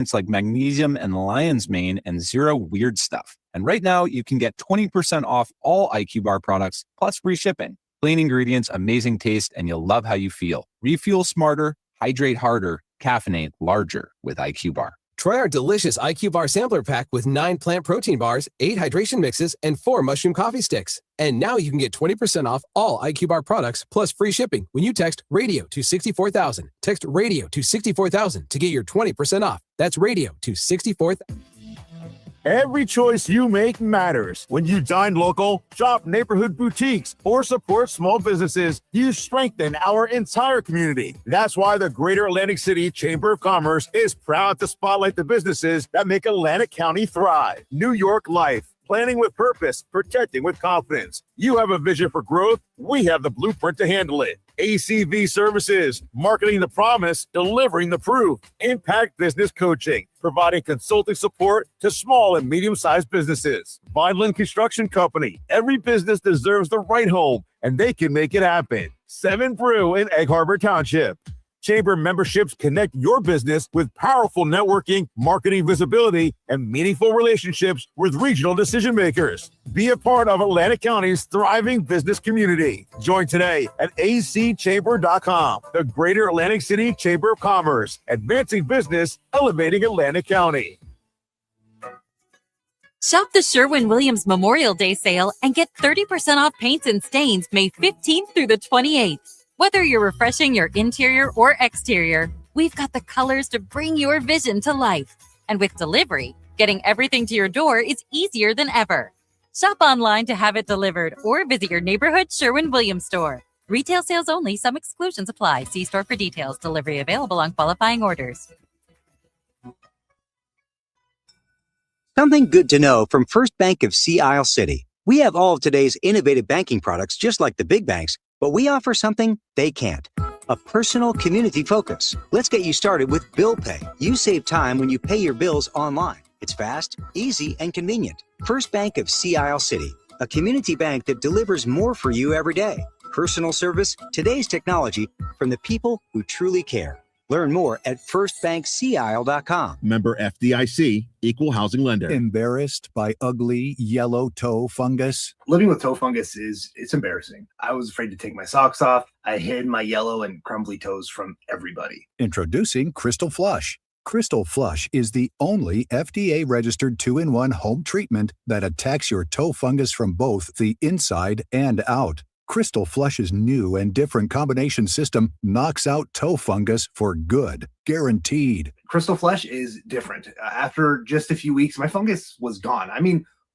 It's like magnesium and lion's mane and zero weird stuff. And right now, you can get 20% off all IQ Bar products, plus free shipping. Clean ingredients, amazing taste, and you'll love how you feel. Refuel smarter, hydrate harder, caffeinate larger with IQ Bar. Try our delicious IQ Bar sampler pack with 9 plant protein bars, 8 hydration mixes, and 4 mushroom coffee sticks. And now you can get 20% off all IQ Bar products plus free shipping when you text RADIO to 64,000. Text RADIO to 64,000 to get your 20% off. That's RADIO to 64,000. Every choice you make matters. When you dine local, shop neighborhood boutiques, or support small businesses, you strengthen our entire community. That's why the Greater Atlantic City Chamber of Commerce is proud to spotlight the businesses that make Atlantic County thrive. New York Life. Planning with purpose, protecting with confidence. You have a vision for growth. We have the blueprint to handle it. ACV Services, marketing the promise, delivering the proof. Impact Business Coaching, providing consulting support to small and medium-sized businesses. Vineland Construction Company, every business deserves the right home, and they can make it happen. 7 Brew in Egg Harbor Township. Chamber memberships connect your business with powerful networking, marketing visibility, and meaningful relationships with regional decision makers. Be a part of Atlantic County's thriving business community. Join today at acchamber.com, the Greater Atlantic City Chamber of Commerce, advancing business, elevating Atlantic County. Shop the Sherwin-Williams Memorial Day sale and get 30% off paints and stains May 15th through the 28th. Whether you're refreshing your interior or exterior, we've got the colors to bring your vision to life. And with delivery, getting everything to your door is easier than ever. Shop online to have it delivered or visit your neighborhood Sherwin-Williams store. Retail sales only. Some exclusions apply. See store for details. Delivery available on qualifying orders. Something good to know from First Bank of Sea Isle City. We have all of today's innovative banking products just like the big banks, but we offer something they can't. A personal community focus. Let's get you started with Bill Pay. You save time when you pay your bills online. It's fast, easy, and convenient. First Bank of Sea Isle City. A community bank that delivers more for you every day. Personal service, today's technology, from the people who truly care. Learn more at firstbankseaisle.com. Member FDIC, equal housing lender. Embarrassed by ugly yellow toe fungus? Living with toe fungus it's embarrassing. I was afraid to take my socks off. I hid my yellow and crumbly toes from everybody. Introducing Crystal Flush. Crystal Flush is the only FDA-registered 2-in-1 home treatment that attacks your toe fungus from both the inside and out. Crystal Flush's new and different combination system knocks out toe fungus for good, guaranteed. Crystal Flush is different. After just a few weeks, my fungus was gone.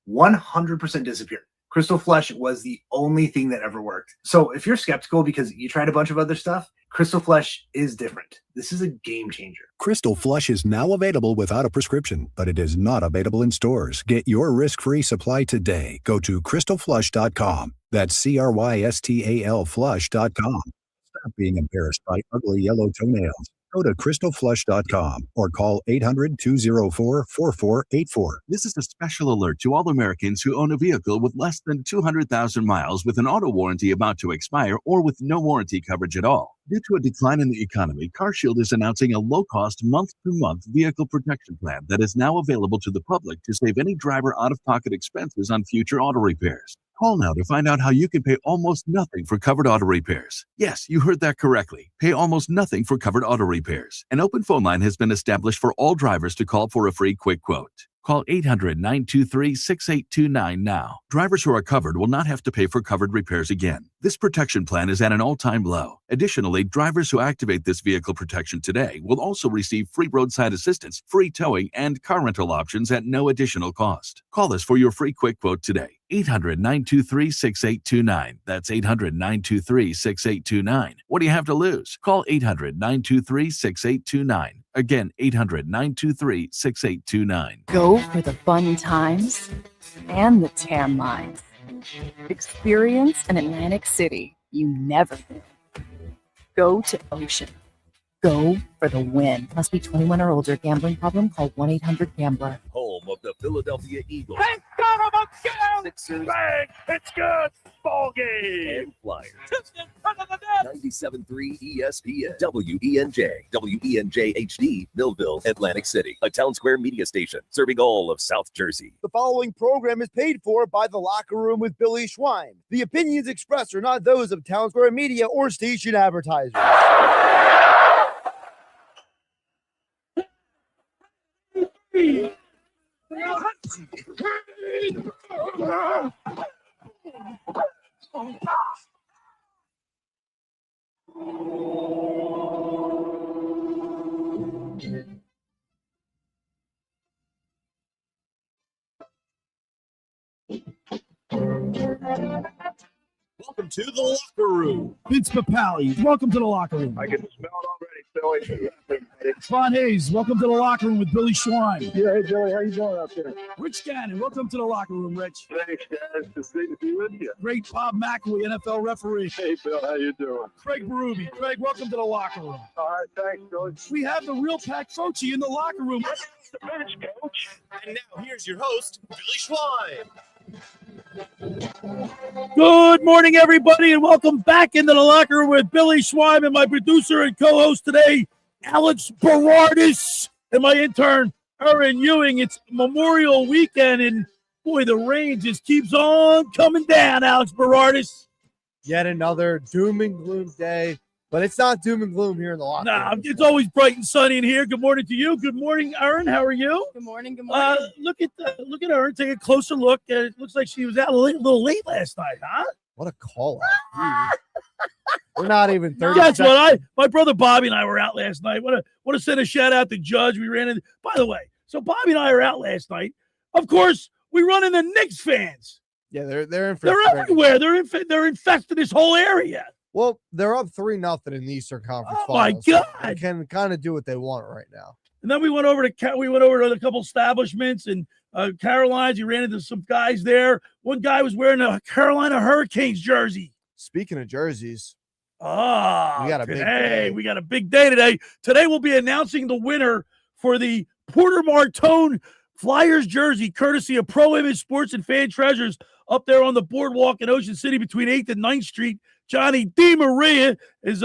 100% disappeared. Crystal Flush was the only thing that ever worked. So if you're skeptical because you tried a bunch of other stuff, Crystal Flush is different. This is a game changer. Crystal Flush is now available without a prescription, but it is not available in stores. Get your risk-free supply today. Go to crystalflush.com. That's CRYSTAL flush.com. Stop being embarrassed by ugly yellow toenails. Go to crystalflush.com or call 800-204-4484. This is a special alert to all Americans who own a vehicle with less than 200,000 miles with an auto warranty about to expire or with no warranty coverage at all. Due to a decline in the economy, CarShield is announcing a low-cost month-to-month vehicle protection plan that is now available to the public to save any driver out-of-pocket expenses on future auto repairs. Call now to find out how you can pay almost nothing for covered auto repairs. Yes, you heard that correctly. Pay almost nothing for covered auto repairs. An open phone line has been established for all drivers to call for a free quick quote. Call 800-923-6829 now. Drivers who are covered will not have to pay for covered repairs again. This protection plan is at an all-time low. Additionally, drivers who activate this vehicle protection today will also receive free roadside assistance, free towing, and car rental options at no additional cost. Call us for your free quick quote today. 800-923-6829. That's 800-923-6829. What do you have to lose? Call 800-923-6829. Again, 800-923-6829. Go for the fun times and the tan lines. Experience an Atlantic City you never knew. Go to Ocean. Go for the win. Must be 21 or older. Gambling problem? Call 1-800-GAMBLER. Home of the Philadelphia Eagles. Thank God I'm again! Sixers. Bang! It's good! ball game. And Flyers. 97.3 ESPN, WENJ, WENJ HD, Millville, Atlantic City, a Town Square media station serving all of South Jersey. The following program is paid for by The Locker Room with Billy Schwein. The opinions expressed are not those of Town Square Media or station advertisers. Welcome to the locker room. Vince Papali, welcome to the locker room. I can smell it already, Billy. Ron Hayes, welcome to the locker room with Billy Schwein. Yeah, hey, Billy, how you doing out there? Rich Gannon, welcome to the locker room, Rich. Thanks, guys. It's great to be with you. Great Bob McElwee, NFL referee. Hey, Bill, how you doing? Craig Berube. Craig, welcome to the locker room. All right, thanks, Billy. We have the real Pat Foci in the locker room. That's the bench, Coach. And now here's your host, Billy Schwein. Good morning, everybody, and welcome back into the locker room with Billy Schwein and my producer and co-host today, Alex Berardis, and my intern, Erin Ewing. It's Memorial Weekend, and boy, the rain just keeps on coming down, Alex Berardis. Yet another doom and gloom day, but it's not doom and gloom here in the locker room. It's always bright and sunny in here. Good morning to you. Good morning, Erin. How are you? Good morning. Good morning. Look at Erin. Take a closer look. It looks like she was out a little late last night, huh? What a call out. We're not even 30 That's seconds. my brother Bobby and I were out last night. Want to send a shout out to Judge. We ran in. By the way, so Bobby and I are out last night. Of course, we run into Knicks fans. Yeah, they're in. They're everywhere. They're infested this whole area. Well, they're up 3-0 in the Eastern Conference. Oh my Finals, God! So they can kind of do what they want right now. And then we went over to a couple establishments and Caroline's. You ran into some guys there. One guy was wearing a Carolina Hurricanes jersey. Speaking of jerseys, we got a big day. We got a big day today. Today we'll be announcing the winner for the Porter Martone Flyers jersey, courtesy of Pro Image Sports and Fan Treasures up there on the boardwalk in Ocean City between 8th and 9th Street. Johnny DiMaria is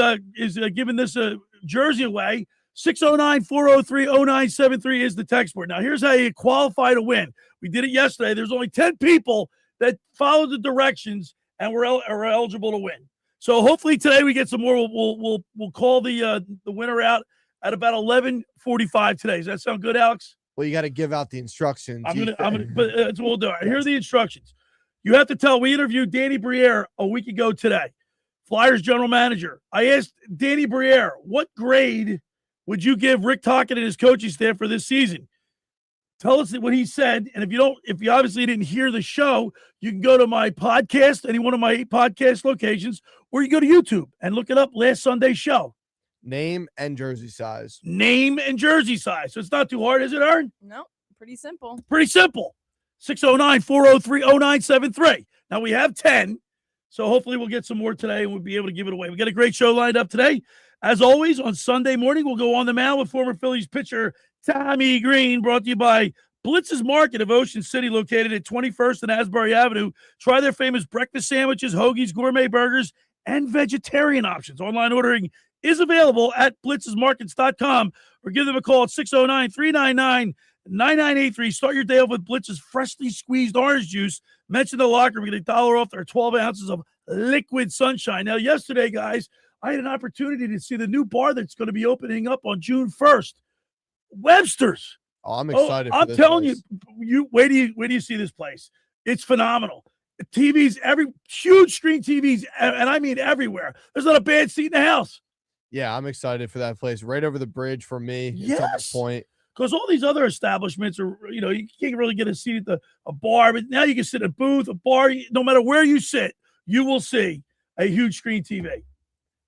giving this jersey away. 609-403-0973 is the text board. Now, here's how you qualify to win. We did it yesterday. There's only 10 people that followed the directions and are eligible to win. So hopefully today we get some more. We'll call the winner out at about 11:45 today. Does that sound good, Alex? Well, you got to give out the instructions. But that's what we'll do. Here are the instructions. You have to tell. We interviewed Danny Briere a week ago today, Flyers general manager. I asked Danny Briere, what grade would you give Rick Tocchet and his coaching staff for this season? Tell us what he said. And if you obviously didn't hear the show, you can go to my podcast, any one of my 8 podcast locations, or you go to YouTube and look it up, last Sunday's show. Name and jersey size. Name and jersey size. So it's not too hard, is it, Erin? No, pretty simple. Pretty simple. 609-403-0973. Now we have 10, so hopefully we'll get some more today and we'll be able to give it away. We got a great show lined up today. As always, on Sunday morning, we'll go on the mound with former Phillies pitcher Tommy Greene, brought to you by Blitz's Market of Ocean City, located at 21st and Asbury Avenue. Try their famous breakfast sandwiches, hoagies, gourmet burgers, and vegetarian options. Online ordering is available at blitzesmarkets.com or give them a call at 609-399-9983. Start your day off with Blitz's freshly squeezed orange juice. Mention the locker. We get $1 off their 12 ounces of liquid sunshine. Now, yesterday, guys, I had an opportunity to see the new bar that's going to be opening up on June 1st. Webster's. Oh, I'm excited. I'm telling you, wait till you see this place. It's phenomenal. TVs, huge screen TVs, and I mean everywhere. There's not a bad seat in the house. Yeah, I'm excited for that place. Right over the bridge for me. Yes. At some point. Because all these other establishments are, you can't really get a seat at a bar, but now you can sit at a booth, a bar. No matter where you sit, you will see a huge screen TV.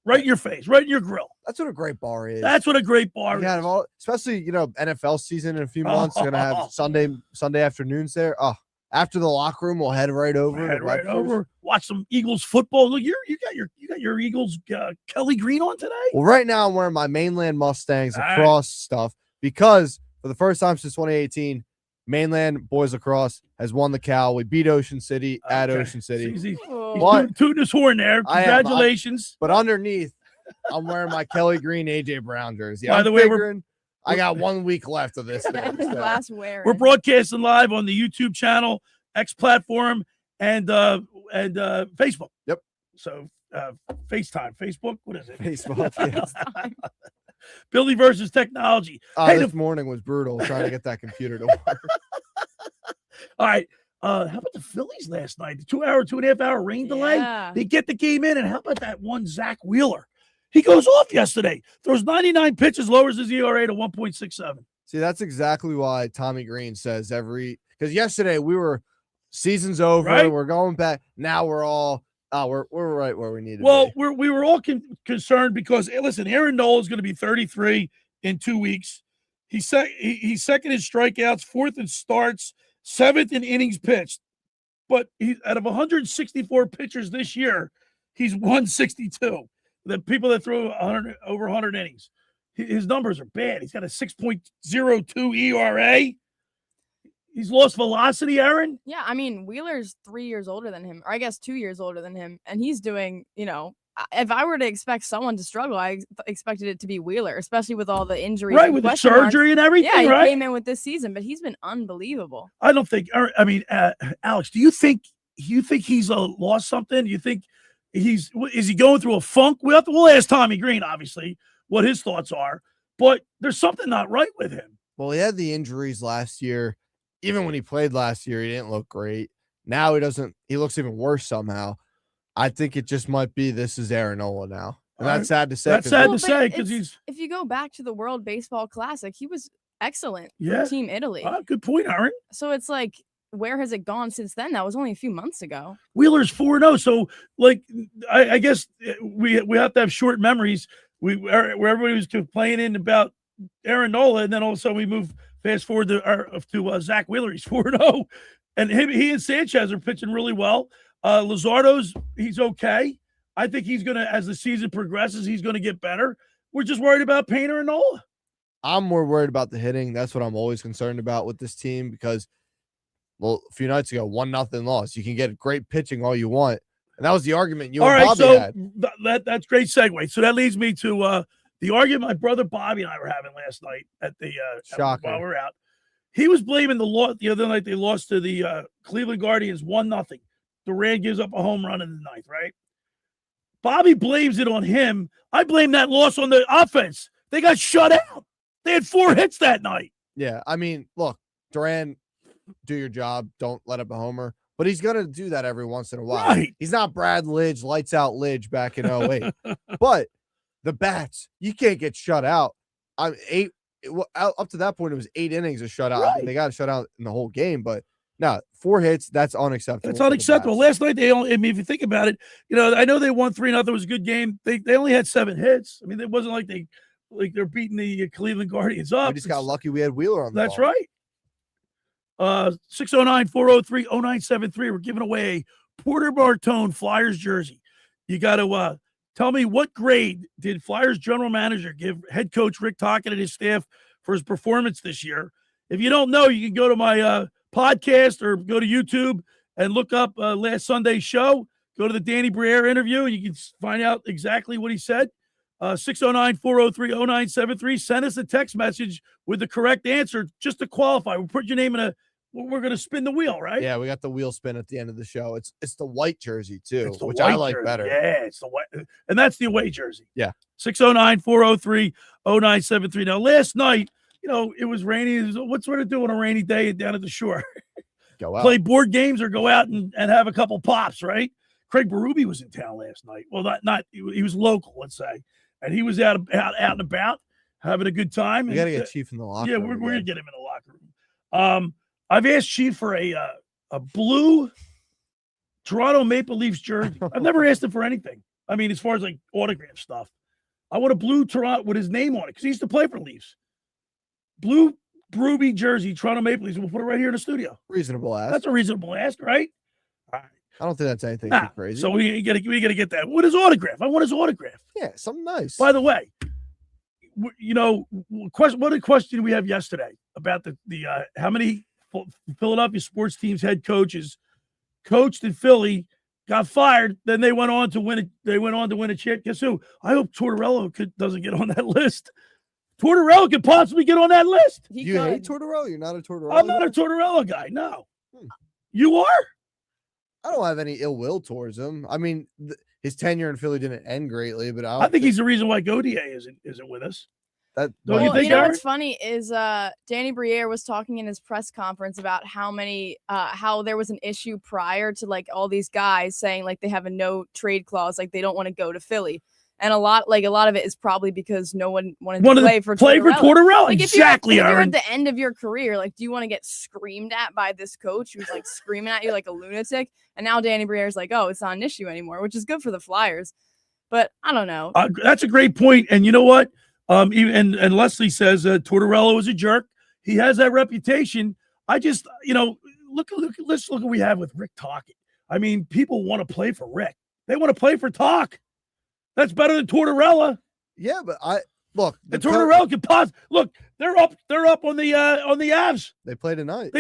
Right in your face, right in your grill. That's what a great bar is. That's what a great bar is. Yeah, especially, NFL season in a few months. You're going to have Sunday afternoons there. Oh, after the locker room, we'll head right over. Watch some Eagles football. Look, you got your Eagles Kelly Green on today? Well, right now I'm wearing my Mainland Mustangs across stuff because for the first time since 2018, Mainland boys lacrosse has won the Cal. We beat Ocean City at Okay. Ocean City. He's But- tooting his horn there. I am. Congratulations. But underneath, I'm wearing my Kelly Green AJ Brown jersey. By I'm the way, figuring I got 1 week left of this thing. His so. last wearing. We're broadcasting live on the YouTube channel, X platform, and Facebook. Yep. So FaceTime, Facebook. What is it? Facebook. Yes. Billy versus technology. This morning was brutal trying to get that computer to work. All right. How about the Phillies last night? The 2.5 hour rain delay. Yeah. They get the game in, and how about that one Zack Wheeler? He goes off yesterday. Throws 99 pitches, lowers his ERA to 1.67. See, that's exactly why Tommy Greene says because yesterday we were season's over, Right. we're going back. Now we're all we're right where we need to Well, be. we were all concerned because listen, Aaron Nola is going to be 33 in 2 weeks. He's second in strikeouts, fourth in starts, seventh in innings pitched. But out of 164 pitchers this year, he's 162. The people that throw over 100 innings, his numbers are bad. He's got a 6.02 ERA. He's lost velocity, Aaron. Yeah, I mean, Wheeler's 3 years older than him, or I guess 2 years older than him, and he's doing, if I were to expect someone to struggle, I expected it to be Wheeler, especially with all the injuries. Right, and with the question marks. surgery and everything, Yeah, he right? came in with this season, but he's been unbelievable. I don't think. I mean, Alex, do you think he's lost something? Do you think is he going through a funk? We'll ask Tommy Greene, obviously, what his thoughts are. But there's something not right with him. Well, he had the injuries last year. Even when he played last year, he didn't look great. Now he looks even worse somehow. I think it just might be this is Aaron Nola now. And that's sad to say. That's sad to But say because he's. If you go back to the World Baseball Classic, he was excellent Yeah. for Team Italy. Good point, Aaron. So it's like, where has it gone since then? That was only a few months ago. Wheeler's 4-0. So, I guess we have to have short memories. Where everybody was complaining about Aaron Nola, and then all of a sudden we move fast forward to Zack Wheeler. He's 4-0, and he and Sanchez are pitching really well. Luzardo's he's okay. I think he's gonna, as the season progresses, he's gonna get better. We're just worried about Painter and Nola. I'm more worried about the hitting. That's what I'm always concerned about with this team because, well, a few nights ago, 1-0 loss. You can get great pitching all you want. And that was the argument you and Bobby had. That's great segue. So that leads me to the argument my brother Bobby and I were having last night at the while we were out. He was blaming the loss the other night. They lost to the Cleveland Guardians 1-0. Durant gives up a home run in the ninth, right? Bobby blames it on him. I blame that loss on the offense. They got shut out. They had 4 hits that night. Yeah, I mean, look, Durant, do your job. Don't let up a homer. But he's going to do that every once in a while. Right. He's not Brad Lidge, lights out Lidge back in 08. But the bats, you can't get shut out. Up to that point, it was 8 innings of shutout. Right. I mean, they got shut out in the whole game. But no, 4 hits, that's unacceptable. It's unacceptable. Last night, they only, I mean, if you think about it, I know they won 3-0. It was a good game. They only had 7 hits. I mean, it wasn't like they're beating the Cleveland Guardians up. We just got lucky we had Wheeler on the That's ball. right. 609-403-0973. We're giving away a Porter Martone Flyers jersey. You got to tell me, what grade did Flyers general manager give head coach Rick Tocchet and his staff for his performance this year? If you don't know, you can go to my podcast or go to YouTube and look up last Sunday's show. Go to the Danny Briere interview, and you can find out exactly what he said. 609-403-0973. Send us a text message with the correct answer just to qualify. We'll put your name in we're going to spin the wheel, right? Yeah, we got the wheel spin at the end of the show. It's the white jersey, too, which white I like jersey. better. Yeah, it's the white. And that's the away jersey. Yeah. 609-403-0973. Now, last night, it was rainy. What's sort of doing a rainy day down at the shore? Go out. Play board games or go out and have a couple pops, right? Craig Berube was in town last night. Well, he was local, let's say. And he was out and about, having a good time. We got to get Chief in the locker room. Yeah, we're going to get him in the locker room. I've asked Chief for a blue Toronto Maple Leafs jersey. I've never asked him for anything. I mean, as far as like autograph stuff. I want a blue Toronto with his name on it because he used to play for Leafs. Blue Berube jersey, Toronto Maple Leafs. We'll put it right here in the studio. Reasonable ask. That's a reasonable ask, right? I don't think that's anything too crazy. So we got to get that. What is autograph? I want his autograph. Yeah, something nice. By the way, what a question we have yesterday about the how many Philadelphia sports teams' head coaches, coached in Philly, got fired. Then they went on to win it. They went on to win a chip. Guess who? I hope Tortorella doesn't get on that list. Tortorella could possibly get on that list. You hate Tortorella? You're not a Tortorella? I'm not a Tortorella guy. No. You are? I don't have any ill will towards him. I mean, his tenure in Philly didn't end greatly, but I think he's the reason why Gaudier isn't with us. Don't you think, know Aaron? what's funny is Danny Briere was talking in his press conference about how there was an issue prior to like all these guys saying like they have a no trade clause, like they don't want to go to Philly. And a lot of it is probably because no one wanted to play for Tortorella. Like Exactly, if you're Aaron. at the end of your career, like, do you want to get screamed at by this coach who's like screaming at you like a lunatic? And now Danny Briere's like, oh, it's not an issue anymore, which is good for the Flyers. But I don't know. That's a great point. And you know what? Even and Leslie says Tortorella was a jerk. He has that reputation. I just, let's look what we have with Rick Tocchet. I mean, people want to play for Rick. They want to play for Tock. That's better than Tortorella. Yeah, but look. Tortorella can pause. Look, they're up on the Avs. They play tonight.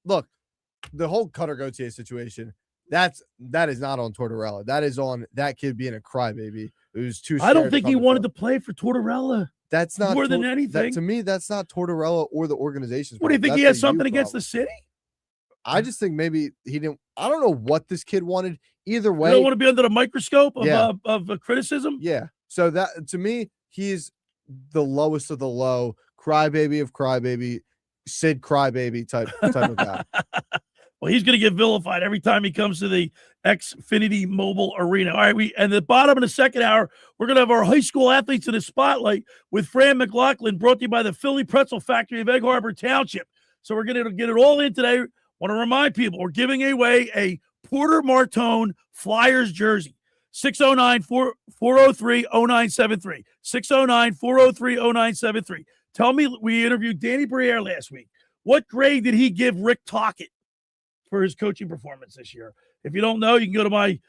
Look, the whole Cutter Gauthier situation. That is not on Tortorella. That is on that kid being a crybaby who's too. I don't think he wanted to play for Tortorella. That's not more than anything. To me, that's not Tortorella or the organization's What do you think? He has something against the city? I just think maybe he didn't. I don't know what this kid wanted. Either way, you don't want to be under the microscope of criticism. Yeah. So that to me, he's the lowest of the low, crybaby of crybaby, Sid crybaby type of guy. Well, he's going to get vilified every time he comes to the Xfinity Mobile Arena. All right, and the bottom of the second hour, we're going to have our high school athletes in the spotlight with Fran Mclaughlin, brought to you by the Philly Pretzel Factory of Egg Harbor Township. So we're going to get it all in today. Want to remind people, we're giving away a Porter Martone Flyers jersey. 609-403-0973. 609-403-0973. Tell me, we interviewed Danny Briere last week. What grade did he give Rick Tocchet for his coaching performance this year? If you don't know, you can go to my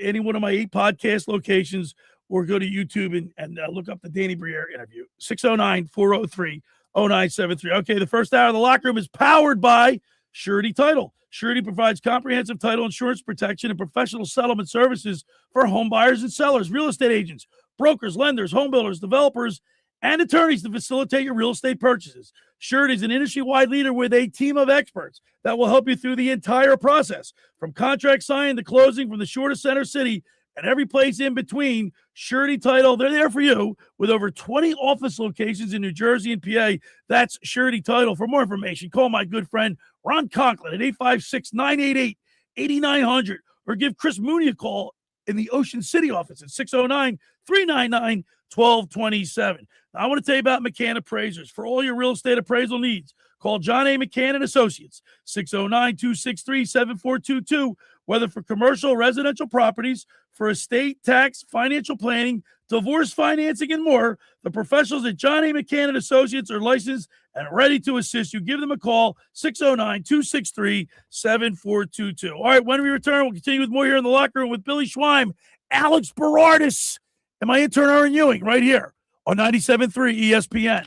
any one of my 8 podcast locations or go to YouTube and look up the Danny Briere interview. 609-403-0973. Okay, the first hour of the locker room is powered by Surety Title. Surety provides comprehensive title insurance protection and professional settlement services for home buyers and sellers, real estate agents, brokers, lenders, home builders, developers, and attorneys to facilitate your real estate purchases. Surety is an industry-wide leader with a team of experts that will help you through the entire process, from contract signing to closing, from the shore to center city and every place in between. Surety Title, they're there for you with over 20 office locations in New Jersey and PA. That's Surety Title. For more information, call my good friend Ron Conklin at 856-988-8900 or give Chris Mooney a call in the Ocean City office at 609-399-1227. Now, I want to tell you about McCann Appraisers. For all your real estate appraisal needs, call John A. McCann & Associates, 609-263-7422, whether for commercial, residential properties, for estate, tax, financial planning, divorce financing, and more. The professionals at John A. McCann & Associates are licensed and ready to assist you. Give them a call, 609-263-7422. All right, when we return, we'll continue with more here in the locker room with Billy Schweim, Alex Berardis, and my intern, Erin Ewing, right here on 97.3 ESPN.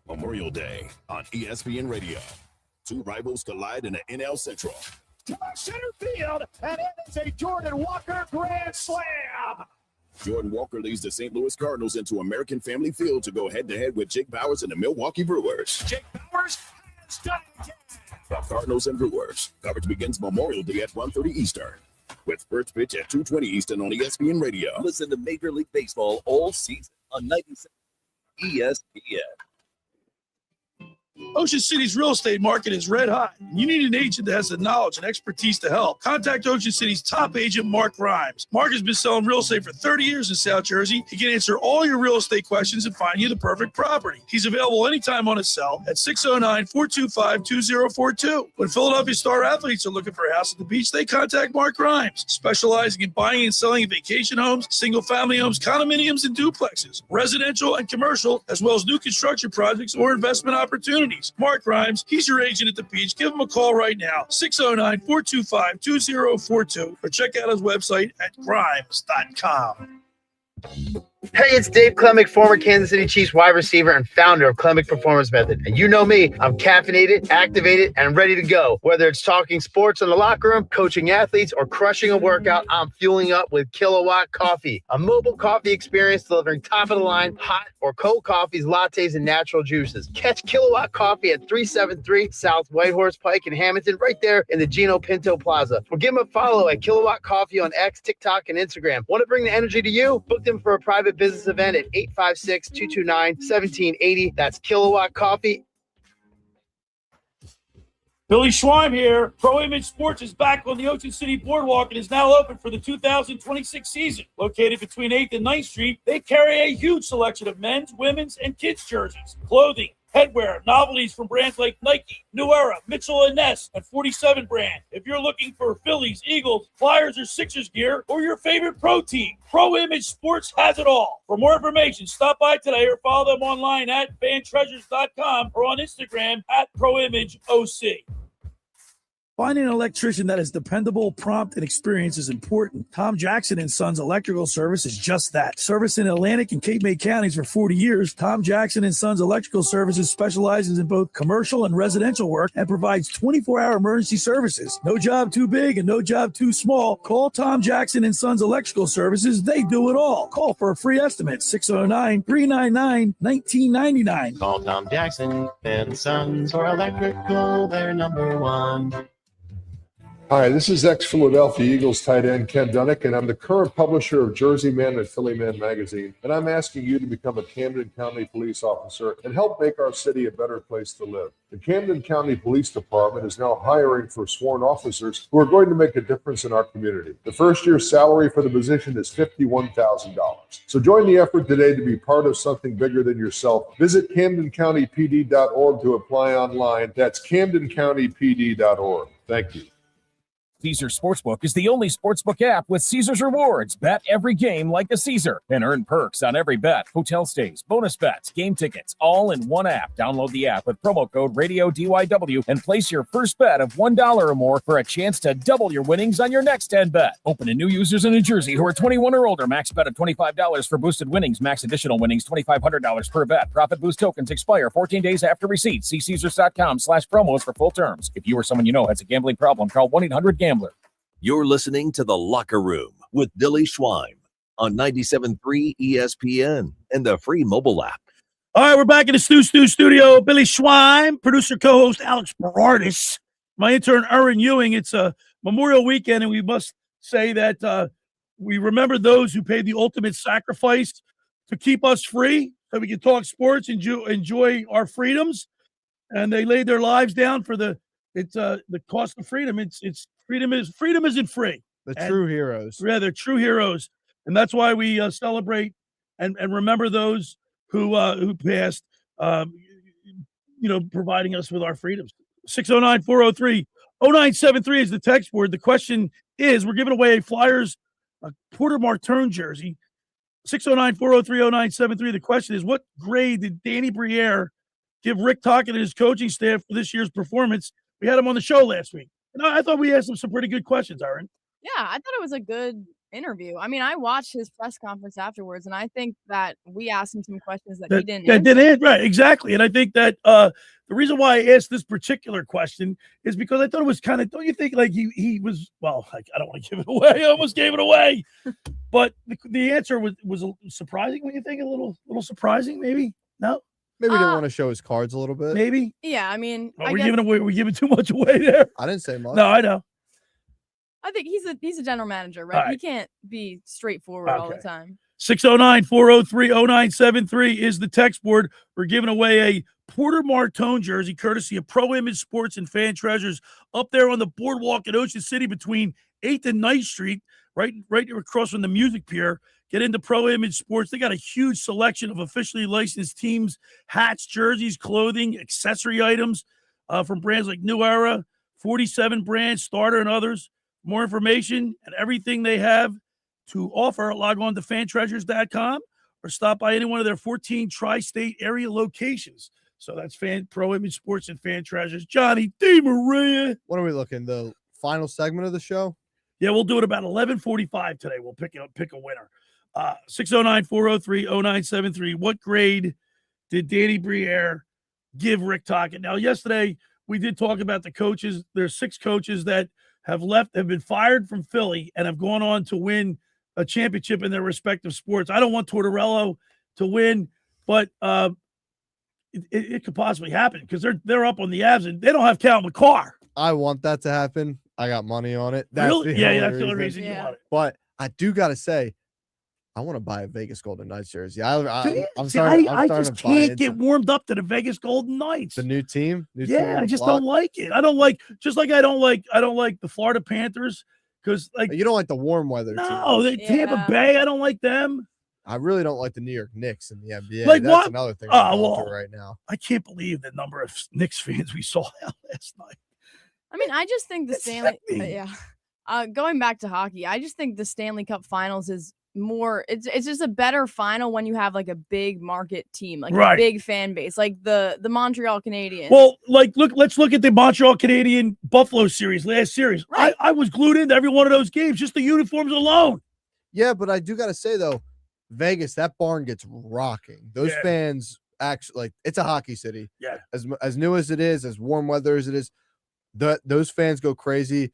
Memorial Day on ESPN Radio. Two rivals collide in the NL Central. To center field, and it is a Jordan Walker grand slam. Jordan Walker leads the St. Louis Cardinals into American Family Field to go head-to-head with Jake Bauers and the Milwaukee Brewers. Jake Bauers has done it. The Cardinals and Brewers. Coverage begins Memorial Day at 1:30 Eastern. With first pitch at 2:20 Eastern on ESPN Radio. Listen to Major League Baseball all season on 97 ESPN. Ocean City's real estate market is red hot. You need an agent that has the knowledge and expertise to help. Contact Ocean City's top agent, Mark Grimes. Mark has been selling real estate for 30 years in South Jersey. He can answer all your real estate questions and find you the perfect property. He's available anytime on his cell at 609-425-2042. When Philadelphia star athletes are looking for a house at the beach, they contact Mark Grimes, specializing in buying and selling vacation homes, single-family homes, condominiums, and duplexes, residential and commercial, as well as new construction projects or investment opportunities. Mark Grimes, he's your agent at the beach. Give him a call right now, 609-425-2042, or check out his website at grimes.com. Hey, it's Dave Klemick, former Kansas City Chiefs wide receiver and founder of Klemick Performance Method. And you know me, I'm caffeinated, activated, and ready to go. Whether it's talking sports in the locker room, coaching athletes, or crushing a workout, I'm fueling up with Kilowatt Coffee, a mobile coffee experience delivering top-of-the-line hot or cold coffees, lattes, and natural juices. Catch Kilowatt Coffee at 373 South Whitehorse Pike in Hamilton, right there in the Gino Pinto Plaza. Or give them a follow at Kilowatt Coffee on X, TikTok, and Instagram. Want to bring the energy to you? Book them for a private business event at 856-229-1780. That's Kilowatt Coffee. Billy Schweim here. Pro Image Sports is back on the Ocean City Boardwalk and is now open for the 2026 season. Located between 8th and 9th Street, they carry a huge selection of men's, women's, and kids' jerseys, clothing, headwear, novelties from brands like Nike, New Era, Mitchell & Ness, and 47 brand. If you're looking for Phillies, Eagles, Flyers, or Sixers gear, or your favorite pro team, Pro Image Sports has it all. For more information, stop by today or follow them online at fantreasures.com or on Instagram at ProImageOC. Finding an electrician that is dependable, prompt, and experienced is important. Tom Jackson & Sons Electrical Service is just that. Service in Atlantic and Cape May counties for 40 years, Tom Jackson & Sons Electrical Services specializes in both commercial and residential work and provides 24-hour emergency services. No job too big and no job too small. Call Tom Jackson & Sons Electrical Services. They do it all. Call for a free estimate, 609-399-1999. Call Tom Jackson & Sons for electrical, they're number one. Hi, this is ex-Philadelphia Eagles tight end Ken Dunnick, and I'm the current publisher of Jersey Man and Philly Man magazine, and I'm asking you to become a Camden County police officer and help make our city a better place to live. The Camden County Police Department is now hiring for sworn officers who are going to make a difference in our community. The first year's salary for the position is $51,000. So join the effort today to be part of something bigger than yourself. Visit CamdenCountyPD.org to apply online. That's CamdenCountyPD.org. Thank you. Caesars Sportsbook is the only sportsbook app with Caesars Rewards. Bet every game like a Caesar and earn perks on every bet, hotel stays, bonus bets, game tickets, all in one app. Download the app with promo code RADIO-DYW and place your first bet of $1 or more for a chance to double your winnings on your next 10 bet. Open to new users in New Jersey who are 21 or older. Max bet of $25 for boosted winnings. Max additional winnings $2,500 per bet. Profit boost tokens expire 14 days after receipt. See Caesars.com/promos for full terms. If you or someone you know has a gambling problem, call 1-800-GAMBLER. You're listening to The Locker Room with Billy Schweim on 97.3 ESPN and the free mobile app. All right, we're back in the Stu studio. Billy Schweim, producer, co-host Alex Berardis, my intern Erin Ewing. It's a Memorial Weekend, and we must say that we remember those who paid the ultimate sacrifice to keep us free, so we can talk sports, enjoy our freedoms, and they laid their lives down for the cost of freedom. It's freedom isn't free. True heroes. Yeah, they're true heroes, and that's why we celebrate and remember those who passed. Providing us with our freedoms. 609-403-0973 is the text board. The question is, we're giving away a Flyers Porter Martone jersey. 609-403-0973. The question is, what grade did Danny Briere give Rick Tocchet and his coaching staff for this year's performance? We had him on the show last week. And I thought we asked him some pretty good questions, Erin. Yeah, I thought it was a good interview. I mean, I watched his press conference afterwards, and I think that we asked him some questions that he didn't answer. Right, exactly. And I think that the reason why I asked this particular question is because I thought it was kind of, don't you think, like he was, well, I don't want to give it away. I almost gave it away. But the answer was surprising when you think, a little surprising, maybe? No? Maybe he didn't want to show his cards a little bit. Maybe. Yeah, I mean, we're giving too much away there. I didn't say much. No, I know. I think he's a general manager, right? Right. He can't be straightforward all the time. 609-403-0973 is the text board. We're giving away a Porter Martone jersey, courtesy of Pro Image Sports and Fan Treasures, up there on the boardwalk in Ocean City between 8th and 9th Street, right across from the Music Pier. Get into Pro Image Sports. They got a huge selection of officially licensed teams, hats, jerseys, clothing, accessory items from brands like New Era, 47 brand, Starter, and others. More information and everything they have to offer, log on to fantreasures.com or stop by any one of their 14 tri-state area locations. So that's Pro Image Sports and Fan Treasures. Johnny D. Maria. What are we looking? The final segment of the show? Yeah, we'll do it about 11:45 today. We'll pick a winner. 609-403-0973. What grade did Danny Briere give Rick Tocchet? Now, yesterday we did talk about the coaches. There's 6 coaches that have been fired from Philly and have gone on to win a championship in their respective sports. I don't want Tortorella to win, but it could possibly happen because they're up on the Avs and they don't have Cal McCarr. I want that to happen. I got money on it. Really? Yeah, that's the only reason you want it. But I do got to say, I want to buy a Vegas Golden Knights jersey. I'm I starting just to buy can't into get warmed up to the Vegas Golden Knights. the new team. I just don't like it. I don't like I don't like the Florida Panthers because You don't like the warm weather. no, teams. Tampa Bay. I don't like them. I really don't like the New York Knicks in the NBA. Like That's what? another thing Oh, I'm going well, through right now. I can't believe the number of Knicks fans we saw out last night. I mean, I just think the Stanley. Going back to hockey, I just think the Stanley Cup Finals is more. It's just a better final when you have like a big market team, like a big fan base, like the Montreal Canadiens. Well, let's look at the Montreal Canadian Buffalo series, last series. Right. I was glued into every one of those games, just the uniforms alone. Yeah, but I do got to say though, Vegas, that barn gets rocking. Those fans actually it's a hockey city. Yeah. As new as it is, as warm weather as it is, those fans go crazy.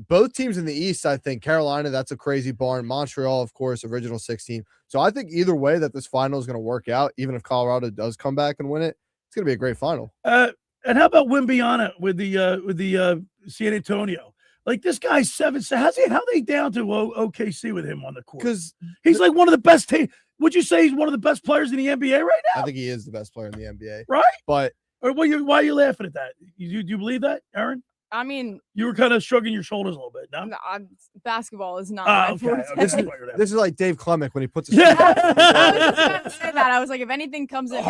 Both teams in the East, I think Carolina, that's a crazy barn. Montreal, of course, original 16. So I think either way that this final is going to work out, even if Colorado does come back and win it, it's going to be a great final. And how about Wimbiana with the San Antonio? Like this guy's 7. So how they down to OKC with him on the court? Because he's like one of the best. Would you say he's one of the best players in the NBA right now? I think he is the best player in the NBA. Right? But why are you laughing at that? Do you believe that, Erin? I mean, you were kind of shrugging your shoulders a little bit. No, basketball is not. My forte. This is like Dave Clemick when he puts his I was just gonna say that. I was like, if anything comes in,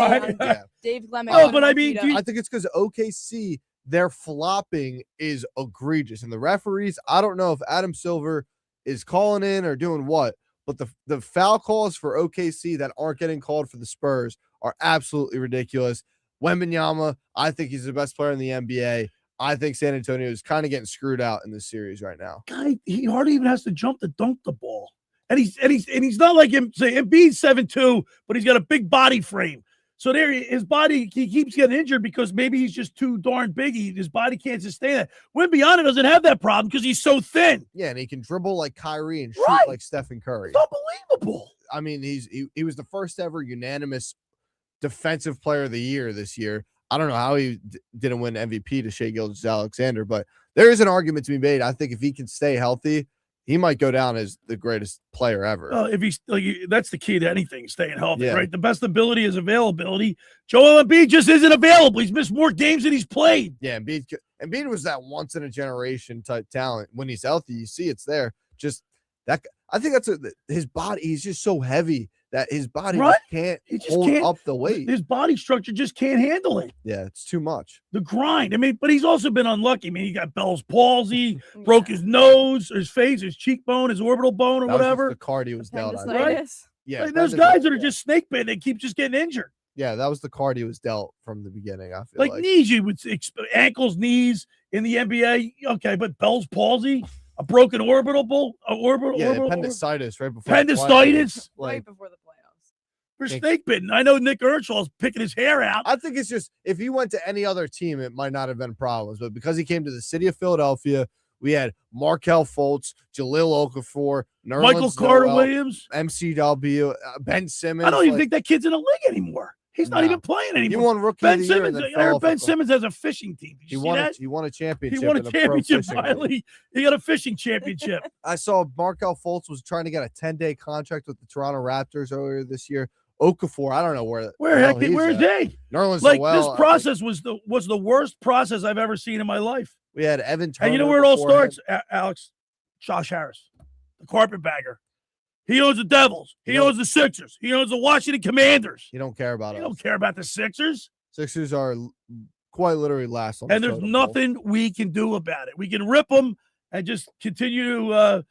Dave Clemick. Oh, but I mean, I think it's because OKC, their flopping is egregious, and the referees. I don't know if Adam Silver is calling in or doing what, but the foul calls for OKC that aren't getting called for the Spurs are absolutely ridiculous. Wembanyama, I think he's the best player in the NBA. I think San Antonio is kind of getting screwed out in this series right now. Guy, he hardly even has to jump to dunk the ball, and he's not like him. Say Embiid's 7'2", but he's got a big body frame. So his body, he keeps getting injured because maybe he's just too darn big. His body can't sustain that. Wembanyama doesn't have that problem because he's so thin. Yeah, and he can dribble like Kyrie and shoot like Stephen Curry. It's unbelievable. I mean, he was the first ever unanimous defensive player of the year this year. I don't know how he didn't win MVP to Shai Gilgeous-Alexander, but there is an argument to be made. I think if he can stay healthy, he might go down as the greatest player ever. If he's that's the key to anything, staying healthy, right? The best ability is availability. Joel Embiid just isn't available. He's missed more games than he's played. Yeah, Embiid was that once in a generation type talent. When he's healthy, you see it's there. Just that, I think that's his body. He's just so heavy that his body can't hold up the weight. His body structure just can't handle it. Yeah, it's too much. The grind. I mean, but he's also been unlucky. I mean, he got Bell's palsy, broke his nose, his face, his cheekbone, his orbital bone, or whatever. The card he was dealt. Right? Yeah, like those guys that are just snake bitten, they keep just getting injured. Yeah, that was the card he was dealt from the beginning. I feel like knees, you would ankles, knees in the NBA. Okay, but Bell's palsy. A broken orbital, appendicitis right before appendicitis right before the playoffs. For snake bitten. I know Nick Earnshaw's picking his hair out. I think it's just if he went to any other team, it might not have been problems. But because he came to the city of Philadelphia, we had Markelle Fultz, Jahlil Okafor, Michael Carter-Williams, MCW, Ben Simmons. I don't even think that kid's in the league anymore. He's not even playing anymore. He won Rookie of the Year. Ben Simmons has a fishing team. He won a championship. He won a championship finally. He got a fishing championship. I saw Markelle Fultz was trying to get a 10-day contract with the Toronto Raptors earlier this year. Okafor, I don't know where is he? Nerlens like Noel, this process was the worst process I've ever seen in my life. We had Evan Turner. And you know where it all starts, Alex? Josh Harris, the carpetbagger. He owns the Devils. He owns the Sixers. He owns the Washington Commanders. You don't care about us. You don't care about the Sixers. Sixers are quite literally last on and there's nothing we can do about it. We can rip them and just continue to,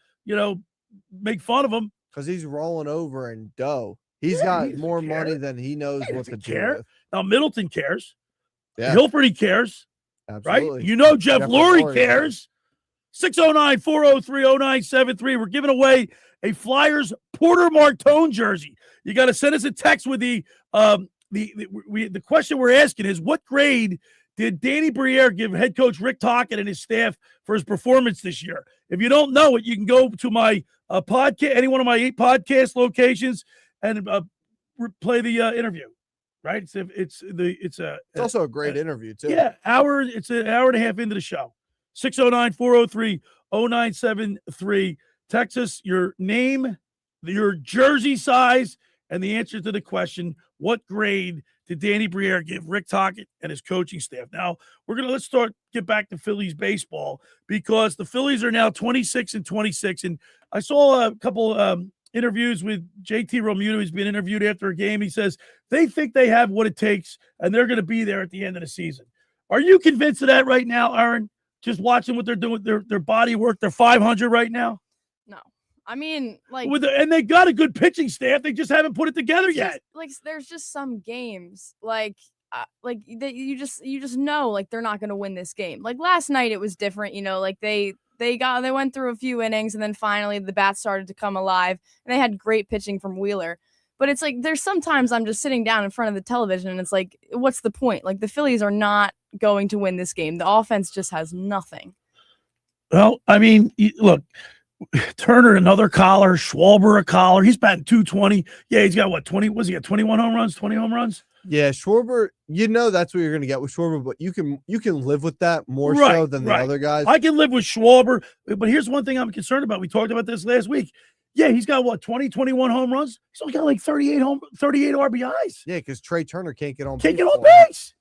make fun of them. Because he's rolling over in dough. He's got more money than he knows what to do with. Now, Middleton cares. Yeah. Hilford, he cares. Absolutely. Right? Jeff Lurie cares. 609-403-0973. We're giving away a Flyers Porter Martone jersey. You got to send us a text with the question we're asking is, what grade did Danny Briere give head coach Rick Tocchet and his staff for his performance this year? If you don't know it, you can go to my podcast, any one of my 8 podcast locations, and play the interview. Right? It's also a great interview too. Yeah, it's an hour and a half into the show. 609-403-0973. Text us your name, your jersey size, and the answer to the question, what grade did Danny Briere give Rick Tocchet and his coaching staff? Now, let's get back to Phillies baseball, because the Phillies are now 26-26. And I saw a couple interviews with JT Realmuto. He's been interviewed after a game. He says they think they have what it takes, and they're going to be there at the end of the season. Are you convinced of that right now, Erin? Just watching what they're doing, their body work. They're 500 right now. No, I mean, like, and they got a good pitching staff. They just haven't put it together yet. Like, there's just some games, you just know, like, they're not going to win this game. Like last night, it was different. Like they went through a few innings, and then finally the bats started to come alive, and they had great pitching from Wheeler. But it's like, there's sometimes I'm just sitting down in front of the television, and it's like, what's the point? Like, the Phillies are not going to win this game. The offense just has nothing. Well, I mean, look, Turner, another collar, Schwarber, a collar. He's batting 220. Yeah, he's got 20? Was he got 21 home runs, 20 home runs? Yeah, Schwarber, that's what you're going to get with Schwarber, but you can live with that more so than the other guys. I can live with Schwarber, but here's one thing I'm concerned about. We talked about this last week. Yeah, he's got 20, 21 home runs. He's only got like 38 RBIs. Yeah, because Trey Turner can't get on base.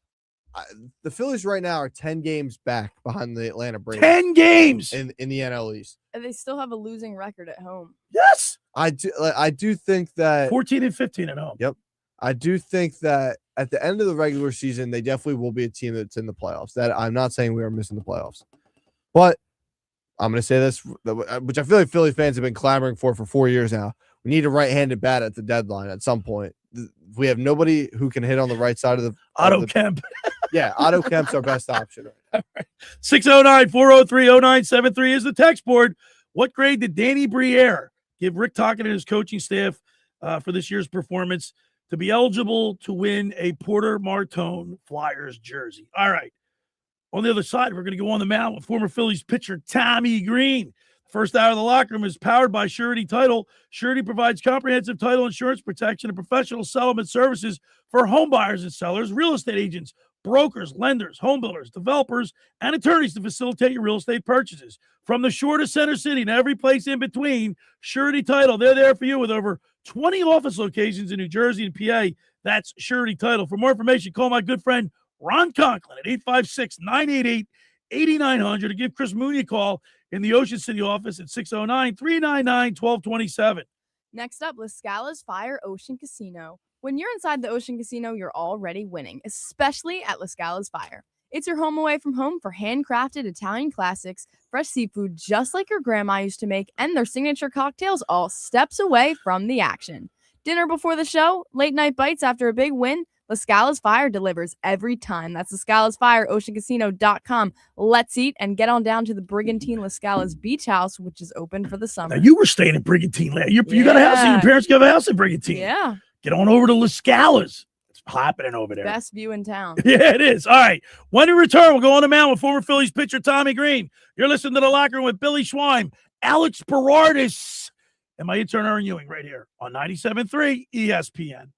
The Phillies right now are 10 games back behind the Atlanta Braves. 10 games in the NL East. And they still have a losing record at home. Yes. I do think that 14-15 at home. Yep. I do think that at the end of the regular season, they definitely will be a team that's in the playoffs. That I'm not saying we are missing the playoffs, but I'm going to say this, which I feel like Philly fans have been clamoring for 4 years now. We need a right-handed bat at the deadline at some point. We have nobody who can hit on the right side of the Otto Kemp. Yeah, Otto Kemp's our best option. Right. 609-403-0973 is the text board. What grade did Danny Briere give Rick Tocchet and his coaching staff for this year's performance to be eligible to win a Porter Martone Flyers jersey? All right. On the other side, we're going to go on the mound with former Phillies pitcher Tommy Greene. First hour of the locker room is powered by Surety Title. Surety provides comprehensive title insurance protection and professional settlement services for home buyers and sellers, real estate agents, brokers, lenders, home builders, developers, and attorneys to facilitate your real estate purchases. From the shore to Center City and every place in between, Surety Title, they're there for you with over 20 office locations in New Jersey and PA. That's Surety Title. For more information, call my good friend Ron Conklin at 856-988-8900 to give Chris Mooney a call in the Ocean City office at 609-399-1227. Next up, La Scala's Fire Ocean Casino. When you're inside the Ocean Casino, you're already winning, especially at La Scala's Fire. It's your home away from home for handcrafted Italian classics, fresh seafood just like your grandma used to make, and their signature cocktails all steps away from the action. Dinner before the show, late night bites after a big win, La Scala's Fire delivers every time. That's La Scala's Fire, oceancasino.com. Let's eat and get on down to the Brigantine La Scala's Beach House, which is open for the summer. Now, you were staying at Brigantine. You got a house, and your parents got a house at Brigantine. Yeah. Get on over to La Scala's. It's happening over there. Best view in town. Yeah, it is. All right. When we return, we'll go on the mound with former Phillies pitcher Tommy Greene. You're listening to The Locker Room with Billy Schwein, Alex Berardis, and my intern Erin Ewing right here on 97.3 ESPN.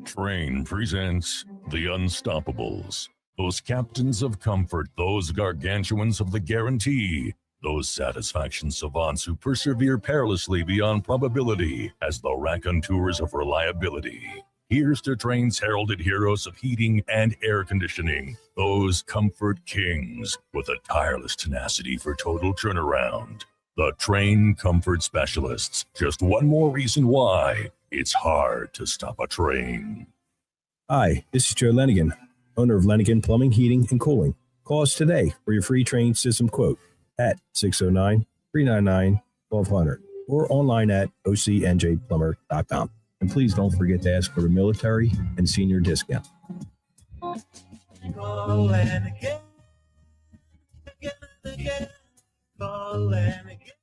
Train presents The Unstoppables. Those captains of comfort, those gargantuans of the guarantee, those satisfaction savants who persevere perilously beyond probability as the raconteurs of reliability. Here's to Train's heralded heroes of heating and air conditioning, those comfort kings with a tireless tenacity for total turnaround. The Train Comfort Specialists. Just one more reason why it's hard to stop a train. Hi, this is Joe Lenigan, owner of Lenigan Plumbing, Heating, and Cooling. Call us today for your free train system quote at 609-399-1200 or online at ocnjplumber.com. And please don't forget to ask for the military and senior discount. Call and again, call and again,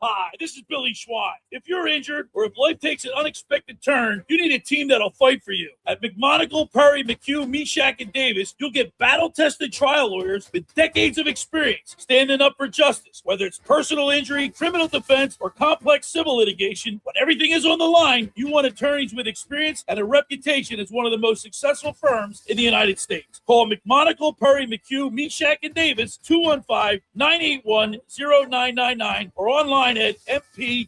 Hi, this is Billy Schwein. If you're injured or if life takes an unexpected turn, you need a team that'll fight for you. At McMonagle, Perry, McHugh, Meshack, and Davis, you'll get battle-tested trial lawyers with decades of experience standing up for justice. Whether it's personal injury, criminal defense, or complex civil litigation, when everything is on the line, you want attorneys with experience and a reputation as one of the most successful firms in the United States. Call McMonagle, Perry, McHugh, Meshack, and Davis, 215-981-0999, or online at mpmpc.com.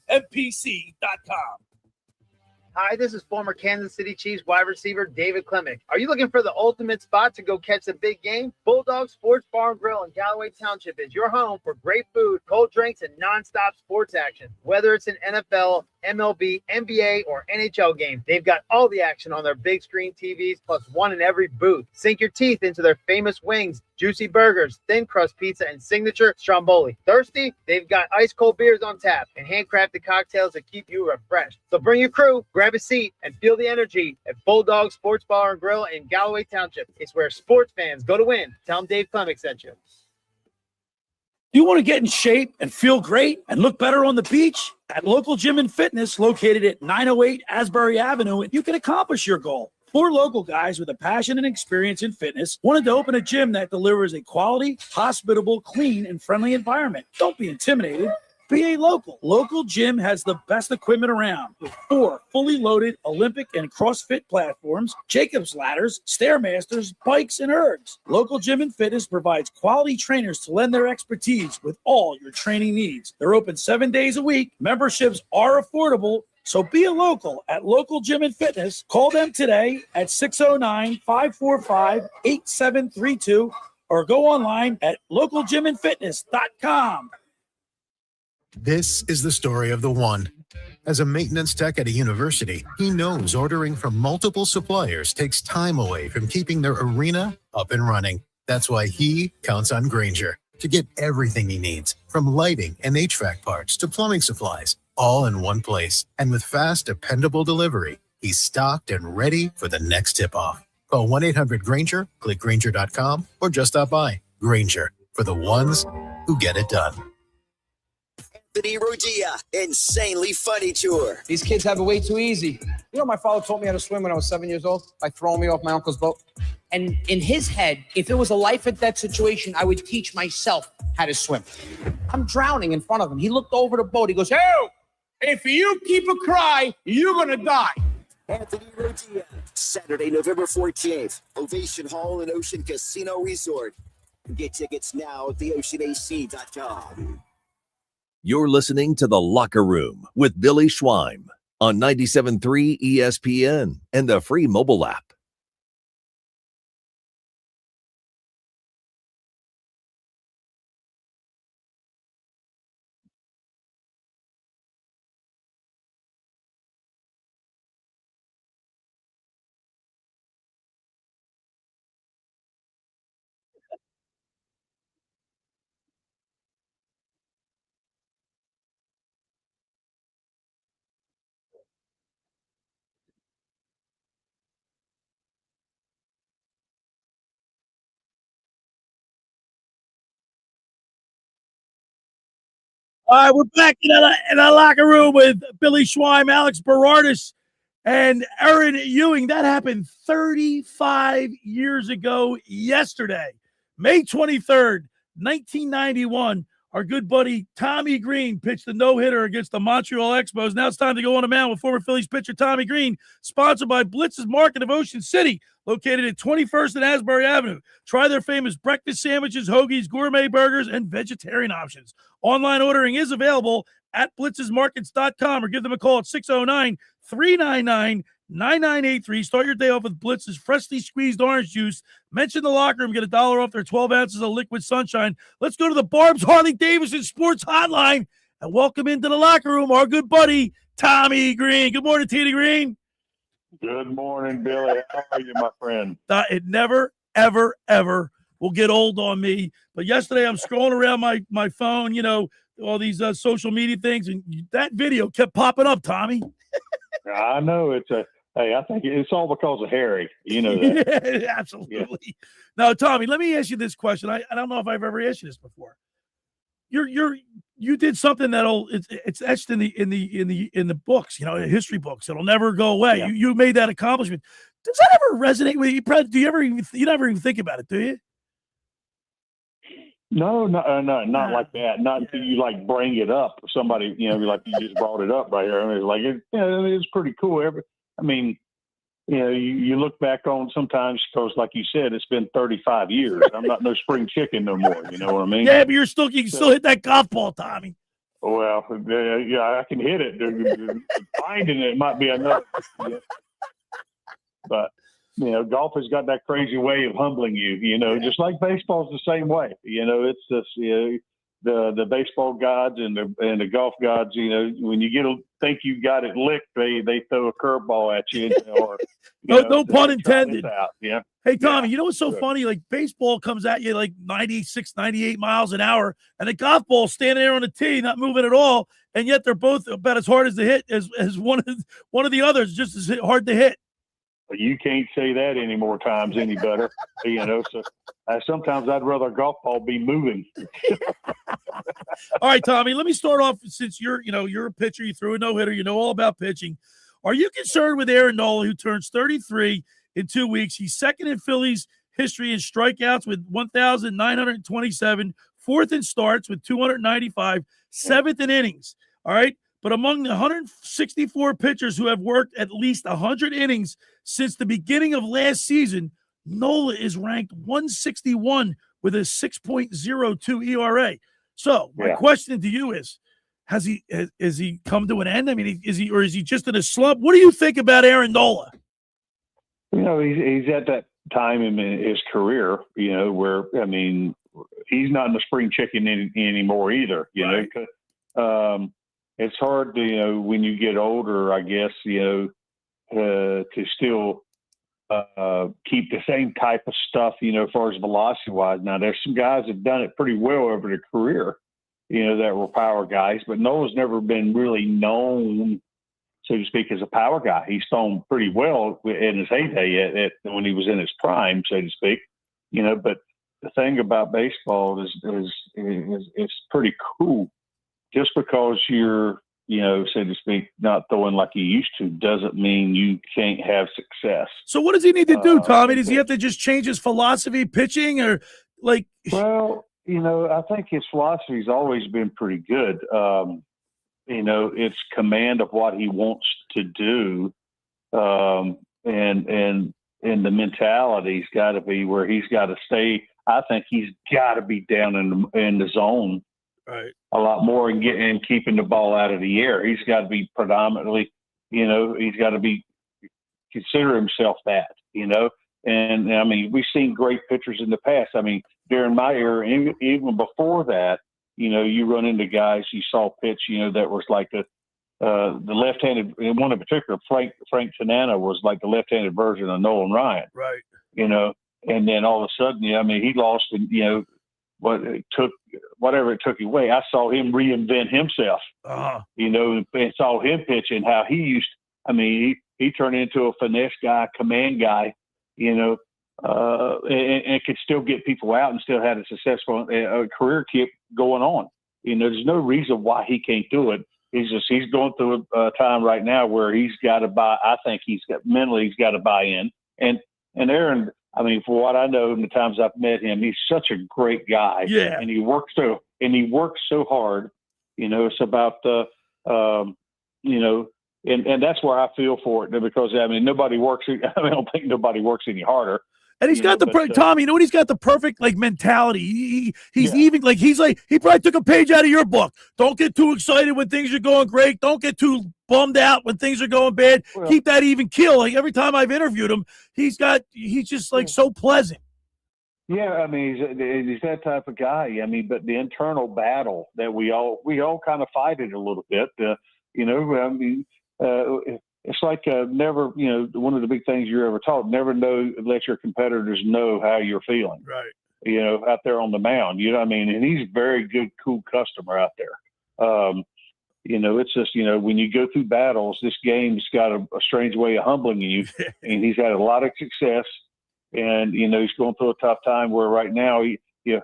Hi, this is former Kansas City Chiefs wide receiver David Klemick. Are you looking for the ultimate spot to go catch a big game? Bulldog Sports Bar and Grill in Galloway Township is your home for great food, cold drinks, and nonstop sports action. Whether it's an NFL, MLB, NBA, or NHL game, they've got all the action on their big screen TVs, plus one in every booth. Sink your teeth into their famous wings, juicy burgers, thin crust pizza, and signature stromboli. Thirsty? They've got ice cold beers on tap and handcrafted cocktails that keep you refreshed. So bring your crew, grab a seat, and feel the energy at Bulldog Sports Bar and Grill in Galloway Township. It's where sports fans go to win. Tell them Dave Klemick sent you. Do you want to get in shape and feel great and look better on the beach? At Local Gym and Fitness, located at 908 Asbury Avenue, you can accomplish your goal. 4 local guys with a passion and experience in fitness wanted to open a gym that delivers a quality, hospitable, clean, and friendly environment. Don't be intimidated. Be a local. Local Gym has the best equipment around with 4 fully loaded Olympic and CrossFit platforms, Jacob's ladders, Stairmasters, bikes, and ergs. Local Gym and Fitness provides quality trainers to lend their expertise with all your training needs. They're open 7 days a week. Memberships are affordable. So be a local at Local Gym and Fitness. Call them today at 609-545-8732 or go online at localgymandfitness.com. This is the story of the one. As a maintenance tech at a university, he knows ordering from multiple suppliers takes time away from keeping their arena up and running. That's why he counts on Grainger to get everything he needs, from lighting and HVAC parts to plumbing supplies, all in one place. And with fast, dependable delivery, he's stocked and ready for the next tip-off. Call 1-800-GRAINGER, click Grainger.com, or just stop by. Grainger, for the ones who get it done. Anthony Rodia, Insanely Funny Tour. These kids have it way too easy. You know, my father taught me how to swim when I was 7 years old by throwing me off my uncle's boat. And in his head, if it was a life and death situation, I would teach myself how to swim. I'm drowning in front of him. He looked over the boat. He goes, "Hey, if you keep a cry, you're going to die." Anthony Rodia, Saturday, November 14th, Ovation Hall and Ocean Casino Resort. Get tickets now at theoceanac.com. You're listening to The Locker Room with Billy Schwein on 97.3 ESPN and the free mobile app. All right, we're back in the locker room with Billy Schwein, Alex Berardis, and Erin Ewing. That happened 35 years ago yesterday, May 23rd, 1991. Our good buddy Tommy Greene pitched the no-hitter against the Montreal Expos. Now it's time to go on the mound with former Phillies pitcher Tommy Greene, sponsored by Blitz's Market of Ocean City, located at 21st and Asbury Avenue. Try their famous breakfast sandwiches, hoagies, gourmet burgers, and vegetarian options. Online ordering is available at blitzesmarkets.com or give them a call at 609-399-9983. Start your day off with Blitz's freshly squeezed orange juice. Mention the locker room, get $1 off their 12 ounces of liquid sunshine. Let's go to the Barb's Harley Davidson Sports Hotline and welcome into the locker room our good buddy, Tommy Greene. Good morning, T.D. Greene. Good morning, Billy. How are you, my friend? It never, ever, ever will get old on me. But yesterday I'm scrolling around my phone, you know, all these social media things, and that video kept popping up, Tommy. I know hey, I think it's all because of Harry. You know that. Yeah, absolutely. Yeah. Now, Tommy, let me ask you this question. I don't know if I've ever asked you this before. you did something it's etched in the books, history books. It'll never go away. Yeah. You made that accomplishment. Does that ever resonate with you? Do you never even think about it, do you? No, not like that. Not until you like bring it up. Somebody, like you just brought it up right here. I mean, it's like it's pretty cool. You look back on sometimes because, like you said, it's been 35 years. I'm not no spring chicken no more. You know what I mean? Yeah, but you can still hit that golf ball, Tommy. Well, yeah, I can hit it. Finding it might be another. Yeah. But golf has got that crazy way of humbling you. Just like baseball's the same way. It's just the baseball gods and the golf gods. When you think you got it licked, they throw a curveball at you. Or no pun intended. Yeah. Hey, Tommy, what's so funny? Like baseball comes at you like 96, 98 miles an hour, and the golf ball's standing there on the tee, not moving at all, and yet they're both about as hard as to hit as one of the others, just as hard to hit. You can't say that any more times any better, So sometimes I'd rather a golf ball be moving. All right, Tommy. Let me start off since you're a pitcher. You threw a no-hitter. You know all about pitching. Are you concerned with Aaron Nola, who turns 33 in 2 weeks? He's second in Phillies history in strikeouts with 1,927, fourth in starts with 295, seventh in innings. All right. But among the 164 pitchers who have worked at least 100 innings since the beginning of last season, Nola is ranked 161 with a 6.02 ERA. So my question to you is, has he come to an end? I mean, is he just in a slump? What do you think about Aaron Nola? He's at that time in his career, where, he's not in the spring chicken anymore either, Right. It's hard to, when you get older, I guess, to still keep the same type of stuff, as far as velocity-wise. Now, there's some guys that have done it pretty well over their career, that were power guys, but Noah's never been really known, so to speak, as a power guy. He's thrown pretty well in his heyday when he was in his prime, so to speak, but the thing about baseball is pretty cool. Just because you're, so to speak, not throwing like you used to doesn't mean you can't have success. So what does he need to do, Tommy? Does he have to just change his philosophy pitching or like? Well, I think his philosophy's always been pretty good. It's command of what he wants to do. And the mentality's got to be where he's got to stay. I think he's got to be down in the zone. Right. A lot more and keeping the ball out of the air. He's got to be predominantly, he's got to consider himself that, and we've seen great pitchers in the past. During my era, even before that, you run into guys you saw pitch, that was like the left-handed, one in particular, Frank Tanana was like the left-handed version of Nolan Ryan. Right. And then all of a sudden, he lost, and, whatever it took away. I saw him reinvent himself, and saw him pitch and how he used. He turned into a finesse guy, command guy, and could still get people out and still had a successful career keep going on. There's no reason why he can't do it. He's going through a time right now where he's got to buy. I think he's got to buy in. And Aaron, for what I know, in the times I've met him, he's such a great guy. Yeah. And he works so hard. It's about and that's where I feel for it, because nobody works. I don't think nobody works any harder. And he's got Tommy, he's got the perfect mentality. He probably took a page out of your book. Don't get too excited when things are going great. Don't get too bummed out when things are going bad. Well, keep that even keel. Like every time I've interviewed him, he's just so pleasant. Yeah, he's that type of guy. But the internal battle that we all kind of fight it a little bit. It's like never, one of the big things you're ever taught, never let your competitors know how you're feeling. Right. Out there on the mound, and he's a very good, cool customer out there. It's just, when you go through battles, this game's got a strange way of humbling you, and he's had a lot of success, and, he's going through a tough time where right now he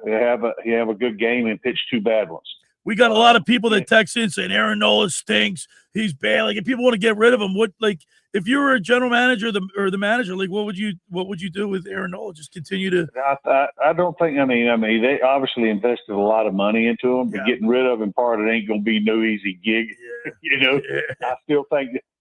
have a good game and pitch two bad ones. We got a lot of people that text in saying Aaron Nola stinks. He's bad. Like, if people want to get rid of him, if you were a general manager or the manager, like, what would you do with Aaron Nola? Just continue to. I don't think. I mean, they obviously invested a lot of money into him, but getting rid of him part of it ain't going to be no easy gig. Yeah.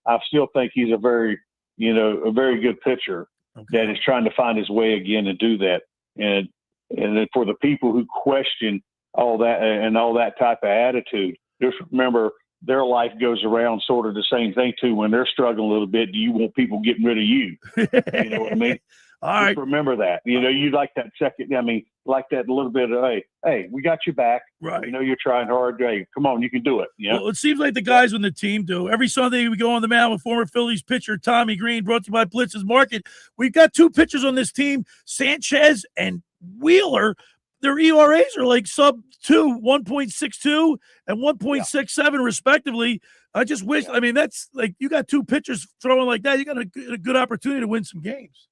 I still think he's a very good pitcher that is trying to find his way again and do that. And then for the people who question all that and all that type of attitude, just remember their life goes around sort of the same thing too. When they're struggling a little bit, do you want people getting rid of you? You know what I mean? All right. Just remember that. You like that second. I mean, like that little bit of hey, we got you back. Right. You're trying hard. Hey, come on, you can do it. Well, it seems like the guys on the team do. Every Sunday we go on the mound with former Phillies pitcher Tommy Greene, brought to you by Blitz's Market. We've got two pitchers on this team, Sanchez and Wheeler. Their ERAs are like sub 2, 1.62 and 1.67 respectively. I just wish. I mean, that's like, you got two pitchers throwing like that. You got a good opportunity to win some games.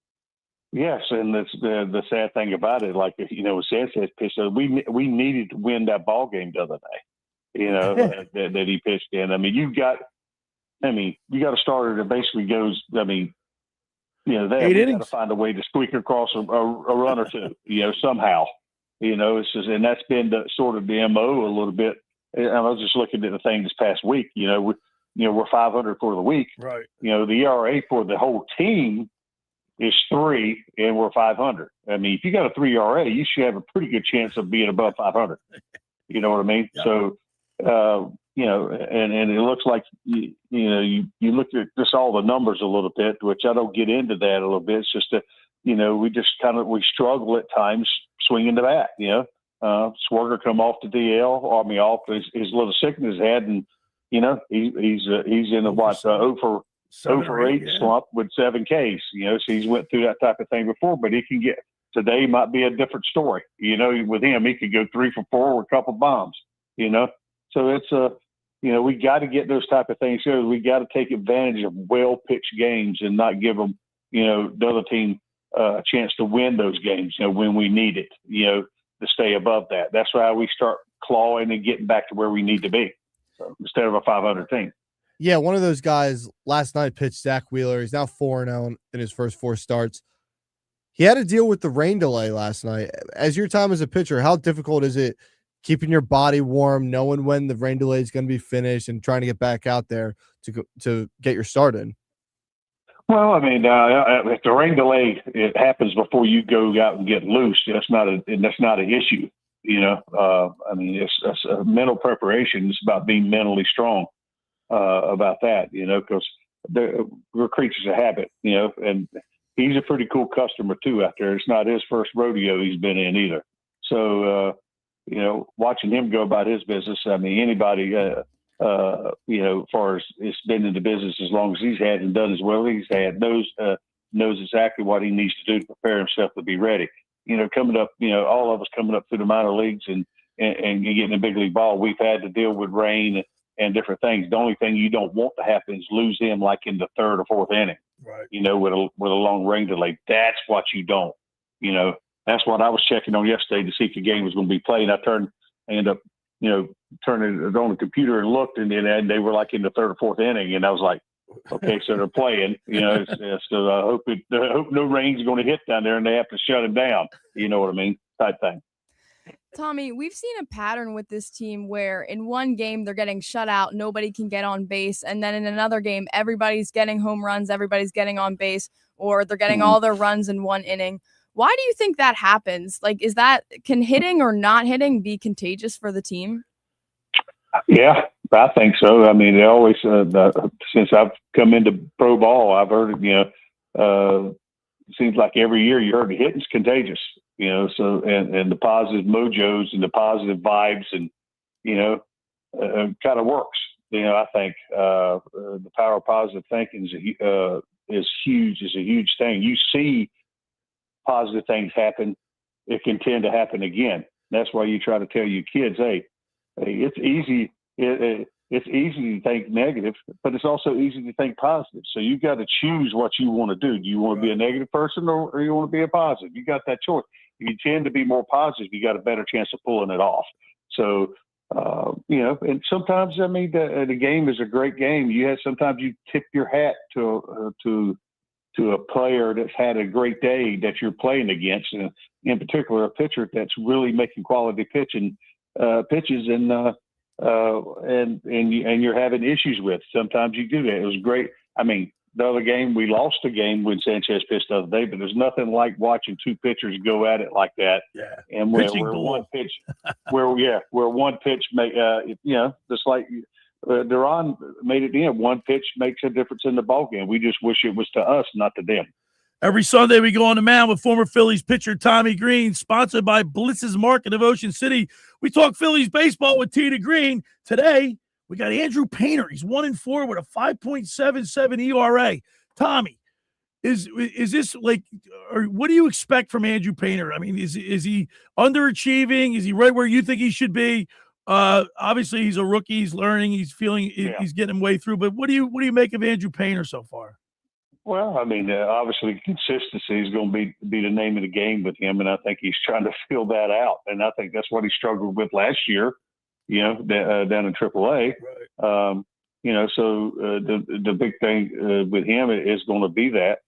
Yes, and that's the sad thing about it. Like, Sanchez pitched. We needed to win that ball game the other day. That he pitched in. I mean, you got a starter that basically goes. I mean, they got to find a way to squeak across a run or two. Somehow. It's just, and that's been the sort of the MO a little bit. And I was just looking at the thing this past week. We're 500 for the week. Right. The ERA for the whole team is 3, and we're 500. I mean, if you got a 3 ERA, you should have a pretty good chance of being above 500. You know what I mean? Yeah. So, and it looks like you look at just all the numbers a little bit, which I don't get into that a little bit. It's just that we struggle at times swinging the bat. Swerger come off the DL, off his little sickness head, and he's in a 0 for 8 slump with 7 Ks. So he's went through that type of thing before, but he can get today might be a different story. With him, he could go 3 for 4 with a couple bombs. So it's we got to get those type of things here. We got to take advantage of well pitched games and not give them the other team a chance to win those games. When we need it. To stay above that. That's why we start clawing and getting back to where we need to be. So instead of a 500 team. Yeah, one of those guys last night pitched Zack Wheeler. He's now 4-0 in his first 4 starts. He had to deal with the rain delay last night. As your time as a pitcher, how difficult is it keeping your body warm, knowing when the rain delay is going to be finished, and trying to get back out there to get your start in? Well, I mean, if the rain delay it happens before you go out and get loose, that's not an issue. I mean, it's a mental preparation. It's about being mentally strong about that. Because we're creatures of habit. And he's a pretty cool customer too out there. It's not his first rodeo he's been in either. So watching him go about his business. I mean, anybody. As far as it's been in the business as long as he's had and done as well as he's had, knows exactly what he needs to do to prepare himself to be ready. Coming up, all of us coming up through the minor leagues and getting a big league ball, we've had to deal with rain and different things. The only thing you don't want to happen is lose him like in the 3rd or 4th inning. Right. With a long rain delay. That's what you don't. That's what I was checking on yesterday to see if the game was going to be played. I ended up turning it on the computer and looked, and then they were like in the 3rd or 4th inning, and I was like, okay, so they're playing. So I hope no rain's going to hit down there, and they have to shut it down. You know what I mean? Type thing. Tommy, we've seen a pattern with this team where in one game they're getting shut out, nobody can get on base, and then in another game everybody's getting home runs, everybody's getting on base, or they're getting all their runs in one inning. Why do you think that happens? Like, can hitting or not hitting be contagious for the team? Yeah, I think so. I mean, they always, since I've come into pro ball, I've heard it, it seems like every year you heard the hitting's contagious, so, and the positive mojos and the positive vibes and, kind of works. I think the power of positive thinking is huge, is a huge thing. You see positive things happen, it can tend to happen again. That's why you try to tell your kids, hey, it's easy. It's easy to think negative, but it's also easy to think positive. So you got to choose what you want to do. Do you want to be a negative person or you want to be a positive? You got that choice. If you tend to be more positive, you got a better chance of pulling it off. So And sometimes, I mean, the game is a great game. Sometimes you tip your hat to a player that's had a great day that you're playing against, and in particular, a pitcher that's really making quality pitches, and you're having issues with. Sometimes you do that. It was great. I mean, the other game, we lost a game when Sanchez pitched the other day, but there's nothing like watching two pitchers go at it like that. Yeah. And where one pitch, where one pitch just like Duran made it. One pitch makes a difference in the ball game. We just wish it was to us, not to them. Every Sunday, we go on the mound with former Phillies pitcher Tommy Greene, sponsored by Blitz's Market of Ocean City. We talk Phillies baseball with T to Green. Today, we got Andrew Painter. He's 1-4 with a 5.77 ERA. Tommy, is this like, or what do you expect from Andrew Painter? I mean, is he underachieving? Is he right where you think he should be? Obviously, he's a rookie. He's learning. He's feeling. He's getting way through. But what do you make of Andrew Painter so far? Well, I mean, obviously consistency is going to be the name of the game with him, and I think he's trying to fill that out. And I think that's what he struggled with last year, down in AAA. Right. So the big thing with him is going to be that,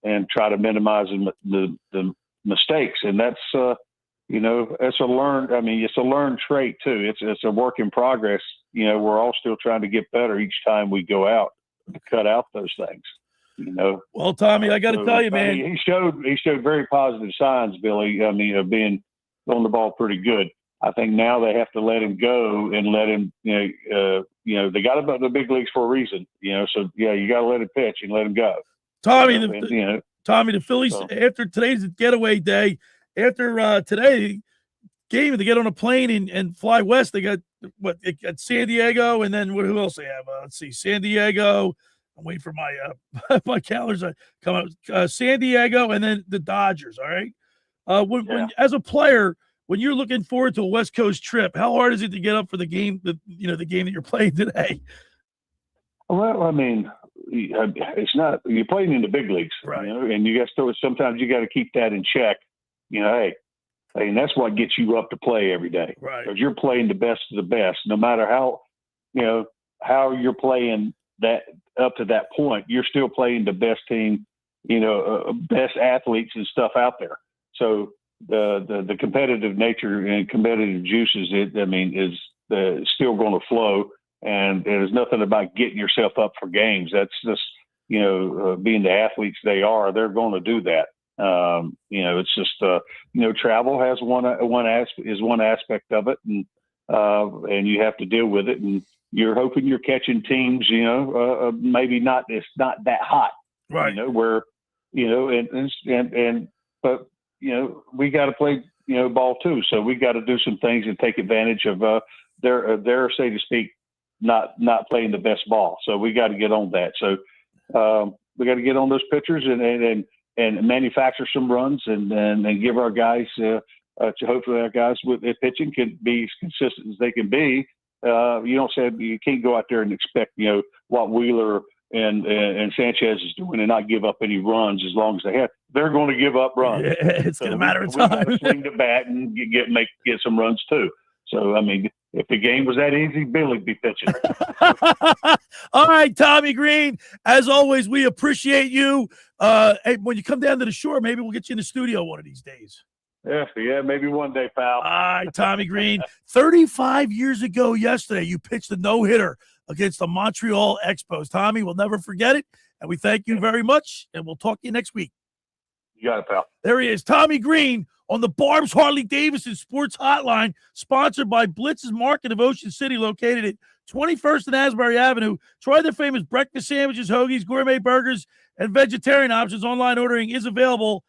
and try to minimize the mistakes, and that's it's a learned. I mean, it's a learned trait too. It's a work in progress. We're all still trying to get better each time we go out to cut out those things. Well, Tommy, I got to tell you, man, he showed very positive signs, Billy. I mean, of being on the ball pretty good. I think now they have to let him go and let him. They got him up in the big leagues for a reason. So you got to let him pitch and let him go. Tommy, the Phillies after today's getaway day. After today game, they get on a plane and fly west. They got San Diego, and then who else they have? Let's see, San Diego. I'm waiting for my my calendars to come out. San Diego, and then the Dodgers. All right. When as a player, when you're looking forward to a West Coast trip, how hard is it to get up for the game? The game that you're playing today. Well, I mean, it's not. You're playing in the big leagues, right? And you got to sometimes you got to keep that in check. And that's what gets you up to play every day, right? Because you're playing the best of the best, no matter how you're playing that up to that point. You're still playing the best team, best athletes and stuff out there. So the competitive nature and competitive juices, is still going to flow. And there's nothing about getting yourself up for games. That's just being the athletes they are. They're going to do that. It's just travel has one aspect of it, and you have to deal with it, and you're hoping you're catching teams, maybe not, it's not that hot, right? Where but we got to play ball too, so we got to do some things and take advantage of their say to speak not playing the best ball. So we got to get on that. So we got to get on those pitchers and manufacture some runs and give our guys hopefully our guys with their pitching can be as consistent as they can be. You can't go out there and expect what Wheeler and Sanchez is doing and not give up any runs as long as they have. They're going to give up runs. Yeah, it's going to matter of time. We got to swing the bat and get some runs too. So I mean, if the game was that easy, Billy'd be pitching. All right, Tommy Greene. As always, we appreciate you. Hey, when you come down to the shore, maybe we'll get you in the studio one of these days. Yeah, maybe one day, pal. All right, Tommy Greene. 35 years ago yesterday, you pitched a no-hitter against the Montreal Expos. Tommy, we'll never forget it, and we thank you very much, and we'll talk to you next week. You got it, pal. There he is, Tommy Greene, on the Barb's Harley-Davidson Sports Hotline, sponsored by Blitz's Market of Ocean City, located at 21st and Asbury Avenue. Try their famous breakfast sandwiches, hoagies, gourmet burgers, and vegetarian options. Online ordering is available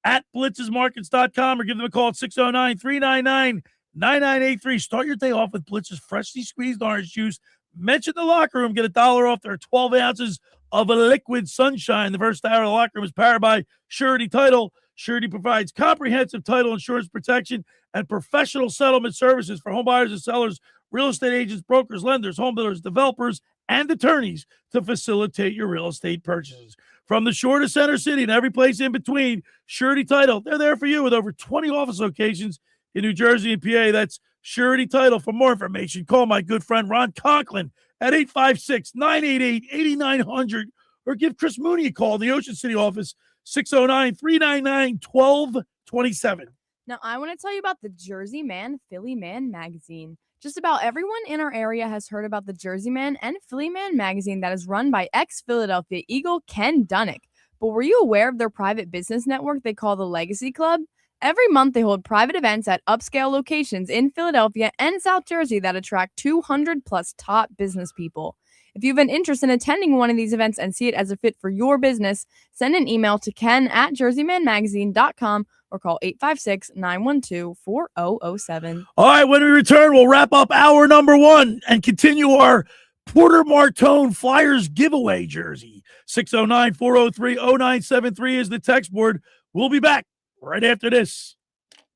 at blitzesmarkets.com or give them a call at 609-399-9983. Start your day off with Blitz's freshly squeezed orange juice. Mention the locker room. Get $1 off their 12 ounces of a liquid sunshine. The first hour of the locker room is powered by Surety Title. Surety provides comprehensive title insurance protection and professional settlement services for home buyers and sellers, real estate agents, brokers, lenders, home builders, developers, and attorneys to facilitate your real estate purchases. From the shore to Center City and every place in between, Surety Title, they're there for you with over 20 office locations in New Jersey and PA. That's Surety Title. For more information, call my good friend Ron Conklin at 856-988-8900 or give Chris Mooney a call in the Ocean City office, 609-399-1227. Now, I want to tell you about the Jersey Man, Philly Man magazine. Just about everyone in our area has heard about the Jersey Man and Philly Man magazine that is run by ex-Philadelphia Eagle Ken Dunnick. But were you aware of their private business network they call the Legacy Club? Every month, they hold private events at upscale locations in Philadelphia and South Jersey that attract 200-plus top business people. If you have an interest in attending one of these events and see it as a fit for your business, send an email to ken@jerseymanmagazine.com or call 856-912-4007. All right, when we return, we'll wrap up hour number 1 and continue our Porter Martone Flyers giveaway jersey. 609-403-0973 is the text board. We'll be back right after this.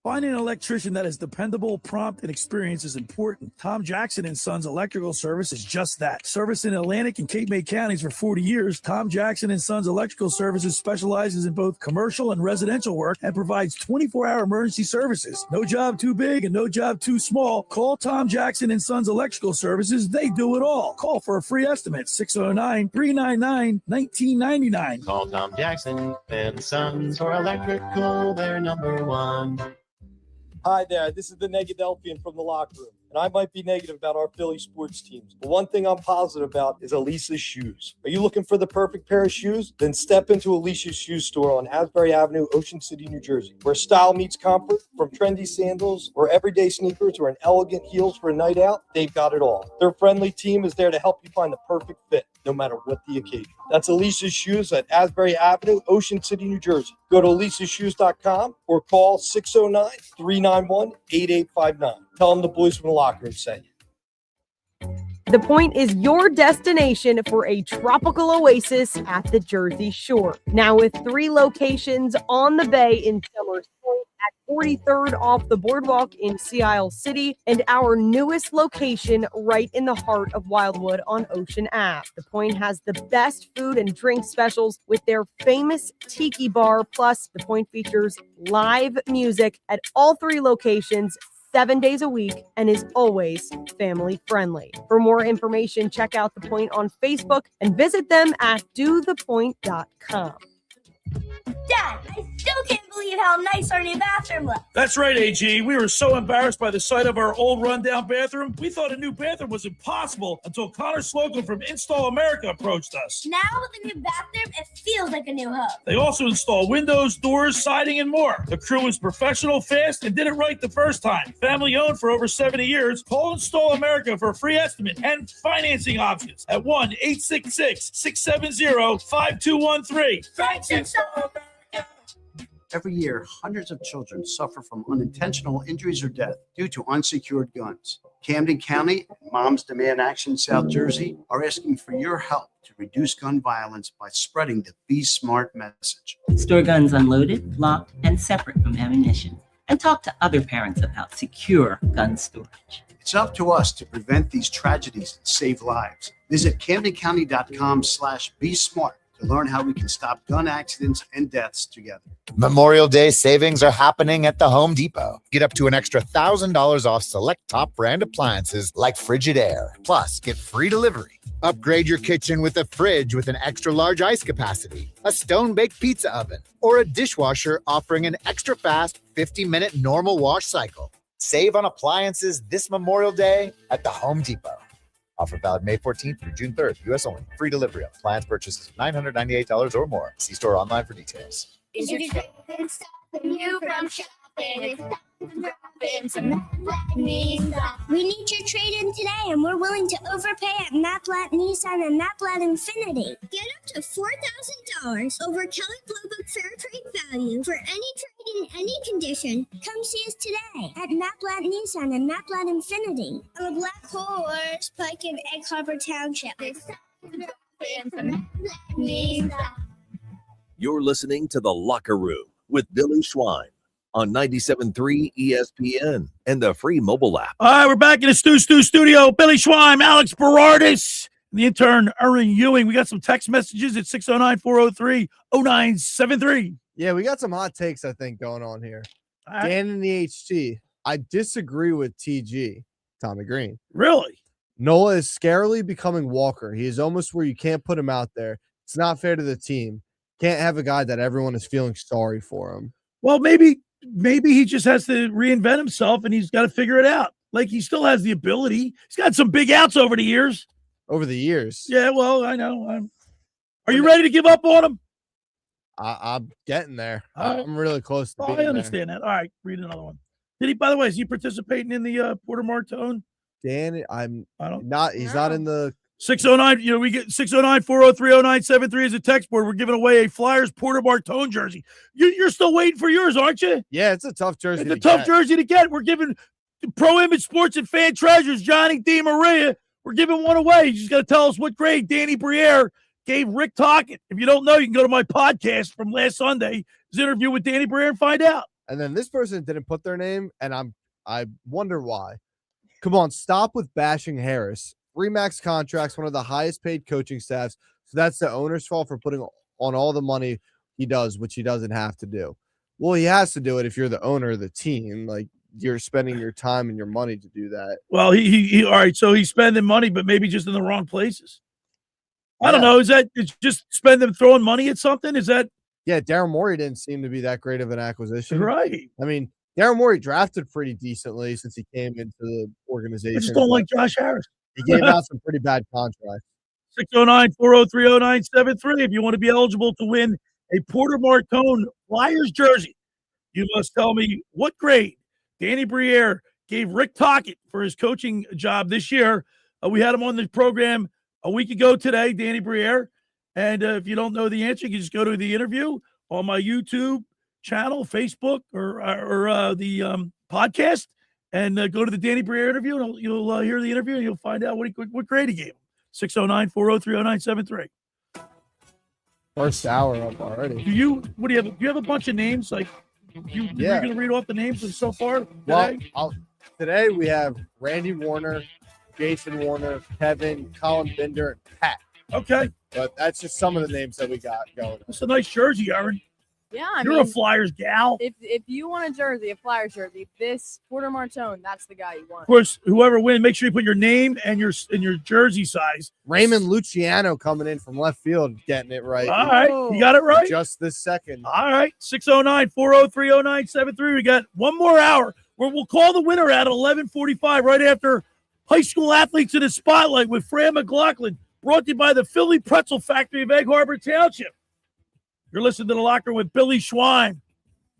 Finding an electrician that is dependable, prompt, and experienced is important. Tom Jackson & Sons Electrical Service is just that. Service in Atlantic and Cape May counties for 40 years, Tom Jackson & Sons Electrical Services specializes in both commercial and residential work and provides 24-hour emergency services. No job too big and no job too small. Call Tom Jackson & Sons Electrical Services. They do it all. Call for a free estimate, 609-399-1999. Call Tom Jackson and Sons for electrical, they're number one. Hi there, this is the Negadelphian from the locker room, and I might be negative about our Philly sports teams, but one thing I'm positive about is Elisa's shoes. Are you looking for the perfect pair of shoes? Then step into Elisa's shoe store on Asbury Avenue, Ocean City, New Jersey, where style meets comfort. From trendy sandals or everyday sneakers or an elegant heels for a night out, they've got it all. Their friendly team is there to help you find the perfect fit, no matter what the occasion. That's Elisa's Shoes at Asbury Avenue, Ocean City, New Jersey. Go to elisashoes.com or call 609-391-8859. Tell them the boys from the locker room sent you. The Point is your destination for a tropical oasis at the Jersey Shore. Now with 3 locations on the bay in Summers Point, at 43rd off the boardwalk in Sea Isle City, and our newest location right in the heart of Wildwood on Ocean Ave. The Point has the best food and drink specials with their famous tiki bar, plus The Point features live music at all 3 locations 7 days a week and is always family friendly. For more information, check out The Point on Facebook and visit them at dothepoint.com. Dad, I still can't believe how nice our new bathroom looks. That's right, AG. We were so embarrassed by the sight of our old rundown bathroom, we thought a new bathroom was impossible until Connor Slocum from Install America approached us. Now with the new bathroom, it feels like a new home. They also install windows, doors, siding, and more. The crew is professional, fast, and did it right the first time. Family owned for over 70 years. Call Install America for a free estimate and financing options at 1-866-670-5213. Thanks, Install America. Every year, hundreds of children suffer from unintentional injuries or death due to unsecured guns. Camden County and Moms Demand Action South Jersey are asking for your help to reduce gun violence by spreading the Be Smart message. Store guns unloaded, locked, and separate from ammunition. And talk to other parents about secure gun storage. It's up to us to prevent these tragedies and save lives. Visit CamdenCounty.com/Be Smart to learn how we can stop gun accidents and deaths together. Memorial Day savings are happening at the Home Depot. Get up to an extra $1,000 off select top brand appliances like Frigidaire. Plus, get free delivery. Upgrade your kitchen with a fridge with an extra large ice capacity, a stone-baked pizza oven, or a dishwasher offering an extra fast 50-minute normal wash cycle. Save on appliances this Memorial Day at the Home Depot. Offer valid May 14th through June 3rd. U.S. only. Free delivery on appliance purchases of $998 or more. See store online for details. Is your trade stopping you from shopping? We need your trade-in today, and we're willing to overpay at Maplet Nissan and Maplet Infinity. Get up to $4,000 over Kelly Blue Book Fair Trade Value for any trade in any condition. Come see us today at Maplet Nissan and Maplet Infinity on the Black Horse, Pike and Egg Harbor Township. You're listening to The Locker Room with Billy Schwein on 97.3 ESPN and the free mobile app. All right, we're back in the Stu studio. Billy Schwein, Alex Berardis, and the intern, Erin Ewing. We got some text messages at 609-403-0973. Yeah, we got some hot takes, I think, going on here. Dan in the HT. I disagree with TG, Tommy Greene. Really? Nola is scarily becoming Walker. He is almost where you can't put him out there. It's not fair to the team. Can't have a guy that everyone is feeling sorry for him. Well, maybe he just has to reinvent himself, and he's got to figure it out. Like, he still has the ability. He's got some big outs over the years. Over the years? Yeah, well, I know. Are you ready to give up on him? I'm getting there. I'm really close to being I understand that. All right, read another one. By the way, is he participating in the Porter Martone? Dan, he's not in the 609. We get 609-403-0973 as a text board. We're giving away a Flyers Porter Martone jersey. You're still waiting for yours, aren't you? Yeah, it's a tough jersey. It's a tough jersey to get. We're giving Pro Image Sports and Fan Treasures, Johnny D. Maria. We're giving one away. You just got to tell us what grade Danny Briere gave Rick Tocchet. If you don't know, you can go to my podcast from last Sunday, his interview with Danny Briere, and find out. And then this person didn't put their name, and I wonder why. Come on, stop with bashing Harris. 3 max contracts, one of the highest paid coaching staffs. So that's the owner's fault for putting on all the money he does, which he doesn't have to do. Well, he has to do it if you're the owner of the team. Like, you're spending your time and your money to do that. Well, he all right. So he's spending money, but maybe just in the wrong places. I don't know. It's just throwing money at something? Is that? Yeah, Daryl Morey didn't seem to be that great of an acquisition. Right. I mean, Daryl Morey drafted pretty decently since he came into the organization. I just don't like Josh Harris. He gave out some pretty bad contracts. 609-403-0973. If you want to be eligible to win a Porter Martone Flyers jersey, you must tell me what grade Danny Briere gave Rick Tocchet for his coaching job this year. We had him on the program a week ago today, Danny Briere. And if you don't know the answer, you can just go to the interview on my YouTube channel, Facebook, or the podcast, and go to the Danny Briere interview, and you'll hear the interview, and you'll find out what grade he gave him. 609-403-0973. First hour up already. Do you have a bunch of names? Like, you're going to read off the names so far today? Well, today we have Randy Warner, Jason Warner, Kevin, Colin Binder, and Pat. Okay. But that's just some of the names that we got going. That's a nice jersey, Erin. Yeah, You're a Flyers gal. If you want a jersey, a Flyers jersey, this Porter Martone, that's the guy you want. Of course, whoever wins, make sure you put your name and your jersey size. Raymond Luciano coming in from left field, getting it right. All right, you got it right. Just this second. All right, 609-403-0973. We got one more hour where we'll call the winner at 11:45, right after High School Athletes in the Spotlight with Fran Mclaughlin, brought to you by the Philly Pretzel Factory of Egg Harbor Township. You're listening to The Locker Room with Billy Schwein,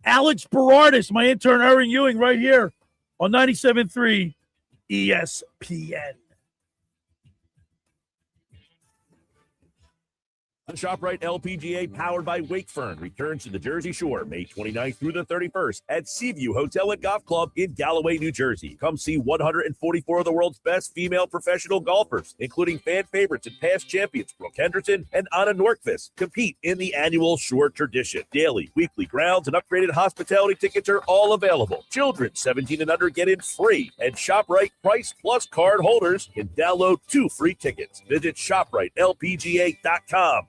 Alex Berardis, my intern Erin Ewing, right here on 97.3 ESPN. The ShopRite LPGA, powered by Wakefern, returns to the Jersey Shore May 29th through the 31st at Seaview Hotel and Golf Club in Galloway, New Jersey. Come see 144 of the world's best female professional golfers, including fan favorites and past champions Brooke Henderson and Anna Nordqvist, compete in the annual Shore Tradition. Daily, weekly grounds, and upgraded hospitality tickets are all available. Children 17 and under get in free, and ShopRite Price Plus card holders can download 2 free tickets. Visit ShopRiteLPGA.com.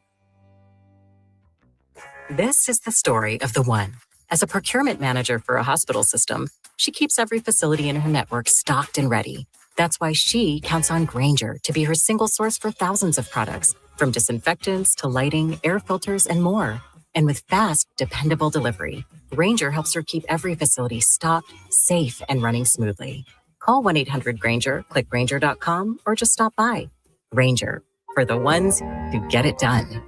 This is the story of the one. As a procurement manager for a hospital system, she keeps every facility in her network stocked and ready. That's why she counts on Grainger to be her single source for thousands of products, from disinfectants to lighting, air filters, and more. And with fast, dependable delivery, Grainger helps her keep every facility stocked, safe, and running smoothly. Call 1-800-GRAINGER, click Grainger.com, or just stop by. Grainger, for the ones who get it done.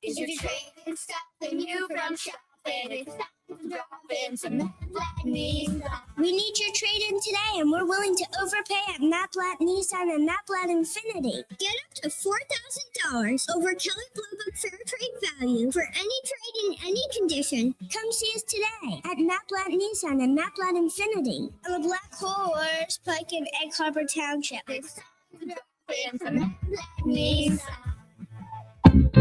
Is your trading stopping you from shopping? It's time to drop in some Matlat Nissan. We need your trade-in today, and we're willing to overpay at Matlat Nissan and Matlat Infinity. Get up to $4,000 over Kelly Blue Book Fair Trade Value for any trade in any condition. Come see us today at Matlat Nissan and Matlat Infinity on the Black Horse Pike in Egg Harbor Township. It's time to drop in some Matlat Nissan.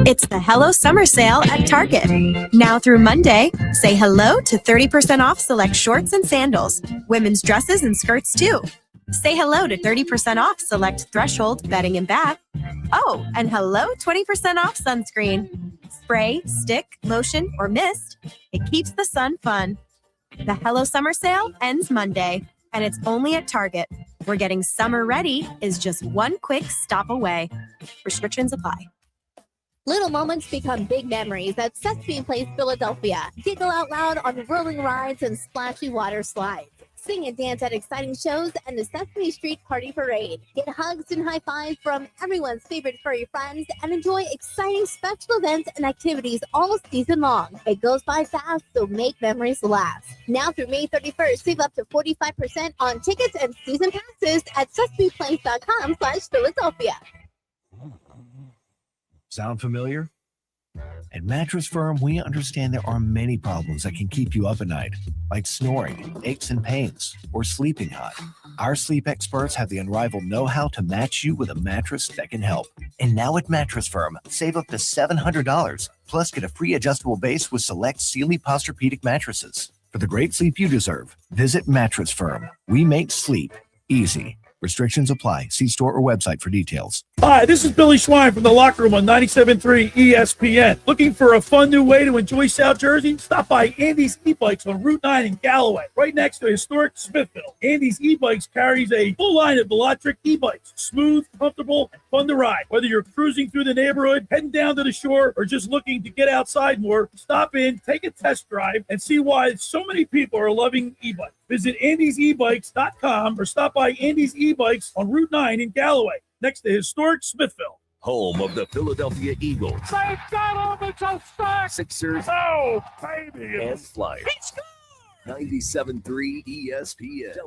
It's the Hello Summer Sale at Target. Now through Monday, say hello to 30% off select shorts and sandals, women's dresses and skirts too. Say hello to 30% off select Threshold bedding and bath. Oh, and hello 20% off sunscreen. Spray, stick, lotion, or mist. It keeps the sun fun. The Hello Summer Sale ends Monday, and it's only at Target, where getting summer ready is just one quick stop away. Restrictions apply. Little moments become big memories at Sesame Place, Philadelphia. Giggle out loud on rolling rides and splashy water slides. Sing and dance at exciting shows and the Sesame Street Party Parade. Get hugs and high fives from everyone's favorite furry friends and enjoy exciting special events and activities all season long. It goes by fast, so make memories last. Now through May 31st, save up to 45% on tickets and season passes at sesameplace.com/Philadelphia. Sound familiar? At Mattress Firm, we understand there are many problems that can keep you up at night, like snoring, aches and pains, or sleeping hot. Our sleep experts have the unrivaled know-how to match you with a mattress that can help. And now at Mattress Firm, save up to $700, plus get a free adjustable base with select Sealy Posturepedic mattresses. For the great sleep you deserve, visit Mattress Firm. We make sleep easy. Restrictions apply. See store or website for details. Hi, this is Billy Schwein from the Locker Room on 97.3 ESPN. Looking for a fun new way to enjoy South Jersey? Stop by Andy's E-Bikes on Route 9 in Galloway, right next to historic Smithville. Andy's E-Bikes carries a full line of electric e-bikes. Smooth, comfortable, and fun to ride. Whether you're cruising through the neighborhood, heading down to the shore, or just looking to get outside more, stop in, take a test drive, and see why so many people are loving e-bikes. Visit andysebikes.com or stop by Andy's E-Bikes on Route 9 in Galloway, next to historic Smithville. Home of the Philadelphia Eagles. They've got him! It's a sack! Sixers. Oh, baby! And Flyers. 97.3 ESPN.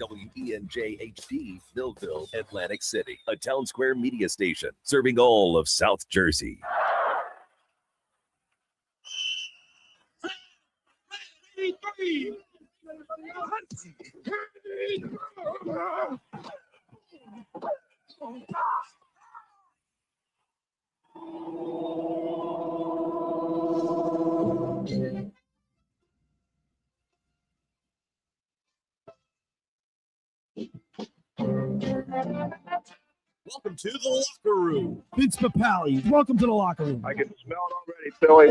WENJ HD, Millville, Atlantic City. A Town Square media station serving all of South Jersey. Welcome to the locker room. Vince Papali, welcome to the locker room. I can smell it already, Billy.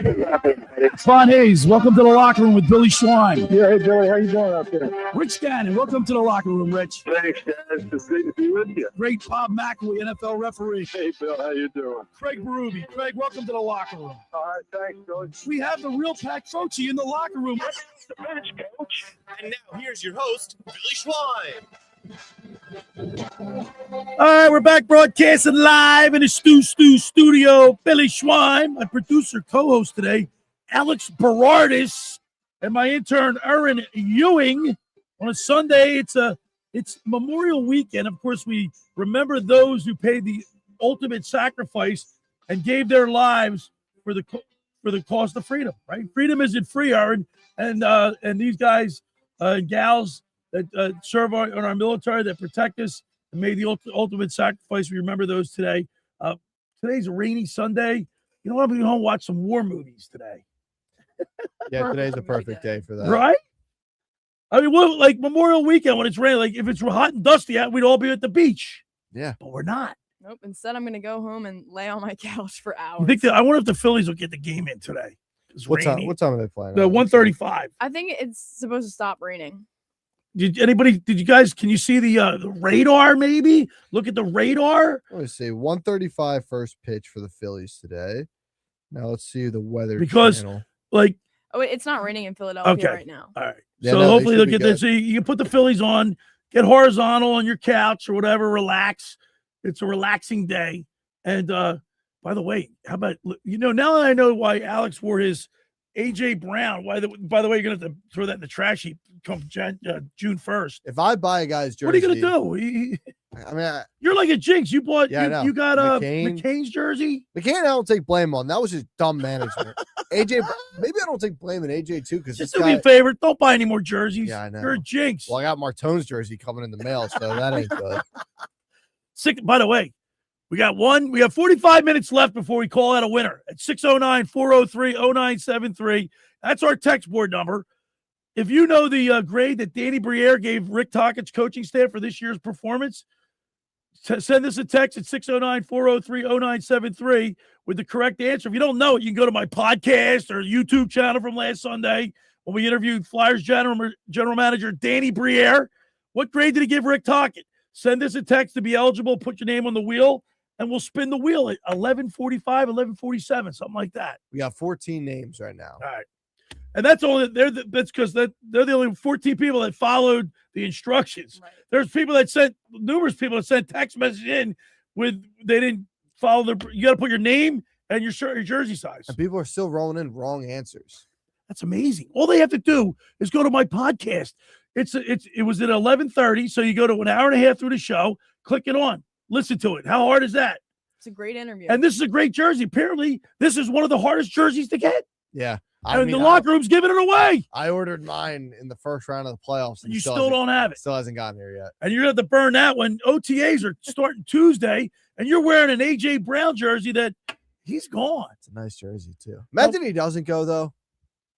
Ron Hayes, welcome to the locker room with Billy Schwein. Yeah, hey, Billy, how you doing out there? Rich Gannon, welcome to the locker room, Rich. Thanks, guys. It's great to be with you. Great Bob McElwee, NFL referee. Hey, Bill, how you doing? Craig Berube. Craig, welcome to the locker room. All right, thanks, Coach. We have the real Pat Croce in the locker room. The bench, Coach. And now here's your host, Billy Schwein. All right, we're back broadcasting live in the studio. Billy Schwein, my producer, co-host today, Alex Berardis, and my intern, Erin Ewing. On a Sunday, it's Memorial Weekend. Of course, we remember those who paid the ultimate sacrifice and gave their lives for the cost of freedom. Right? Freedom isn't free, Erin, and these guys and gals that serve on our military, that protect us and made the ultimate sacrifice. We remember those today. Today's a rainy Sunday. You know what? I'm going to go home and watch some war movies today. Yeah, today's a perfect day for that. Right? I mean, like Memorial Weekend when it's raining, like if it's hot and dusty out, we'd all be at the beach. Yeah. But we're not. Nope. Instead, I'm going to go home and lay on my couch for hours. I wonder if the Phillies will get the game in today. What time are they playing? 1:35. I think it's supposed to stop raining. Did you guys, can you see the radar maybe? Look at the radar. Let me see. 1:35 first pitch for the Phillies today. Now let's see the weather channel. It's not raining in Philadelphia right now. All right. Yeah, So hopefully they'll get that. So you can put the Phillies on, get horizontal on your couch or whatever, relax. It's a relaxing day. And by the way, how about, now that I know why Alex wore his AJ Brown, by the way, you're going to have to throw that in the trash heap come June 1st. If I buy a guy's jersey, what are you going to do? I mean, you're like a jinx. You bought, yeah, you got McCain's jersey. McCain, I don't take blame on. That was just dumb management. AJ, maybe I don't take blame on AJ too, because just do me a favor. Don't buy any more jerseys. Yeah, I know. You're a jinx. Well, I got Martone's jersey coming in the mail, so that ain't good. By the way, we have 45 minutes left before we call out a winner at 609-403-0973. That's our text board number. If you know the grade that Danny Briere gave Rick Tockett's coaching staff for this year's performance, Send us a text at 609-403-0973 with the correct answer. If you don't know it, you can go to my podcast or YouTube channel from last Sunday when we interviewed Flyers general manager Danny Briere. What grade did he give Rick Tocchet? Send us a text to be eligible. Put your name on the wheel, and we'll spin the wheel at 11:45, 11:47, something like that. We got 14 names right now. All right. And that's only that's because they're the only 14 people that followed the instructions. Right. There's numerous people that sent text messages in with they didn't follow you got to put your name and your shirt, your jersey size. And people are still rolling in wrong answers. That's amazing. All they have to do is go to my podcast. It was at 11:30, so you go to an hour and a half through the show, click it on, listen to it. How hard is that? It's a great interview. And this is a great jersey. Apparently, this is one of the hardest jerseys to get. Yeah. The locker room's giving it away. I ordered mine in the first round of the playoffs. And you still don't have it. Still hasn't gotten here yet. And you're going to have to burn that when OTAs are starting Tuesday, and you're wearing an A.J. Brown jersey that he's gone. It's a nice jersey, too. Imagine he doesn't go, though.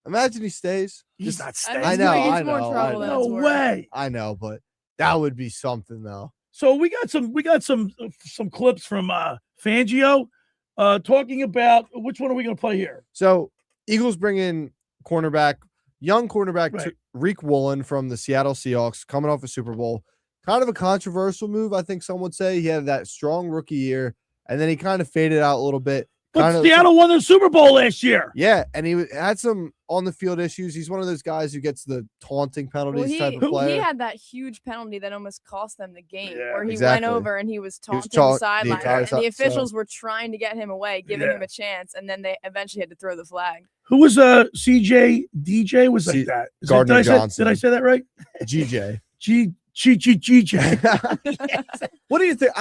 Imagine he stays. He's not staying. I know. No way. I know, but that would be something, though. So we got some clips from Fangio talking about which one are we going to play here? So Eagles bring in young cornerback Tariq Woolen from the Seattle Seahawks, coming off a Super Bowl. Kind of a controversial move, I think some would say. He had that strong rookie year, and then he kind of faded out a little bit. But Seattle won the Super Bowl last year. Yeah, and he had some on-the-field issues. He's one of those guys who gets the taunting penalties type of player. He had that huge penalty that almost cost them the game, where he exactly. went over and he was taunting the sideline, and the officials were trying to get him away, giving him a chance, and then they eventually had to throw the flag. Who was CJ DJ was like that? Gardner Johnson. Did I say that right? GJ. GJ. What do you think?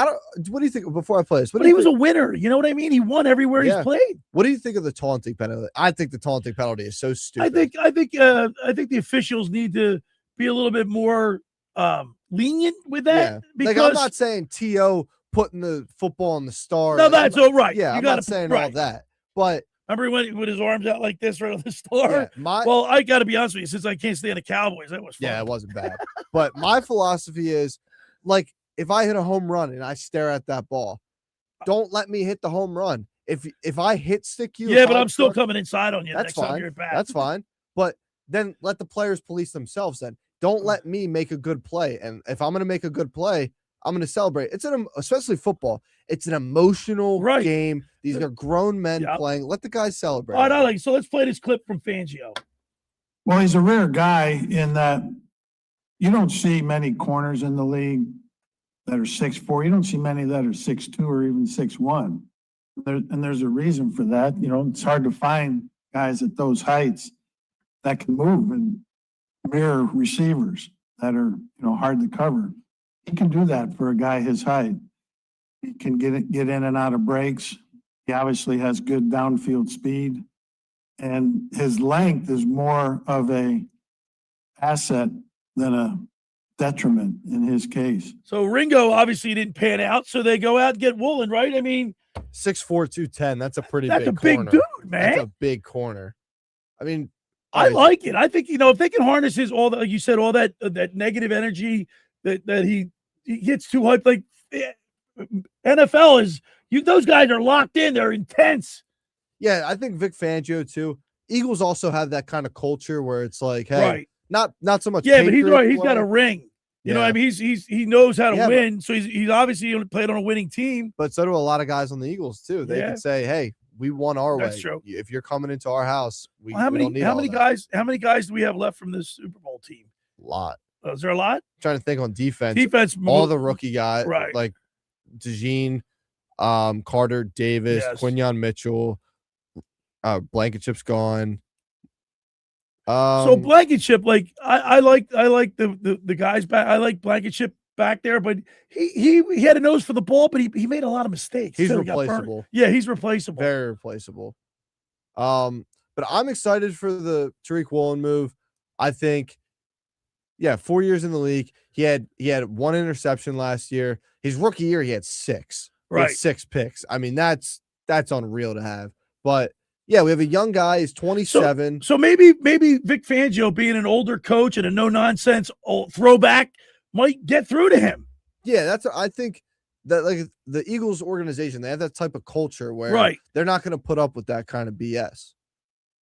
What do you think before I play this? But he was a winner. You know what I mean? He won everywhere he's played. What do you think of the taunting penalty? I think the taunting penalty is so stupid. I think the officials need to be a little bit more lenient with that. Yeah. Because I'm not saying T.O. putting the football on the star. No, that's all right. Yeah, I'm not saying all that. But remember he went with his arms out like this right on the star? Yeah, well, I got to be honest with you, since I can't stand the Cowboys, that was fun. Yeah, it wasn't bad. But my philosophy is, like, if I hit a home run and I stare at that ball, don't let me hit the home run. If I hit stick you, yeah, but I'm still coming inside on you. That's fine. That's fine. But then let the players police themselves. Then don't let me make a good play. And if I'm going to make a good play, I'm going to celebrate. Especially football. It's an emotional game. These are grown men playing. Let the guys celebrate. All right, so let's play this clip from Fangio. Well, he's a rare guy in that you don't see many corners in the league that are 6'4". You don't see many that are 6'2" or even 6'1". And there's a reason for that. You know, it's hard to find guys at those heights that can move and mirror receivers that are, hard to cover. He can do that for a guy his height. He can get in and out of breaks. He obviously has good downfield speed, and his length is more of a asset than a detriment in his case. So Ringo obviously didn't pan out, so they go out and get Woolen, right? I mean, 6'4", 210. That's a pretty that's big a big corner. dude, man. That's a big corner. I mean, I like it. I think if they can harness all that negative energy that he gets too hyped. Like NFL is those guys are locked in. They're intense. Yeah, I think Vic Fangio too. Eagles also have that kind of culture where it's like, hey, not so much. Yeah, but he's right. He's got a ring. You know what I mean? He knows how to win. So he's obviously played on a winning team. But so do a lot of guys on the Eagles too. They can say, hey, we won our way. That's true. If you're coming into our house, we how many don't need guys do we have left from this Super Bowl team? A lot. Is there a lot? I'm trying to think on defense. All the rookie guys, right? Like DeJean, Carter Davis, Quinyon Mitchell, Blankenship's gone. So Blankenship, like I like the guys back. I like Blankenship back there, but he had a nose for the ball, but he made a lot of mistakes. He's replaceable. Yeah, he's replaceable. Very replaceable. But I'm excited for the Tariq Woolen move. I think, 4 years in the league. He had one interception last year. His rookie year, he had 6. Right. He had 6 picks. I mean, that's unreal to have. But yeah, we have a young guy. He's 27. So maybe Vic Fangio, being an older coach and a no nonsense throwback, might get through to him. Yeah, I think that like the Eagles organization, they have that type of culture where Right. they're not going to put up with that kind of BS.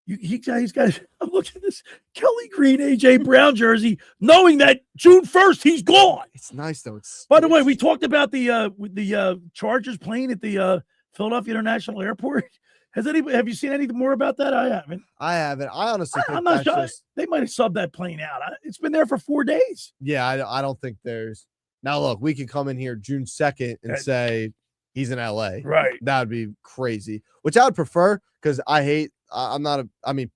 He's got. I'm looking at this Kelly Green, AJ Brown jersey, knowing that June 1st he's gone. It's nice though. It's By the way, we talked about the Chargers plane at the Philadelphia International Airport. Have you seen anything more about that? I haven't. I honestly think I'm not that's sure. just, They might have subbed that plane out. It's been there for 4 days. yeah, I don't think there's. Now look, we could come in here June 2nd and say he's in LA. Right. That would be crazy, which I would prefer because I mean,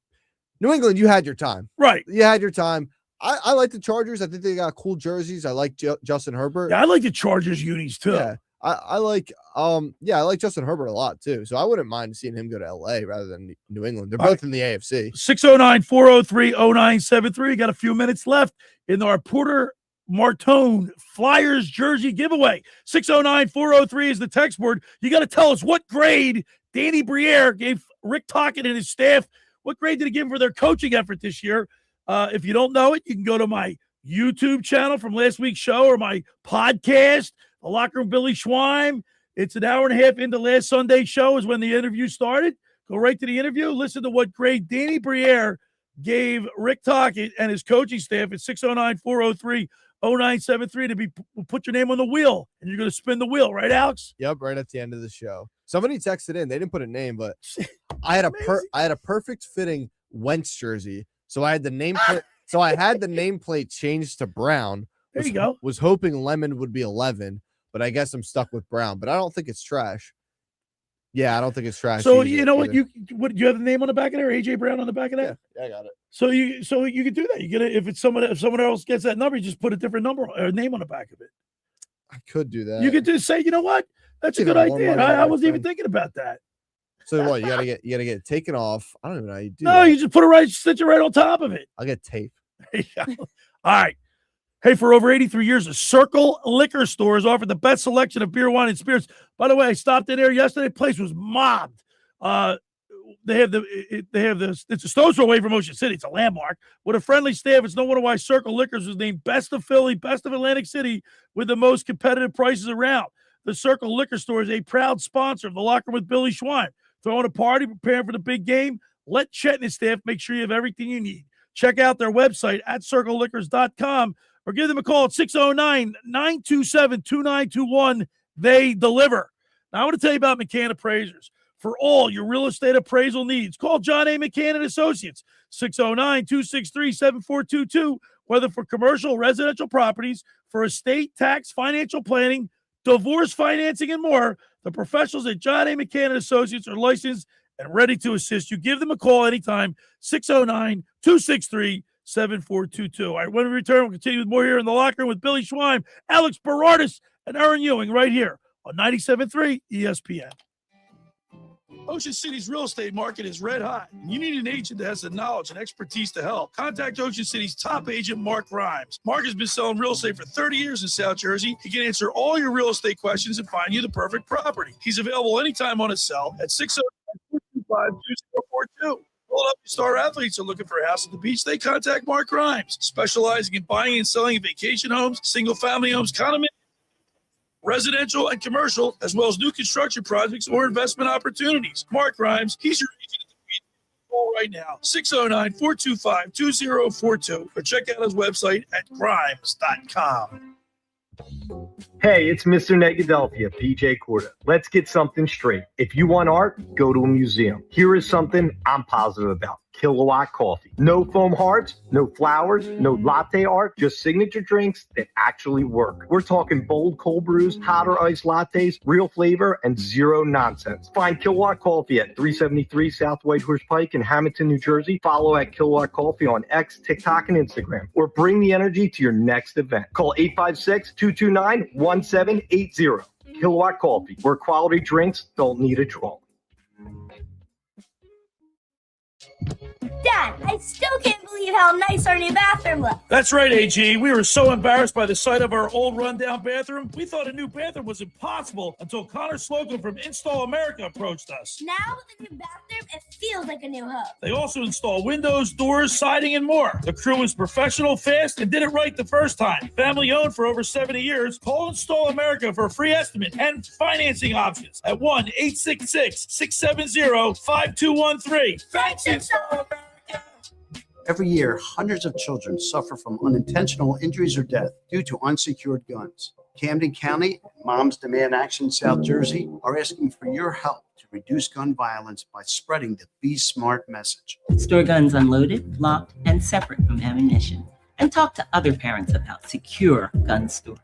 New England, you had your time. Right. You had your time. I like the Chargers. I think they got cool jerseys. I like Justin Herbert. Yeah, I like the Chargers unis too. Yeah. I like I like Justin Herbert a lot too. So I wouldn't mind seeing him go to LA rather than New England. They're both in the AFC. 609-403-0973. Got a few minutes left in our Porter Martone Flyers jersey giveaway. 609-403 is the text board. You got to tell us what grade Danny Briere gave Rick Tocchet and his staff. What grade did he give for their coaching effort this year? If you don't know it, you can go to my YouTube channel from last week's show or my podcast, The Locker Room Billy Schweim. It's an hour and a half into last Sunday's show is when the interview started. Go right to the interview. Listen to what grade Danny Briere gave Rick Tocchet and his coaching staff at 609-403-0973 we'll put your name on the wheel, and you're going to spin the wheel, right, Alex? Yep, right at the end of the show. Somebody texted in. They didn't put a name, but I had a perfect fitting Wentz jersey. So I had the nameplate. So I had the nameplate changed to brown. There you go. Was hoping lemon would be 11, but I guess I'm stuck with brown. But I don't think it's trash. Yeah, I don't think it's trash. So you know what? You have the name on the back of there, AJ Brown on the back of that. Yeah, I got it. So you can do that. You get it if someone else gets that number, you just put a different number or name on the back of it. I could do that. You could just say, you know what? That's a good idea. I wasn't even thinking about that. So what? You gotta get it taken off. I don't even know how you do. No, that. you just stitch it right on top of it. I'll get tape. All right. Hey, for over 83 years, the Circle Liquor Store has offered the best selection of beer, wine, and spirits. By the way, I stopped in there yesterday. The place was mobbed. It's a stone's throw away from Ocean City. It's a landmark. With a friendly staff, it's no wonder why Circle Liquors was named Best of Philly, Best of Atlantic City, with the most competitive prices around. The Circle Liquor Store is a proud sponsor of the Locker Room with Billy Schweim. Throwing a party, preparing for the big game, let Chet and his staff make sure you have everything you need. Check out their website at circleliquors.com or give them a call at 609-927-2921. They deliver. Now, I want to tell you about McCann Appraisers. For all your real estate appraisal needs, call John A. McCann and Associates, 609-263-7422, whether for commercial, residential properties, for estate, tax, financial planning, divorce financing, and more. The professionals at John A. McCann and Associates are licensed and ready to assist you. Give them a call anytime, 609-263-7422. All right, when we return, we'll continue with more here in the Locker Room with Billy Schweim, Alex Berardis, and Erin Ewing right here on 97.3 ESPN. Ocean City's real estate market is red hot. You need an agent that has the knowledge and expertise to help. Contact Ocean City's top agent, Mark Rhymes. Mark has been selling real estate for 30 years in South Jersey. He can answer all your real estate questions and find you the perfect property. He's available anytime on his cell at 609-425-2042. Philadelphia star athletes are looking for a house at the beach. They contact Mark Rhymes, specializing in buying and selling vacation homes, single-family homes, condominiums, residential and commercial, as well as new construction projects or investment opportunities. Mark Rhymes, he's your agent at the beach. Call right now, 609-425-2042, or check out his website at grimes.com. Hey, it's Mr. Negadelphia, PJ Corda. Let's get something straight. If you want art, go to a museum. Here is something I'm positive about. Kilowatt Coffee. No foam hearts, no flowers, no latte art, just signature drinks that actually work. We're talking bold cold brews, hotter iced lattes, real flavor, and zero nonsense. Find Kilowatt Coffee at 373 South Whitehorse Pike in Hamilton, New Jersey. Follow at Kilowatt Coffee on X, TikTok, and Instagram. Or bring the energy to your next event. Call 856-229-1780. Kilowatt Coffee, where quality drinks don't need a draw. Dad, I still can't believe how nice our new bathroom looks. That's right, AG. We were so embarrassed by the sight of our old rundown bathroom. We thought a new bathroom was impossible until Connor Slocum from Install America approached us. Now with the new bathroom, it feels like a new home. They also install windows, doors, siding, and more. The crew is professional, fast, and did it right the first time. Family owned for over 70 years. Call Install America for a free estimate and financing options at 1-866-670-5213. Thanks, Install America. Every year, hundreds of children suffer from unintentional injuries or death due to unsecured guns. Camden County and Moms Demand Action South Jersey are asking for your help to reduce gun violence by spreading the Be Smart message. Store guns unloaded, locked, and separate from ammunition. And talk to other parents about secure gun storage.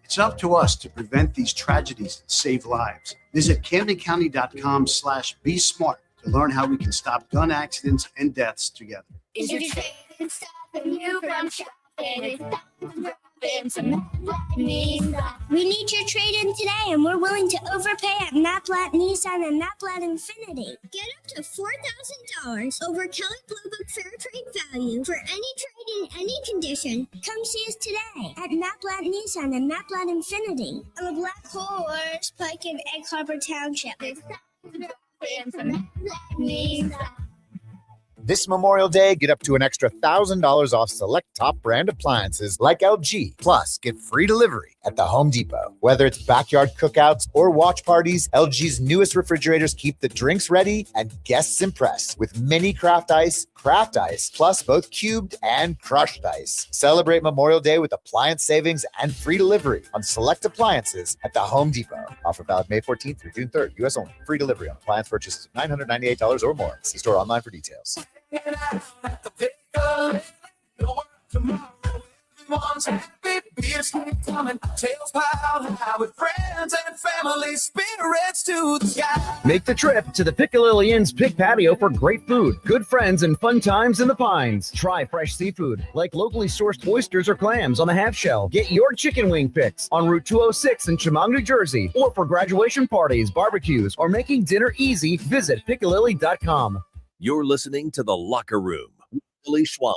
It's up to us to prevent these tragedies and save lives. Visit CamdenCounty.com/Be Smart to learn how we can stop gun accidents and deaths together. Is your trading stopping you from shopping? We need your trade-in today, and we're willing to overpay at Maplet Nissan and Maplet Infinity. Get up to $4,000 over Kelley Blue Book Fair Trade Value for any trade in any condition. Come see us today at Maplet Nissan and Maplet Infinity on the Black Horse, Pike, and Egg Harbor Township. This Memorial Day, get up to an extra $1,000 off select top brand appliances like LG. Plus, get free delivery at the Home Depot. Whether it's backyard cookouts or watch parties, LG's newest refrigerators keep the drinks ready and guests impressed with mini craft ice, plus both cubed and crushed ice. Celebrate Memorial Day with appliance savings and free delivery on select appliances at the Home Depot. Offer valid May 14th through June 3rd. U.S. only. Free delivery on appliance purchases of $998 or more. See store online for details. Make the trip to the Piccalilli Inn's Pig Patio for great food, good friends, and fun times in the Pines. Try fresh seafood like locally sourced oysters or clams on the half shell. Get your chicken wing fix on Route 206 in Chemung, New Jersey. Or for graduation parties, barbecues, or making dinner easy, visit Piccalilli.com. You're listening to The Locker Room with Billy Schwein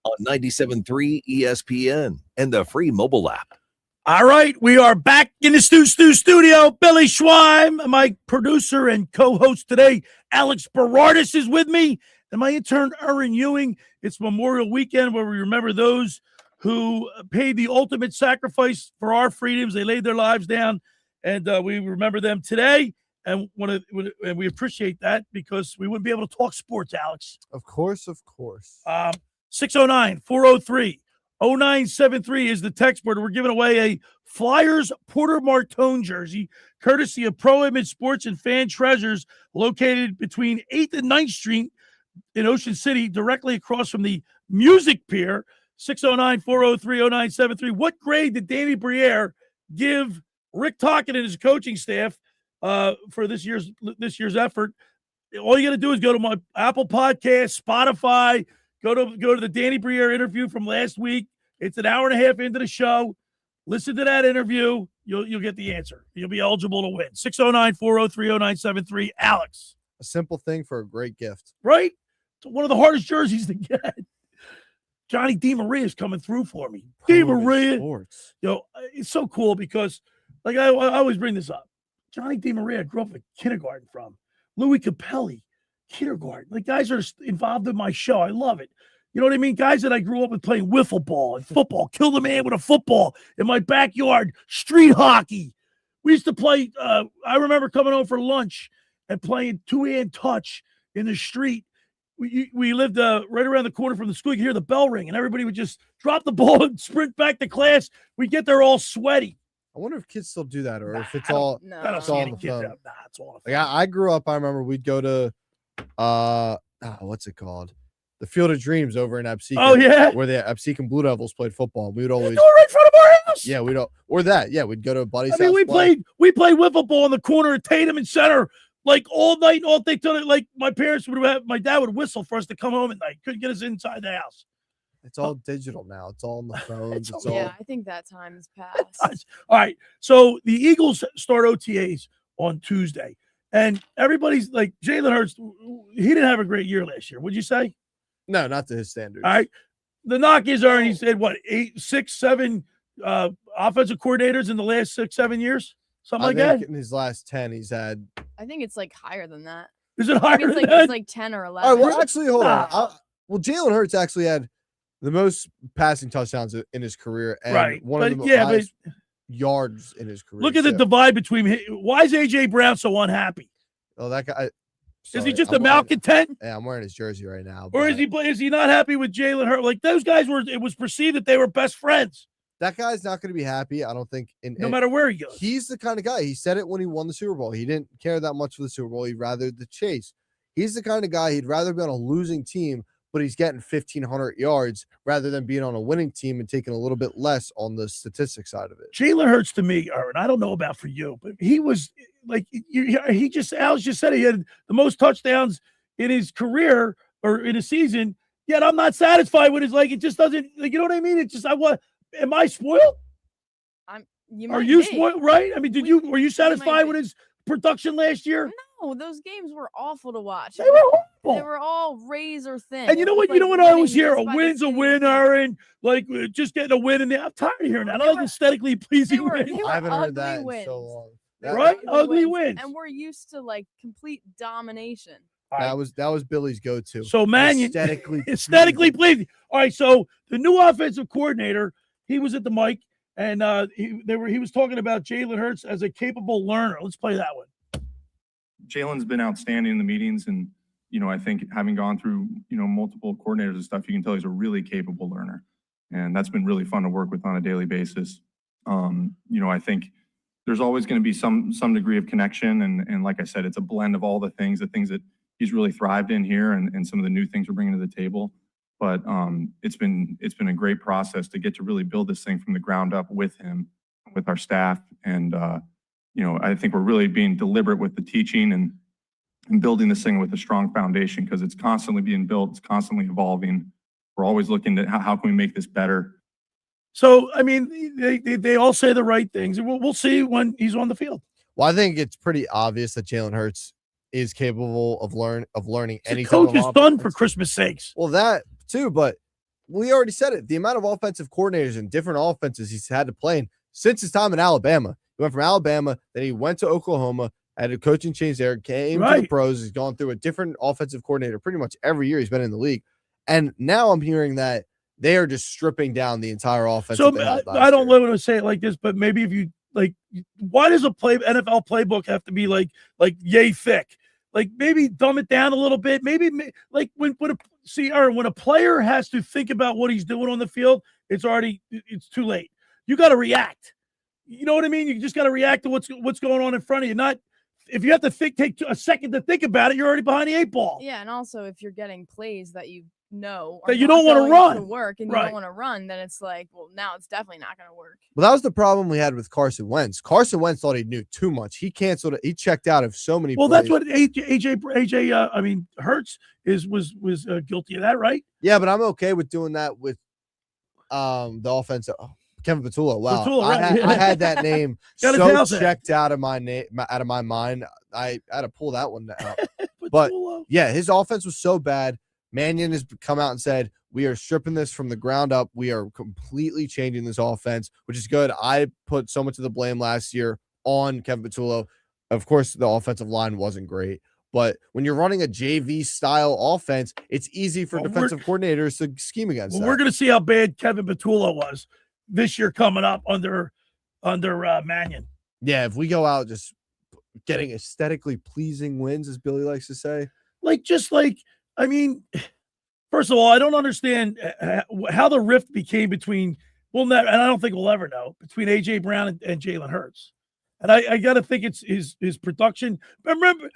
on 97.3 ESPN and the free mobile app. All right, we are back in the studio. Billy Schwein, my producer and co-host today, Alex Berardis is with me, and my intern, Erin Ewing. It's Memorial Weekend where we remember those who paid the ultimate sacrifice for our freedoms. They laid their lives down, and we remember them today. And we appreciate that because we wouldn't be able to talk sports, Alex. Of course. 609-403-0973 is the text board. We're giving away a Flyers Porter Martone jersey, courtesy of Pro Image Sports and Fan Treasures, located between 8th and 9th Street in Ocean City, directly across from the Music Pier. 609-403-0973. What grade did Danny Briere give Rick Tocchet and his coaching staff for this year's effort? All you got to do is go to my Apple Podcast, Spotify, go to the Danny Briere interview from last week. It's an hour and a half into the show. Listen to that interview. You'll get the answer. You'll be eligible to win. 609-403-0973. Alex. A simple thing for a great gift. Right? It's one of the hardest jerseys to get. Johnny DiMaria is coming through for me. DiMaria. It's so cool because, like, I always bring this up. Johnny DiMaria, I grew up in kindergarten from. Louis Capelli, kindergarten. Like, guys are involved in my show. I love it. You know what I mean? Guys that I grew up with playing wiffle ball and football, killed a man with a football in my backyard, street hockey. We used to play, I remember coming home for lunch and playing two-hand touch in the street. We lived right around the corner from the school. You could hear the bell ring, and everybody would just drop the ball and sprint back to class. We'd get there all sweaty. I wonder if kids still do that, or if it's all on the phone. It's all like I grew up. I remember we'd go to, what's it called, the Field of Dreams over in Absecon. Oh yeah, where the Absecon Blue Devils played football. We would always right in front of our house. Yeah, we'd we'd go to a buddy's house. We played wiffle ball in the corner at Tatum and Center like all night and all day till like my parents would have. My dad would whistle for us to come home at night. Couldn't get us inside the house. It's all digital now. It's all on the phones. I think that time has passed. All right. So the Eagles start OTAs on Tuesday. And everybody's like, Jalen Hurts, he didn't have a great year last year. Would you say? No, not to his standards. All right. The knock is, Aaron, he said, what, 8, 6, 7 offensive coordinators in the last 6, 7 years? Something like that? In his last 10, he's had. I think it's like higher than that. Is it higher it's than like, that? It's like 10 or 11. All right, well, actually, hold on. Well, Jalen Hurts actually had the most passing touchdowns in his career and one of the highest yards in his career. Look at the divide between why is A.J. Brown so unhappy? Oh, that guy. Is he just a malcontent? Yeah, I'm wearing his jersey right now. Or is he not happy with Jalen Hurts? Like those guys it was perceived that they were best friends. That guy's not going to be happy, I don't think. No matter where he goes. He's the kind of guy. He said it when he won the Super Bowl. He didn't care that much for the Super Bowl. He'd rather the chase. He's the kind of guy he'd rather be on a losing team, but he's getting 1,500 yards rather than being on a winning team and taking a little bit less on the statistics side of it. Jalen Hurts to me, Aaron, I don't know about for you, but he was like, Alex just said he had the most touchdowns in his career or in a season, yet I'm not satisfied with his, like, it just doesn't, like, you know what I mean? It's just, am I spoiled? Are you spoiled, right? I mean, were you satisfied with his production last year? No, those games were awful to watch. They were horrible. They were all razor thin. And you know what? You know what I always hear? A win's a win, Aaron. Like just getting a win in there. I'm tired of hearing that. I like aesthetically pleasing wins. I haven't heard that in so long. Right? Ugly wins. And we're used to like complete domination. That was Billy's go-to. So Mannion aesthetically pleasing. All right, so the new offensive coordinator, he was at the mic, and he was talking about Jalen Hurts as a capable learner. Let's play that one. Jalen's been outstanding in the meetings, and I think having gone through multiple coordinators and stuff, you can tell he's a really capable learner, and that's been really fun to work with on a daily basis. I think there's always going to be some degree of connection, and like I said, it's a blend of all the things that he's really thrived in here, and some of the new things we're bringing to the table. But it's been a great process to get to really build this thing from the ground up with him, with our staff, and I think we're really being deliberate with the teaching and building this thing with a strong foundation, because it's constantly being built, it's constantly evolving. We're always looking at how can we make this better. So, I mean, they all say the right things, and we'll see when he's on the field. Well, I think it's pretty obvious that Jalen Hurts is capable of learning any coach is done for Christmas sakes. Well, that too, but we already said it. The amount of offensive coordinators and different offenses he's had to play in since his time in Alabama. He went from Alabama, then he went to Oklahoma, had a coaching change there, came to the pros. He's gone through a different offensive coordinator pretty much every year he's been in the league. And now I'm hearing that they are just stripping down the entire offense. So I don't want to say it like this, but maybe if you like, why does a NFL playbook have to be like yay thick? Like maybe dumb it down a little bit. Maybe like when a player has to think about what he's doing on the field, it's too late. You got to react. You know what I mean? You just got to react to what's going on in front of you. Not if you have to take a second to think about it, you're already behind the 8 ball. Yeah, and also if you're getting plays that you know that you don't want to run, work and you don't want to run, then it's like, well, now it's definitely not going to work. Well, that was the problem we had with Carson Wentz. Carson Wentz thought he knew too much. He canceled it. He checked out of so many. Well, plays. that's what AJ. Hurts was guilty of that, right? Yeah, but I'm okay with doing that with the offense. Kevin Petullo. Wow, Petullo, right. I had that name so checked out of my mind. I had to pull that one out. But yeah, his offense was so bad. Mannion has come out and said, we are stripping this from the ground up. We are completely changing this offense, which is good. I put so much of the blame last year on Kevin Petullo. Of course, the offensive line wasn't great. But when you're running a JV style offense, it's easy for defensive coordinators to scheme against that. We're going to see how bad Kevin Petullo was this year coming up under Mannion. Yeah, if we go out just getting aesthetically pleasing wins, as Billy likes to say. First of all, I don't understand how the rift became between, and I don't think we'll ever know, between A.J. Brown and Jalen Hurts. And I got to think it's his production. Remember,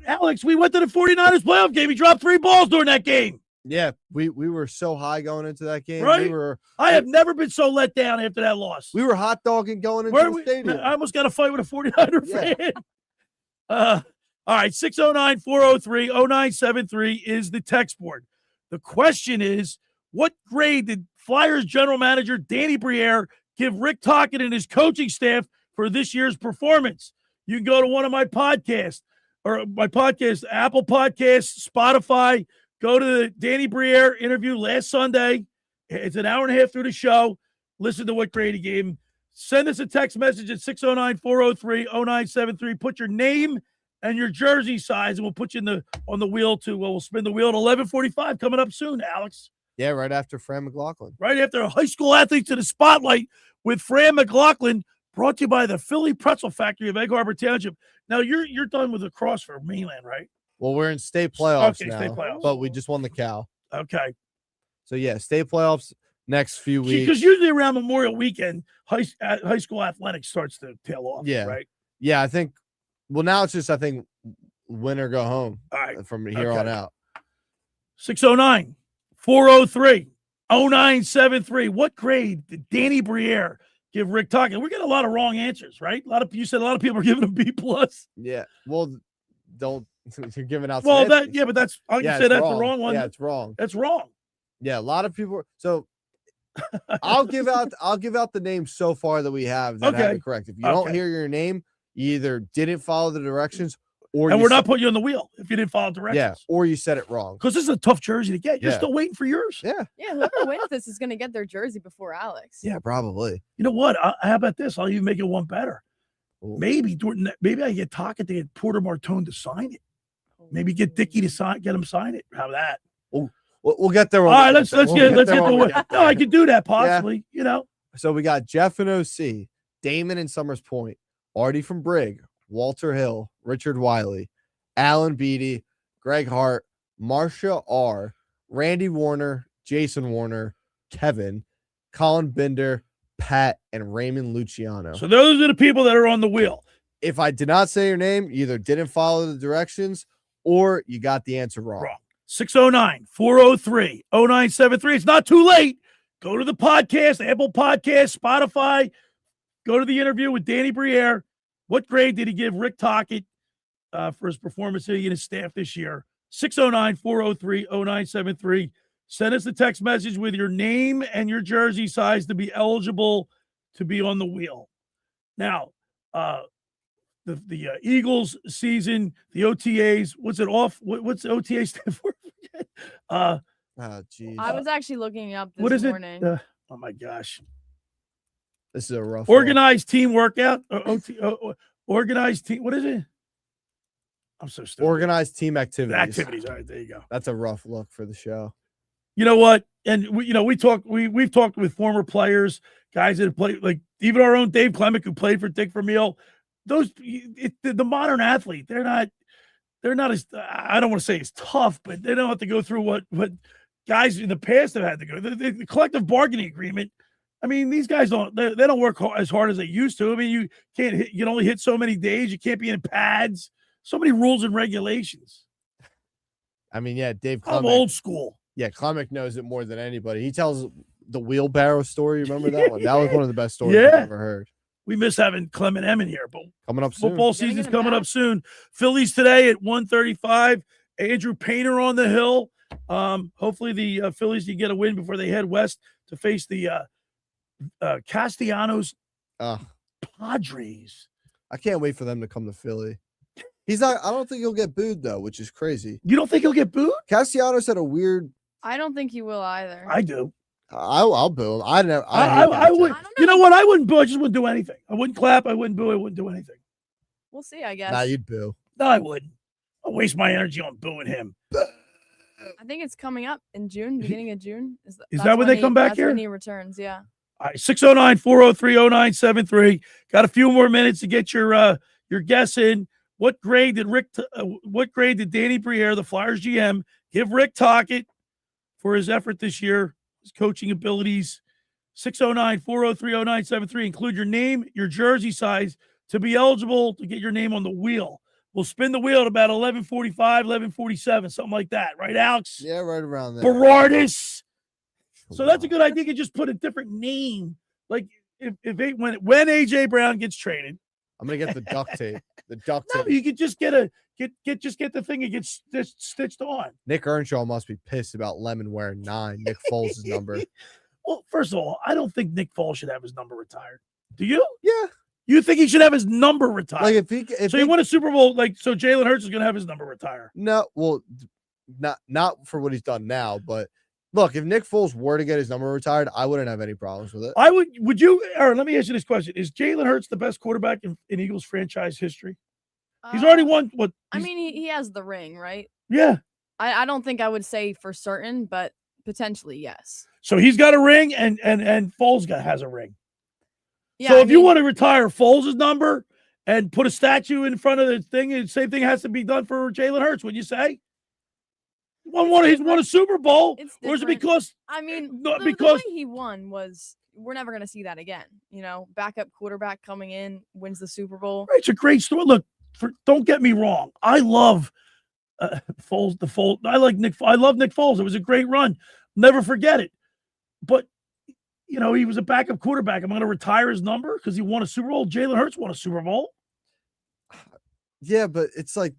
Alex, we went to the 49ers playoff game. He dropped 3 balls during that game. Yeah, we were so high going into that game. Right? I have never been so let down after that loss. We were hot dogging going into the stadium. I almost got a fight with a 49er fan. All right, 609-403-0973 is the text board. The question is, what grade did Flyers general manager Danny Briere give Rick Tocchet and his coaching staff for this year's performance? You can go to one of my podcasts, Apple Podcasts, Spotify, Go to the Danny Briere interview last Sunday. It's an hour and a half through the show. Listen to what grade he gave him. Send us a text message at 609-403-0973. Put your name and your jersey size, and we'll put you on the wheel we'll spin the wheel at 11:45 coming up soon, Alex. Yeah, right after Fran Mclaughlin. Right after a high school athlete to the spotlight with Fran Mclaughlin, brought to you by the Philly Pretzel Factory of Egg Harbor Township. Now you're done with the cross for mainland, right? Well, we're in state playoffs now, state playoffs. but we just won the Cal. Okay. So yeah, state playoffs next few weeks. Because usually around Memorial Weekend, high school athletics starts to tail off. Yeah. Right. Yeah, I think. Well, now it's just win or go home. All right. From here on out. 609-403-0973. What grade did Danny Briere give Rick Tocchet? We're getting a lot of wrong answers, right? You said a lot of people are giving him B+. Yeah. Well, don't. You're giving out. Well, but that's I can say that's the wrong one. Yeah, it's wrong. That's wrong. Yeah, a lot of people. So I'll give out the names so far that we have that have it correct. If you don't hear your name, you either didn't follow the directions, or we're not putting you on the wheel if you didn't follow directions. Yeah, or you said it wrong. Because this is a tough jersey to get. You're Yeah. still waiting for yours. Yeah. Yeah, whoever wins this is going to get their jersey before Alex. Yeah, probably. You know what? How about this? I'll even make it one better. Maybe I get Tocchet to get Porter Martone to sign it. Maybe get Dickey to get him sign it. How that? We'll get there. All right, let's get the. No, I could do that possibly. Yeah. You know. So we got Jeff and OC, Damon and Summers Point, Artie from Brig, Walter Hill, Richard Wiley, Alan Beatty, Greg Hart, Marcia R, Randy Warner, Jason Warner, Kevin, Colin Binder, Pat, and Raymond Luciano. So those are the people that are on the wheel. If I did not say your name, you either didn't follow the directions or you got the answer wrong. 609-403-0973. It's not too late. Go to the podcast, Apple Podcast, Spotify. Go to the interview with Danny Briere. What grade did he give Rick Tocchet for his performance and his staff this year? 609-403-0973. Send us a text message with your name and your jersey size to be eligible to be on the wheel. Now, the Eagles season, the OTAs, what's it off? What's the OTA stand for? Geez. I was actually looking it up this morning. Oh my gosh. This is a rough organized team workout. Organized team. What is it? I'm so stupid. Organized team activities. Activities. All right, there you go. That's a rough look for the show. You know what? And we've talked with former players, guys that have played, like even our own Dave Clemick, who played for Dick Vermeil. The modern athlete, they're not as, I don't want to say it's tough, but they don't have to go through what guys in the past have had to go. The collective bargaining agreement. I mean, these guys they don't work as hard as they used to. I mean, you can only hit so many days. You can't be in pads. So many rules and regulations. I mean, yeah, Dave Clemick. I'm old school. Yeah, Clemick knows it more than anybody. He tells the wheelbarrow story. Remember that one? That was one of the best stories I've ever heard. We miss having Clement M in here, but coming up soon. Football season's coming up soon. Phillies today at 1:35. Andrew Painter on the hill. Hopefully the Phillies can get a win before they head west to face the Castellanos Padres. I can't wait for them to come to Philly. He's not. I don't think he'll get booed though, which is crazy. You don't think he'll get booed? Castellanos had a weird. I don't think he will either. I do. I'll boo him. I would. You know what? I wouldn't boo. I just wouldn't do anything. I wouldn't clap. I wouldn't boo. I wouldn't do anything. We'll see, I guess. Nah, you'd boo. No, I wouldn't. I'll waste my energy on booing him. I think it's coming up in June, beginning of June. Is that when they come back here? That's when he returns, yeah. All right, 609-403-0973. Got a few more minutes to get your guess in. What grade did Danny Briere, the Flyers GM, give Rick Tocchet for his effort this year, his coaching abilities? 609-403-0973. Include your name, your jersey size to be eligible to get your name on the wheel. We'll spin the wheel at about 11:45, 11:47, something like that. Right, Alex? Yeah, right around there. Berardis. So that's a good idea. You could just put a different name. Like when AJ Brown gets traded. I'm gonna get the duct tape. The duct tape. No, you could just get the thing and get stitched on. Nick Earnshaw must be pissed about Lemon wearing 9. Nick Foles' number. Well, first of all, I don't think Nick Foles should have his number retired. Do you? Yeah. You think he should have his number retired? Like if he won a Super Bowl, so Jalen Hurts is gonna have his number retired. No, well, not for what he's done now, but look, if Nick Foles were to get his number retired, I wouldn't have any problems with it. Would you, Aaron, let me ask you this question. Is Jalen Hurts the best quarterback in Eagles franchise history? He's already won what? I mean, he has the ring, right? Yeah. I don't think I would say for certain, but potentially yes. So he's got a ring and Foles has a ring. Yeah, So if you want to retire Foles' number and put a statue in front of the thing, the same thing has to be done for Jalen Hurts, would you say? He's won a Super Bowl, or is it because? I mean, no, the because way he won was we're never going to see that again. You know, backup quarterback coming in wins the Super Bowl. Right, it's a great story. Look, don't get me wrong. I love Foles. I love Nick Foles. It was a great run. Never forget it. But you know, he was a backup quarterback. I'm going to retire his number because he won a Super Bowl. Jalen Hurts won a Super Bowl. Yeah, but it's like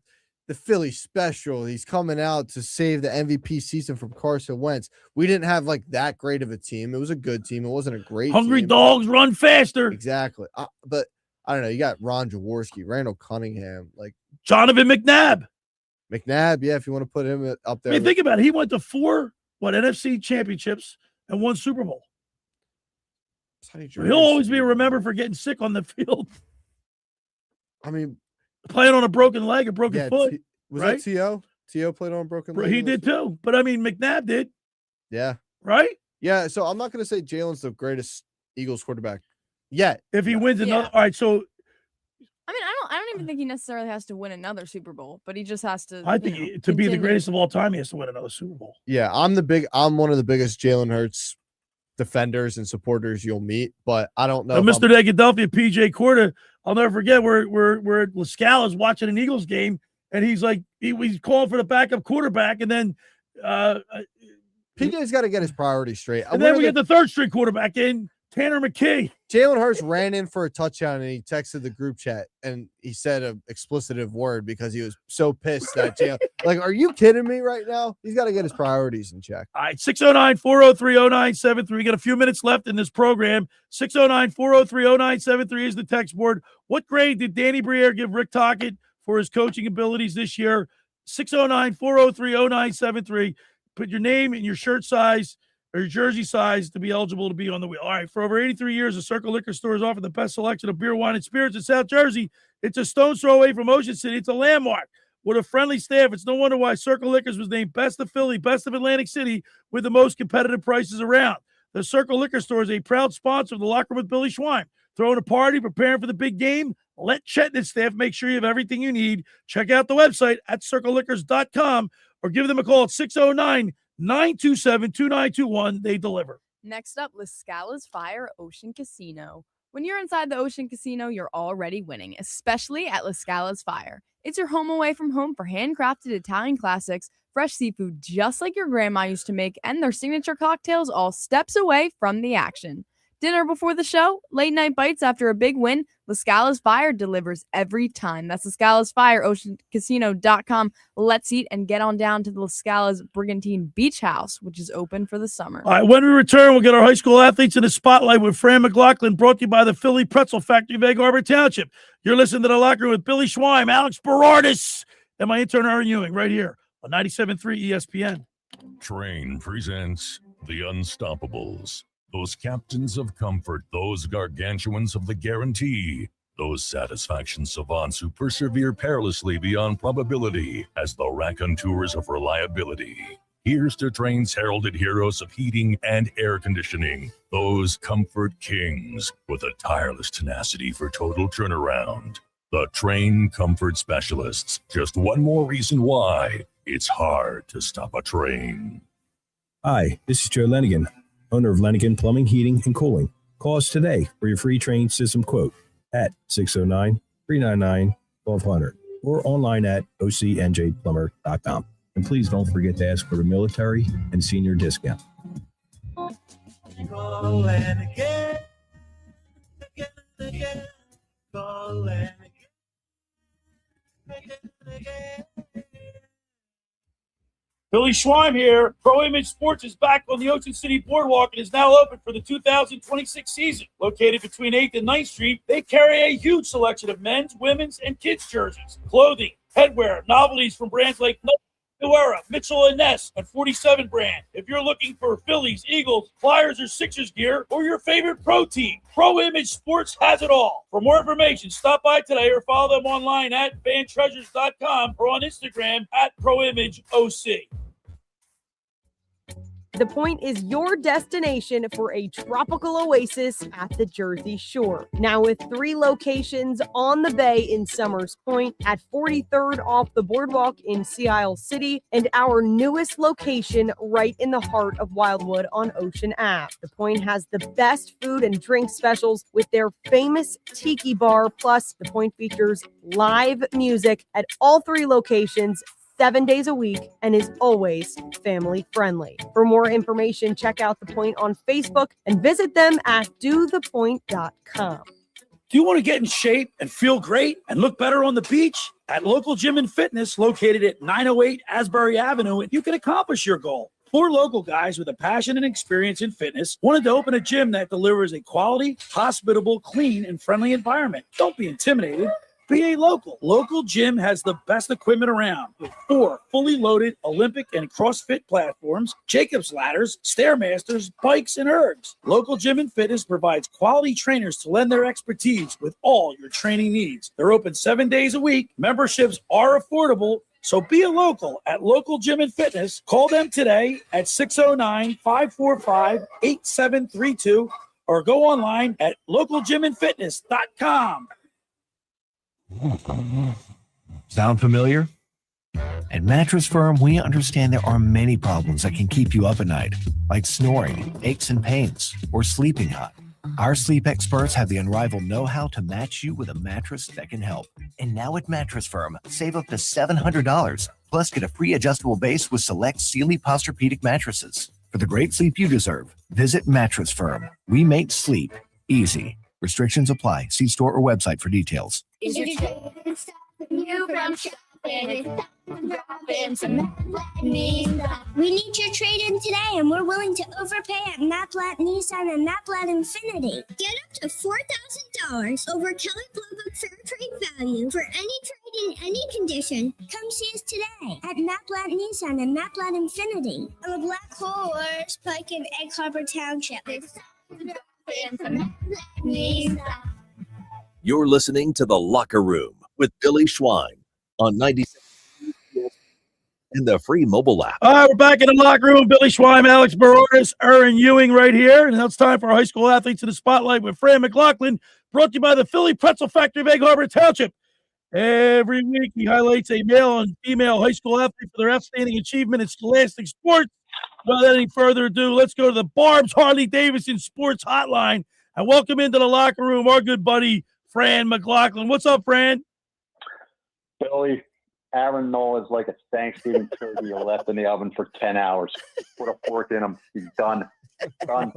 the Philly special. He's coming out to save the MVP season from Carson Wentz. We didn't have like that great of a team. It was a good team. It wasn't a great Hungry team. dogs run faster. Exactly. But I don't know. You got Ron Jaworski, Randall Cunningham, like Jonathan McNabb. Yeah, if you want to put him up there. I mean, think about it. He went to 4 NFC championships and 1 Super Bowl. He'll always be remembered for getting sick on the field. I mean, playing on a broken leg, a broken foot. Was right? that T.O.? T.O. played on a broken leg? He did too. But I mean, McNabb did. Yeah. Right? Yeah. So I'm not going to say Jalen's the greatest Eagles quarterback yet. If he wins another. All right. So. I mean, I don't even think he necessarily has to win another Super Bowl, but he just has to. I think to be the greatest of all time, he has to win another Super Bowl. Yeah. I'm one of the biggest Jalen Hurts defenders and supporters you'll meet, but I don't know. Mr. Negadelphia, PJ Corda, I'll never forget. We're at La Scala's watching an Eagles game, and he's like, he's calling for the backup quarterback, and then PJ's got to get his priorities straight. And then we get the third string quarterback in, Tanner McKee. Jalen Hurts ran in for a touchdown, and he texted the group chat, and he said an explicitive word because he was so pissed that Jalen. Like, are you kidding me right now? He's got to get his priorities in check. All right, 609-403-0973. We got a few minutes left in this program. 609-403-0973 is the text board. What grade did Danny Briere give Rick Tocchet for his coaching abilities this year? 609-403-0973. Put your name and your shirt size or your jersey size to be eligible to be on the wheel. All right, for over 83 years, the Circle Liquor Store has offered the best selection of beer, wine, and spirits in South Jersey. It's a stone's throw away from Ocean City. It's a landmark with a friendly staff. It's no wonder why Circle Liquors was named Best of Philly, Best of Atlantic City with the most competitive prices around. The Circle Liquor Store is a proud sponsor of the Locker Room with Billy Schwein. Throwing a party, preparing for the big game? Let Chet and his staff make sure you have everything you need. Check out the website at circleliquors.com or give them a call at 609-927-2921. They deliver. Next up, La Scala's Fire Ocean Casino. When you're inside the Ocean Casino, you're already winning, especially at La Scala's Fire. It's your home away from home for handcrafted Italian classics, fresh seafood just like your grandma used to make, and their signature cocktails all steps away from the action. Dinner before the show, late night bites after a big win, La Scala's Fire delivers every time. That's La Scala's Fire, oceancasino.com. Let's eat and get on down to the La Scala's Brigantine Beach House, which is open for the summer. All right, when we return, we'll get our high school athletes in the spotlight with Fran Mclaughlin, brought to you by the Philly Pretzel Factory of Egg Harbor Township. You're listening to The Locker Room with Billy Schwein, Alex Berardis, and my intern, Erin Ewing, right here on 97.3 ESPN. Train presents The Unstoppables. Those captains of comfort, those gargantuans of the guarantee, those satisfaction savants who persevere perilously beyond probability as the raconteurs of reliability. Here's to Train's heralded heroes of heating and air conditioning, those comfort kings with a tireless tenacity for total turnaround. The Train Comfort Specialists, just one more reason why it's hard to stop a train. Hi, this is Joe Lenigan, owner of Lenigan Plumbing, Heating, and Cooling. Call us today for your free train system quote at 609-399-1200 or online at ocnjplumber.com. And please don't forget to ask for the military and senior discount. Call and again, call and again. Billy Schwein here. Pro Image Sports is back on the Ocean City Boardwalk and is now open for the 2026 season. Located between 8th and 9th Street, they carry a huge selection of men's, women's, and kids' jerseys, clothing, headwear, novelties from brands like Nike, New Era, Mitchell and Ness, and 47 brand. If you're looking for Phillies, Eagles, Flyers, or Sixers gear, or your favorite pro team, Pro Image Sports has it all. For more information, stop by today or follow them online at fantreasures.com or on Instagram at ProImageOC. The Point is your destination for a tropical oasis at the Jersey Shore. Now with 3 locations on the bay in Summers Point, at 43rd off the boardwalk in Sea Isle City, and our newest location right in the heart of Wildwood on Ocean Ave. The Point has the best food and drink specials with their famous Tiki Bar, plus The Point features live music at all 3 locations 7 days a week and is always family friendly. For more information, check out The Point on Facebook and visit them at dothepoint.com. Do you want to get in shape and feel great and look better on the beach? At Local Gym and Fitness, located at 908 Asbury Avenue, you can accomplish your goal. 4 local guys with a passion and experience in fitness wanted to open a gym that delivers a quality, hospitable, clean, and friendly environment. Don't be intimidated. Be a local. Local Gym has the best equipment around with 4 fully loaded Olympic and CrossFit platforms, Jacob's ladders, Stairmasters, bikes, and ergs. Local Gym and Fitness provides quality trainers to lend their expertise with all your training needs. They're open 7 days a week. Memberships are affordable. So be a local at Local Gym and Fitness. Call them today at 609-545-8732 or go online at localgymandfitness.com. Sound familiar? At Mattress Firm, we understand there are many problems that can keep you up at night, like snoring, aches and pains, or sleeping hot. Our sleep experts have the unrivaled know-how to match you with a mattress that can help. And now at Mattress Firm, save up to $700, plus get a free adjustable base with select Sealy Posturepedic mattresses. For the great sleep you deserve, visit Mattress Firm. We make sleep easy. Restrictions apply. See store or website for details. Is your trade stopping you from shopping? We need your trade-in today, and we're willing to overpay at Maplet Nissan and Maplet Infinity. Get up to $4,000 over Kelly Blue Book Fair Trade value for any trade in any condition. Come see us today at Maplet Nissan and Maplet Infinity on the Black Horse Pike in Egg Harbor Township. You're listening to The Locker Room with Billy Schwein on 96 in the free mobile app. All right, we're back in the locker room. Billy Schwein, Alex Berardis, Erin Ewing right here. And now it's time for our high school athletes in the spotlight with Fran Mclaughlin, brought to you by the Philly Pretzel Factory of Egg Harbor Township. Every week, he highlights a male and female high school athlete for their outstanding achievement in scholastic sports. Without any further ado, let's go to the Barb's Harley-Davidson Sports Hotline and welcome into the locker room our good buddy, Fran Mclaughlin. What's up, Fran? Billy, Aaron Nola is like a Thanksgiving turkey you left in the oven for 10 hours. Put a fork in him. He's done. Done.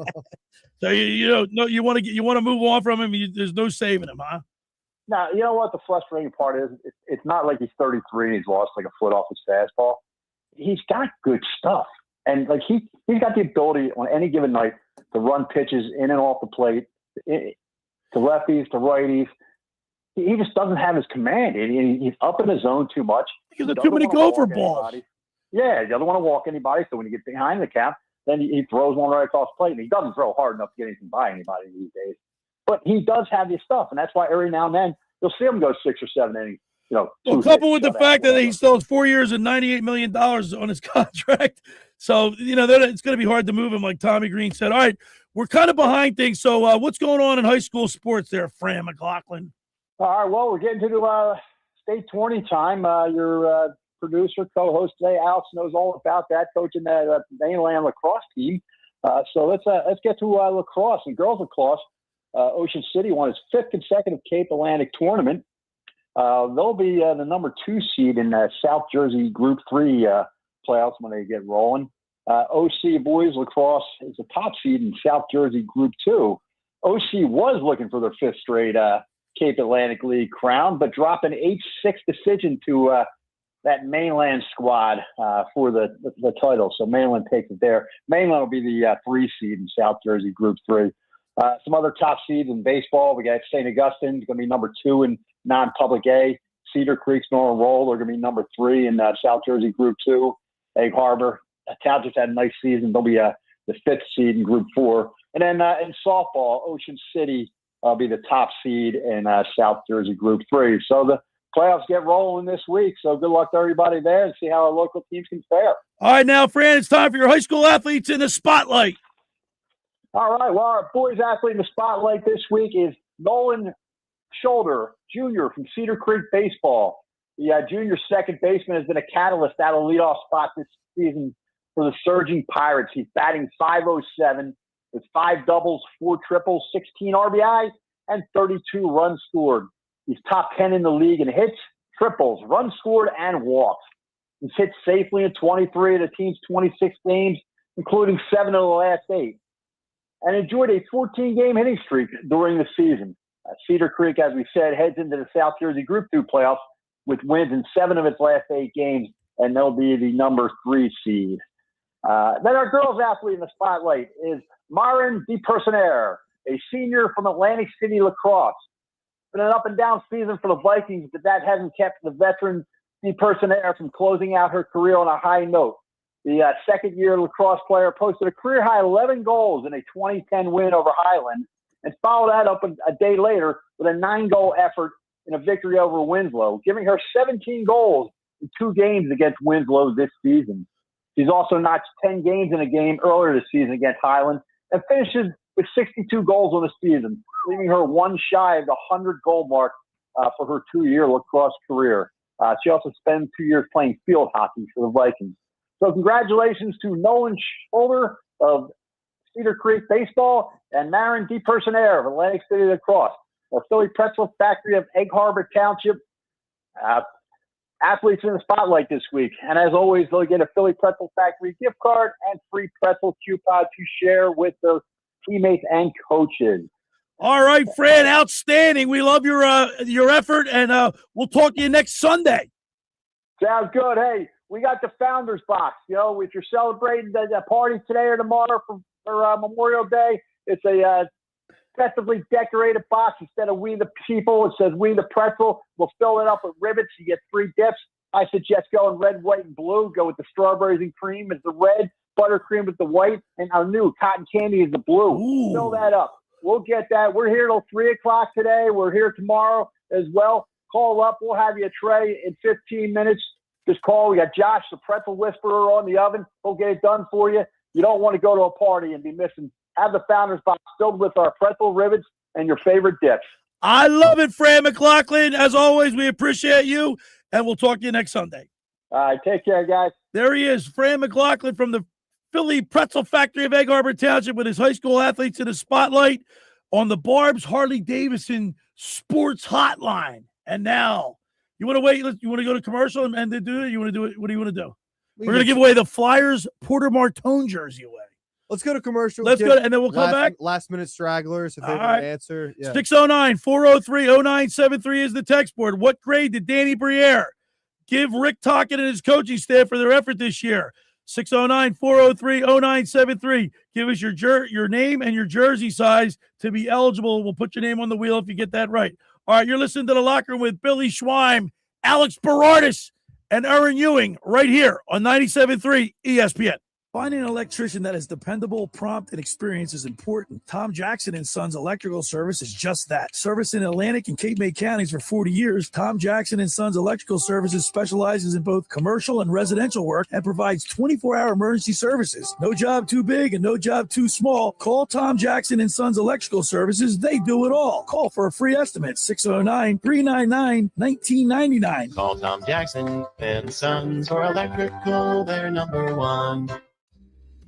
So you want to move on from him. There's no saving him, huh? Now, you know what the frustrating part is? It's not like he's 33 and he's lost like a foot off his fastball. He's got good stuff. And like he's got the ability on any given night to run pitches in and off the plate, to lefties, to righties. He just doesn't have his command. He's up in the zone too much. Because there are too many gopher balls. Yeah, he doesn't want to walk anybody. So when you get behind the cap, then he throws one right across the plate. And he doesn't throw hard enough to get anything by anybody these days. But he does have his stuff. And that's why every now and then you'll see him go 6 or 7 innings. Well, coupled with the fact that he still has 4 years and $98 million on his contract. So, it's going to be hard to move him, like Tommy Greene said. All right, we're kind of behind things. So what's going on in high school sports there, Fran Mclaughlin? All right, well, we're getting to state tourney time. Your producer, co-host today, Alex, knows all about that, coaching that mainland lacrosse team. So let's get to lacrosse and girls lacrosse. Ocean City won its 5th consecutive Cape Atlantic tournament. They'll be the number 2 seed in South Jersey Group 3 playoffs when they get rolling. OC boys lacrosse is the top seed in South Jersey Group 2. OC was looking for their 5th straight Cape Atlantic League crown, but dropped an 8-6 decision to that mainland squad for the title. So mainland takes it there. Mainland will be the 3 seed in South Jersey Group 3. Some other top seeds in baseball. We got St. Augustine's going to be number 2 in non-public A. Cedar Creek's on a roll. They're going to be number 3 in South Jersey Group 2. Egg Harbor. Township's had a nice season. They'll be the 5th seed in Group 4. And then in softball, Ocean City will be the top seed in South Jersey Group 3. So the playoffs get rolling this week. So good luck to everybody there and see how our local teams can fare. All right, now, Fran, it's time for your high school athletes in the spotlight. All right. Well, our boys athlete in the spotlight this week is Nolan Shoulder, Jr. from Cedar Creek Baseball. The junior second baseman has been a catalyst at a leadoff spot this season for the surging Pirates. He's batting .507 with 5 doubles, 4 triples, 16 RBI, and 32 runs scored. He's top 10 in the league in hits, triples, runs scored, and walks. He's hit safely in 23 of the team's 26 games, including 7 of the last 8, and enjoyed a 14-game hitting streak during the season. Cedar Creek, as we said, heads into the South Jersey Group 2 playoffs with wins in 7 of its last 8 games, and they'll be the number 3 seed. Then our girls athlete in the spotlight is Marin DePersonaire, a senior from Atlantic City Lacrosse. Been an up-and-down season for the Vikings, but that hasn't kept the veteran DePersonaire from closing out her career on a high note. The second-year lacrosse player posted a career-high 11 goals in a 2010 win over Highland, and followed that up a day later with a 9-goal effort in a victory over Winslow, giving her 17 goals in 2 games against Winslow this season. She's also notched 10 games in a game earlier this season against Highland and finishes with 62 goals on the season, leaving her one shy of the 100-goal mark for her 2-year lacrosse career. She also spent 2 years playing field hockey for the Vikings. So congratulations to Nolan Shoulder of Cedar Creek Baseball and Marin DePersonaire of Atlantic City Lacrosse. The Philly Pretzel Factory of Egg Harbor Township. Athletes in the spotlight this week. And as always, they'll get a Philly Pretzel Factory gift card and free pretzel coupon to share with their teammates and coaches. All right, Fran, outstanding. We love your effort, and we'll talk to you next Sunday. Sounds good. Hey, we got the Founders Box. You know, if you're celebrating the party today or tomorrow for Memorial Day, it's a festively decorated box. Instead of We the People, it says We the Pretzel. We'll fill it up with ribbons. You get 3 dips. I suggest going red, white, and blue. Go with the strawberries and cream as the red, buttercream with the white, and our new cotton candy is the blue. Ooh. Fill that up. We'll get that. We're here till 3 o'clock today. We're here tomorrow as well. Call up. We'll have you a tray in 15 minutes. Just call. We got Josh, the pretzel whisperer, on the oven. He'll get it done for you. You don't want to go to a party and be missing. Have the Founders Box filled with our pretzel rivets and your favorite dips. I love it, Fran Mclaughlin. As always, we appreciate you, and we'll talk to you next Sunday. All right, take care, guys. There he is, Fran Mclaughlin from the Philly Pretzel Factory of Egg Harbor Township with his high school athletes in the spotlight on the Barb's Harley-Davidson Sports Hotline. And now, you want to wait? You want to go to commercial and do it? You want to do it? What do you want to do? We're going to give away the Flyers Porter Martone Jersey away. Let's go to commercial. Let's go, and then we'll come back. Last minute stragglers, if they All want right. to answer. Yeah. 609-403-0973 is the text board. What grade did Danny Briere give Rick Tockett and his coaching staff for their effort this year? 609-403-0973. Give us your name and your jersey size to be eligible. We'll put your name on the wheel if you get that right. All right, you're listening to The Locker Room with Billy Schweim, Alex Berardis, and Erin Ewing right here on 97.3 ESPN. Finding an electrician that is dependable, prompt, and experienced is important. Tom Jackson & Sons Electrical Service is just that. Service in Atlantic and Cape May counties for 40 years, Tom Jackson & Sons Electrical Services specializes in both commercial and residential work and provides 24-hour emergency services. No job too big and no job too small. Call Tom Jackson & Sons Electrical Services. They do it all. Call for a free estimate, 609-399-1999. Call Tom Jackson and Sons for electrical, they're number 1.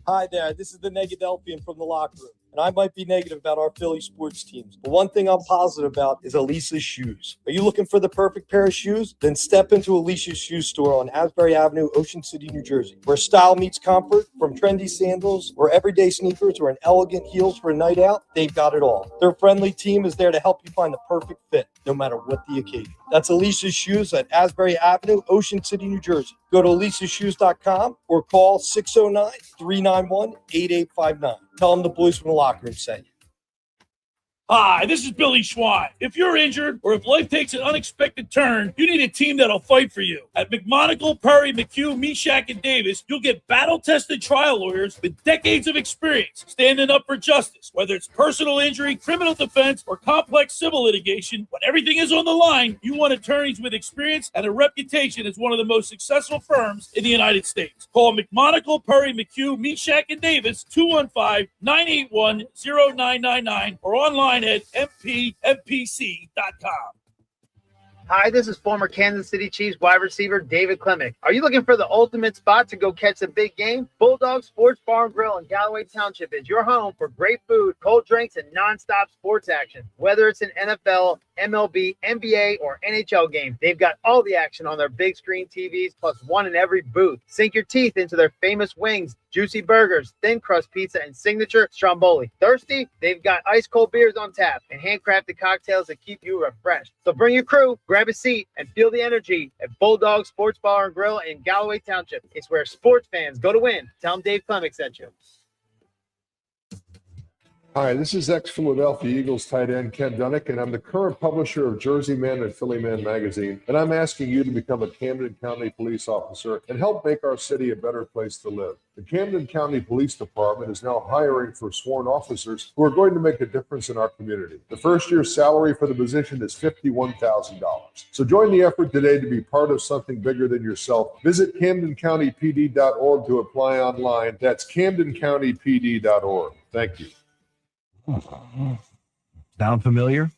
Hi there, this is the Negadelphian from the locker room, and I might be negative about our Philly sports teams, but one thing I'm positive about is Elisa's shoes. Are you looking for the perfect pair of shoes? Then step into Elisa's shoe store on Asbury Avenue, Ocean City, New Jersey, where style meets comfort. From trendy sandals or everyday sneakers or an elegant heels for a night out, they've got it all. Their friendly team is there to help you find the perfect fit, no matter what the occasion. That's Elisa's Shoes at Asbury Avenue, Ocean City, New Jersey. Go to elisashoes.com or call 609-391-8859. Tell them the boys from the locker room sent you. Hi, this is Billy Schwein. If you're injured or if life takes an unexpected turn, you need a team that'll fight for you. At McMonagle, Perry, McHugh, Meshach, and Davis, you'll get battle-tested trial lawyers with decades of experience standing up for justice. Whether it's personal injury, criminal defense, or complex civil litigation, when everything is on the line, you want attorneys with experience and a reputation as one of the most successful firms in the United States. Call McMonagle, Perry, McHugh, Meshach, and Davis, 215-981-0999, or online at mpmpc.com. Hi, this is former Kansas City Chiefs wide receiver David Klemick. Are you looking for the ultimate spot to go catch a big game? Bulldog Sports Bar and Grill in Galloway Township is your home for great food, cold drinks, and nonstop sports action. Whether it's an NFL, MLB, NBA, or NHL game, they've got all the action on their big screen TVs, plus one in every booth. Sink your teeth into their famous wings, juicy burgers, thin crust pizza, and signature stromboli. Thirsty? They've got ice cold beers on tap and handcrafted cocktails that keep you refreshed. So bring your crew, grab a seat, and feel the energy at Bulldog Sports Bar and Grill in Galloway Township. It's where sports fans go to win. Tell them Dave Klemick sent you. Hi, this is ex-Philadelphia Eagles tight end Ken Dunnick, and I'm the current publisher of Jersey Man and Philly Man magazine, and I'm asking you to become a Camden County police officer and help make our city a better place to live. The Camden County Police Department is now hiring for sworn officers who are going to make a difference in our community. The first year's salary for the position is $51,000. So join the effort today to be part of something bigger than yourself. Visit CamdenCountyPD.org to apply online. That's CamdenCountyPD.org. Thank you. Sound familiar?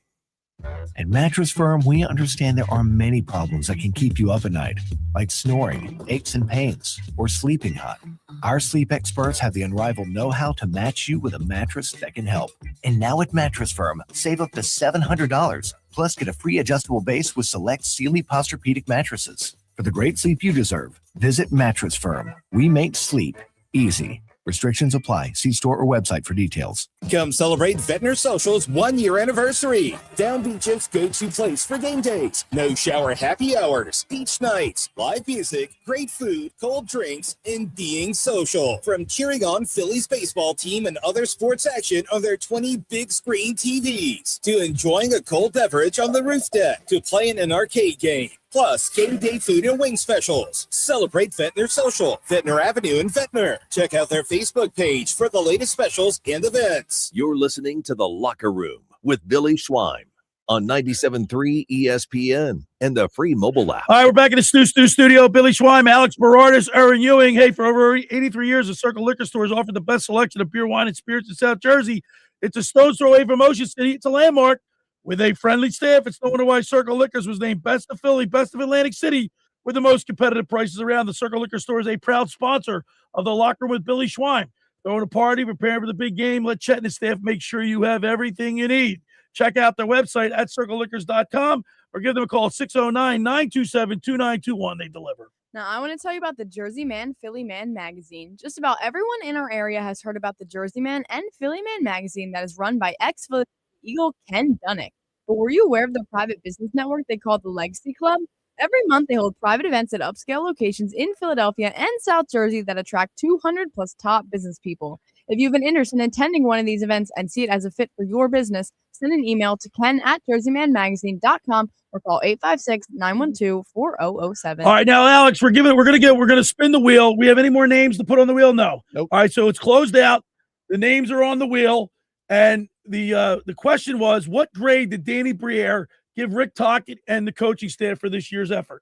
At Mattress Firm, we understand there are many problems that can keep you up at night, like snoring, aches and pains, or sleeping hot. Our sleep experts have the unrivaled know-how to match you with a mattress that can help. And now at Mattress Firm, save up to $700, plus get a free adjustable base with select Sealy Posturepedic mattresses. For the great sleep you deserve, visit Mattress Firm. We make sleep easy. Restrictions apply. See store or website for details. Come celebrate Ventnor Social's 1-year anniversary. Down Beach's go-to place for game days. No shower happy hours, beach nights, live music, great food, cold drinks, and being social. From cheering on Phillies baseball team and other sports action on their 20 big screen TVs, to enjoying a cold beverage on the roof deck, to playing an arcade game. Plus, game day food and wing specials. Celebrate Ventnor Social, Ventnor Avenue in Ventnor. Check out their Facebook page for the latest specials and events. You're listening to The Locker Room with Billy Schwein on 97.3 ESPN and the free mobile app. All right, we're back in the Stu studio. Billy Schwein, Alex Berardis, Erin Ewing. Hey, for over 83 years, the Circle Liquor Store has offered the best selection of beer, wine, and spirits in South Jersey. It's a stone's throw away from Ocean City. It's a landmark with a friendly staff. It's no wonder why Circle Liquors was named Best of Philly, Best of Atlantic City, with the most competitive prices around. The Circle Liquor Store is a proud sponsor of The Locker Room with Billy Schwein. Throwing a party, preparing for the big game. Let Chet and his staff make sure you have everything you need. Check out their website at circleliquors.com or give them a call, 609-927-2921. They deliver. Now, I want to tell you about the Jersey Man, Philly Man magazine. Just about everyone in our area has heard about the Jersey Man and Philly Man magazine that is run by ex-Philly Eagle Ken Dunnick. But were you aware of the private business network they call the Legacy Club? Every month, they hold private events at upscale locations in Philadelphia and South Jersey that attract 200 plus top business people. If you have an interest in attending one of these events and see it as a fit for your business, send an email to ken@jerseymanmagazine.com or call 856-912-4007. All right, now, Alex, we're gonna spin the wheel. We have any more names to put on the wheel? No. Nope. All right, so it's closed out. The names are on the wheel, and the question was, what grade did Danny Briere give Rick Tocchet and the coaching staff for this year's effort?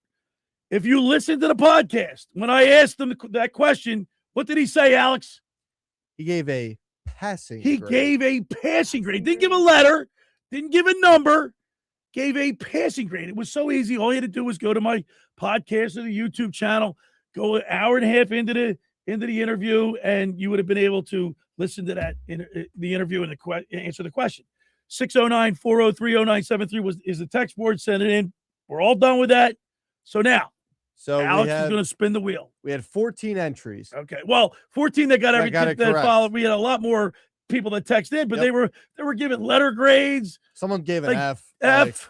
If you listen to the podcast, when I asked him that question, what did he say, Alex? He gave a passing He grade. gave a passing grade. Didn't give a letter, didn't give a number, gave a passing grade. It was so easy. All you had to do was go to my podcast or the YouTube channel, go an hour and a half into the interview, and you would have been able to listen to that the interview and answer the question. 609-403-0973 is the text board. Send it in. We're all done with that. So now, Alex is going to spin the wheel. We had 14 entries. Okay. Well, 14 that got everything that correct. followed. We had a lot more people that texted in, but they were given letter grades. Someone gave an like F. F.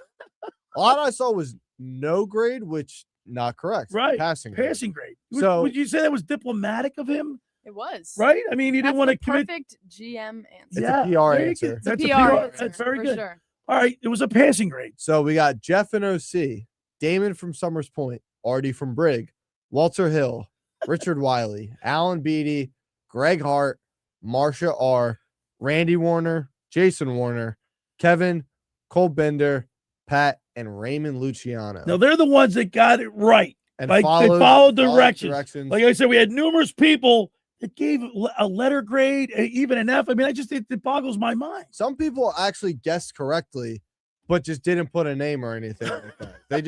A lot I saw was no grade, which not correct. Right. Passing grade. So Would you say that was diplomatic of him? It was. Right? I mean, you didn't want to commit. Perfect GM answer. It's a PR answer. It's a That's PR answer, That's very for good. sure. All right. It was a passing grade. So we got Jeff and OC, Damon from Summers Point, Artie from Brig, Walter Hill, Richard Wiley, Alan Beatty, Greg Hart, Marsha R., Randy Warner, Jason Warner, Kevin, Cole Bender, Pat, and Raymond Luciano. Now, they're the ones that got it right. And Like, they followed directions. Like I said, we had numerous people that gave a letter grade, even an F. I mean, it boggles my mind. Some people actually guessed correctly, but just didn't put a name or anything like that. They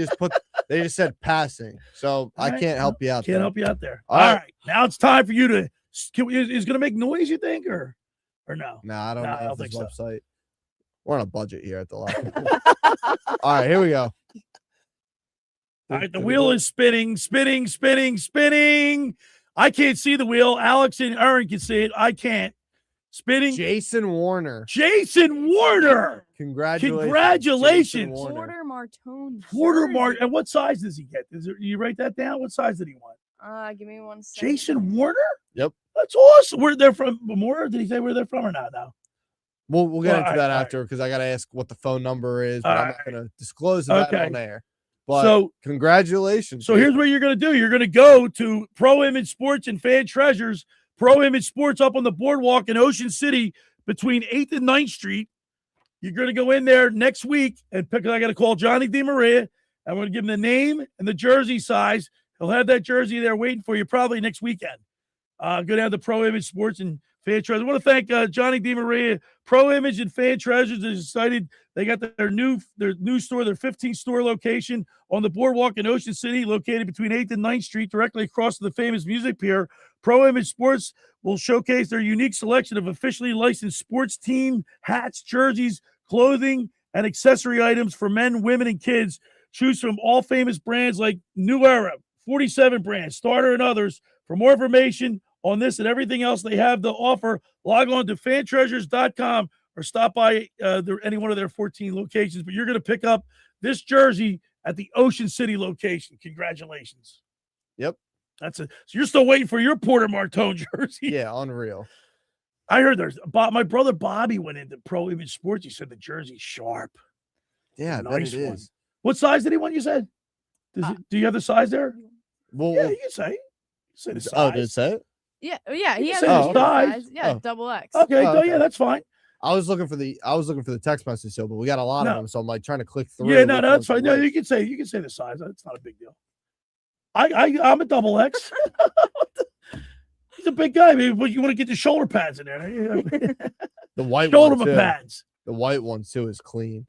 just said passing. So I can't help you out. Can't help you out there. All right. Now it's time for you to. Is going to make noise, you think, or no? No, I don't know. I don't think this so. website. We're on a budget here at the locker. All right, here we go. All right, the wheel is spinning. I can't see the wheel. Alex and Erin can see it. I can't. Spinning. Jason Warner. Congratulations. Porter Martone. And what size does he get? You write that down? What size did he want? Give me 1 second. Jason Warner? Yep. That's awesome. Where they're from? Memorial? Did he say where they're from or not now? We'll get into that after because I got to ask what the phone number is, but I'm not going to disclose that on air. But so congratulations. So here's what you're going to do. You're going to go to Pro Image Sports and Fan Treasures. Pro Image Sports up on the boardwalk in Ocean City between 8th and 9th Street. You're going to go in there next week and pick. I got to call Johnny DiMaria. I'm going to give him the name and the jersey size. He'll have that jersey there waiting for you probably next weekend. Go down to Pro Image Sports and Fan Treasures. I want to thank Johnny DiMaria. Pro Image and Fan Treasures is excited. They got their new store, their 15th store location on the boardwalk in Ocean City, located between 8th and 9th Street, directly across from the famous music pier. Pro Image Sports will showcase their unique selection of officially licensed sports team hats, jerseys, clothing, and accessory items for men, women, and kids. Choose from all famous brands like New Era, 47 brands, Starter, and others. For more information on this and everything else they have to offer, log on to fantreasures.com or stop by any one of their 14 locations. But you're going to pick up this jersey at the Ocean City location. Congratulations. Yep. So you're still waiting for your Porter Martone jersey. Yeah, unreal. I heard my brother Bobby went into Pro Image Sports. He said the jersey's sharp. Yeah, nice it one. is. What size did he want? You said? Do you have the size there? Well, yeah, you can say. Say the size. Oh, did it say it? Yeah, he has say a the size. Yeah, double X. Okay, yeah, that's fine. I was looking for the text message, but we got a lot of them, so I'm like trying to click through. Yeah, no, that's fine. No, you can say the size. That's not a big deal. I'm a double X. He's a big guy. I mean, but you want to get the shoulder pads in there? The white shoulder one too. pads. The white one too is clean.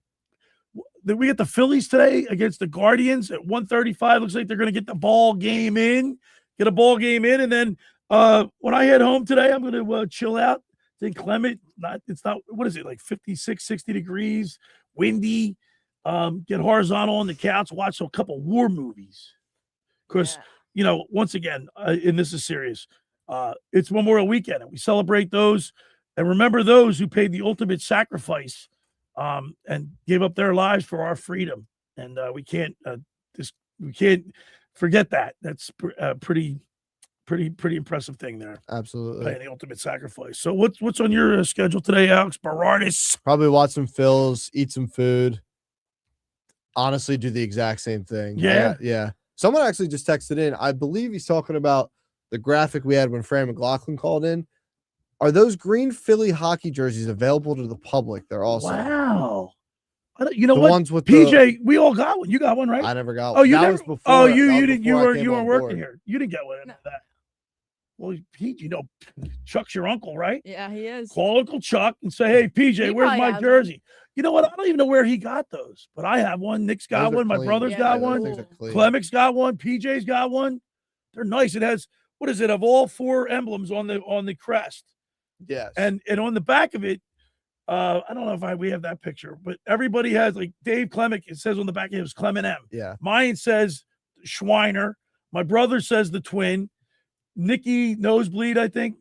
We get the Phillies today against the Guardians at 1:35. Looks like they're going to get a ball game in, and then when I head home today, I'm going to chill out. It's inclement. It's not. What is it, like 56, 60 degrees, windy. Get horizontal on the couch, watch a couple war movies. Because once again, and this is serious. It's Memorial Weekend, and we celebrate those and remember those who paid the ultimate sacrifice. And gave up their lives for our freedom, and we can't forget that. That's pretty impressive thing there. Absolutely, paying the ultimate sacrifice. So what's on your schedule today, Alex Berardis? Probably watch some Phils, eat some food. Honestly, do the exact same thing. Yeah. Someone actually just texted in. I believe he's talking about the graphic we had when Fran Mclaughlin called in. Are those green Philly hockey jerseys available to the public? They're also wow. What? Ones with PJ, we all got one. You got one, right? I never got one. Oh, you never, was before. Oh, you didn't. You weren't on working board. here. You didn't get one of that. Well, Pete, Chuck's your uncle, right? Yeah, he is. Call Uncle Chuck and say, "Hey, PJ, where's my jersey?" You know what? I don't even know where he got those, but I have one. Nick's got one. My brother's got one. Clemic's got one. PJ's got one. They're nice. It has, what is it, of all four emblems on the crest. Yes. And on the back of it, I don't know if we have that picture, but everybody has, like Dave Clemic, it says on the back of it was Clement M. Yeah. Mine says Schweiner. My brother says the Twin. Nicky Nosebleed, I think,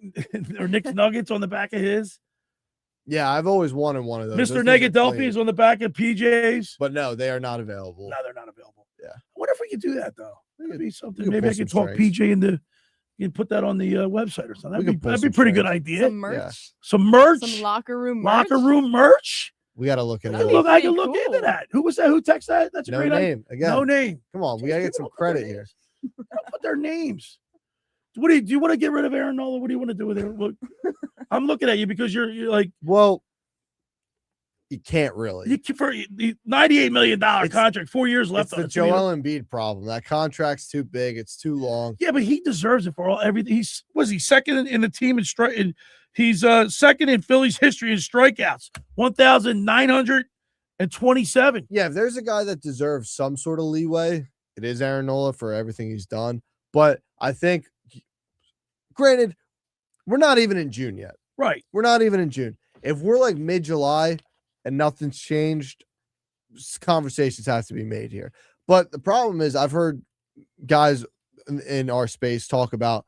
or Nick's Nuggets on the back of his. Yeah, I've always wanted one of those. Mr. Negadelphi is on the back of PJ's. But no, they are not available. No, they're not available. Yeah. I wonder if we could do that, though. Maybe something. We could Maybe I pull could some talk strings. PJ You can put that on the website or something. We That'd could be a put pretty some good trades. idea. Some merch. Yeah. Some merch. Some locker room merch. Locker room merch. We got to look into I it. can look Pretty into cool. that. Who was that? Who texted that? That's a No great name. idea. Again. No name. Come on, we got to get some credit here. Put their names. What do you want to get rid of Aaron Nola? What do you want to do with Aaron? Look, I'm looking at you because you're like, well, you can't really. For the $98 million contract, 4 years left It's on the it. Joel Embiid problem. That contract's too big. It's too long. Yeah, but he deserves it for everything. He second in the team in strike? He's second in Phillies history in strikeouts, 1,927. Yeah, if there's a guy that deserves some sort of leeway, it is Aaron Nola for everything he's done. But I think, granted, we're not even in June yet. Right. We're not even in June. If we're like mid-July and nothing's changed, conversations have to be made here. But the problem is I've heard guys in our space talk about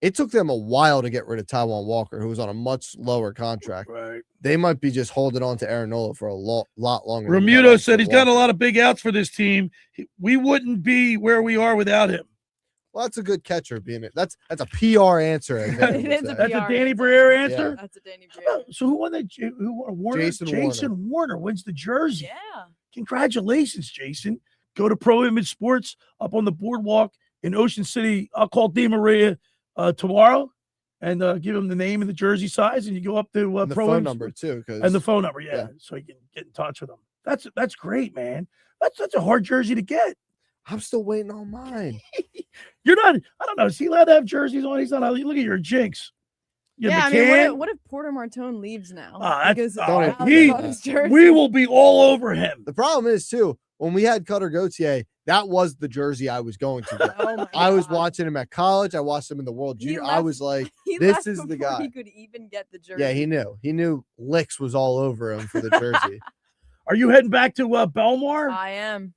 it took them a while to get rid of Taijuan Walker, who was on a much lower contract. Right. They might be just holding on to Aaron Nola for a lot longer. Remuto said he's got a lot of big outs for this team. We wouldn't be where we are without him. Well, that's a good catcher being it. That's a PR answer. It is a That's a PR Danny Briere answer. Yeah. That's a Danny Briere. So who won that? Who won? Warner? Jason Warner wins the jersey. Yeah. Congratulations, Jason. Go to Pro Image Sports up on the boardwalk in Ocean City. I'll call Di Maria tomorrow and give him the name and the jersey size, and you go up to And the Pro phone Image number too, and the phone number, yeah, so you can get in touch with them. That's great, man. That's a hard jersey to get. I'm still waiting on mine. You're not. I don't know. Is he allowed to have jerseys on? He's not. Look at your jinx. Yeah, I mean, what if Porter Martone leaves now? Because we will be all over him. The problem is too, when we had Cutter Gauthier, that was the jersey I was going to get. Oh my I was watching him at college. I watched him in the World Junior. I was like, this is the guy. He could even get the jersey. Yeah, he knew. He knew Licks was all over him for the jersey. Are you heading back to Belmar? I am.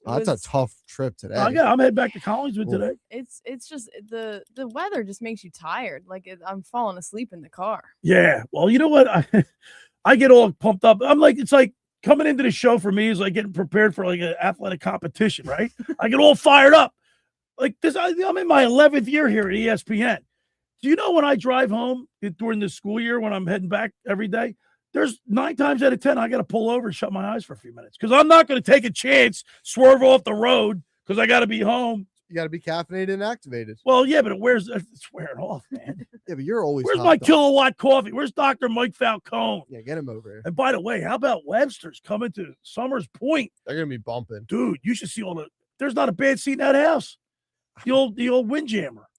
That's a tough trip today. I'm heading back to Collingswood today. It's just the weather just makes you tired. Like I'm falling asleep in the car. Yeah. Well, you know what? I get all pumped up. It's like coming into the show for me is like getting prepared for like an athletic competition, right? I get all fired up. Like this, I'm in my 11th year here at ESPN. Do you know when I drive home during the school year when I'm heading back every day? There's 9 times out of 10 I got to pull over and shut my eyes for a few minutes because I'm not going to take a chance, swerve off the road because I got to be home. You got to be caffeinated and activated. Well, yeah, but it's wearing off, man. Yeah, but you're always. Where's my kilowatt coffee? Where's Dr. Mike Falcone? Yeah, get him over here. And by the way, how about Webster's coming to Summers Point? They're gonna be bumping, dude. You should see there's not a bad seat in that house. The old Windjammer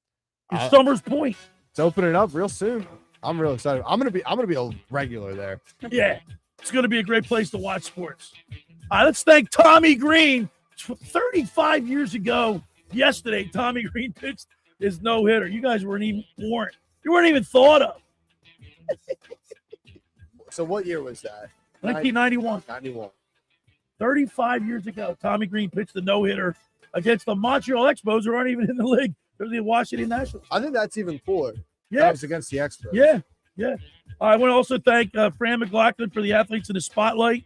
in Summers Point. It's opening up real soon. I'm real excited. I'm gonna be a regular there. Yeah, it's gonna be a great place to watch sports. All right, let's thank Tommy Greene. 35 years ago, yesterday, Tommy Greene pitched his no-hitter. You guys weren't even born. You weren't even thought of. So what year was that? 1991. 91. 35 years ago, Tommy Greene pitched the no-hitter against the Montreal Expos, who aren't even in the league. They're the Washington Nationals. I think that's even cooler. Yeah. That was against the Expos. Yeah. I want to also thank Fran Mclaughlin for the Athletes in the Spotlight,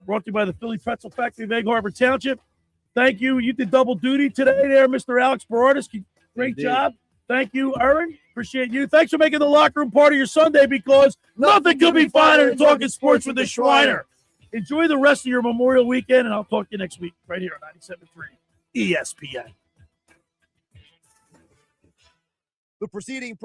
brought to you by the Philly Pretzel Factory of Egg Harbor Township. Thank you. You did double duty today there, Mr. Alex Berardis. Great job. Thank you, Erin. Appreciate you. Thanks for making the locker room part of your Sunday because nothing could be finer than talking sports with the Schweiner. Enjoy the rest of your Memorial weekend, and I'll talk to you next week right here on 97.3 ESPN. The preceding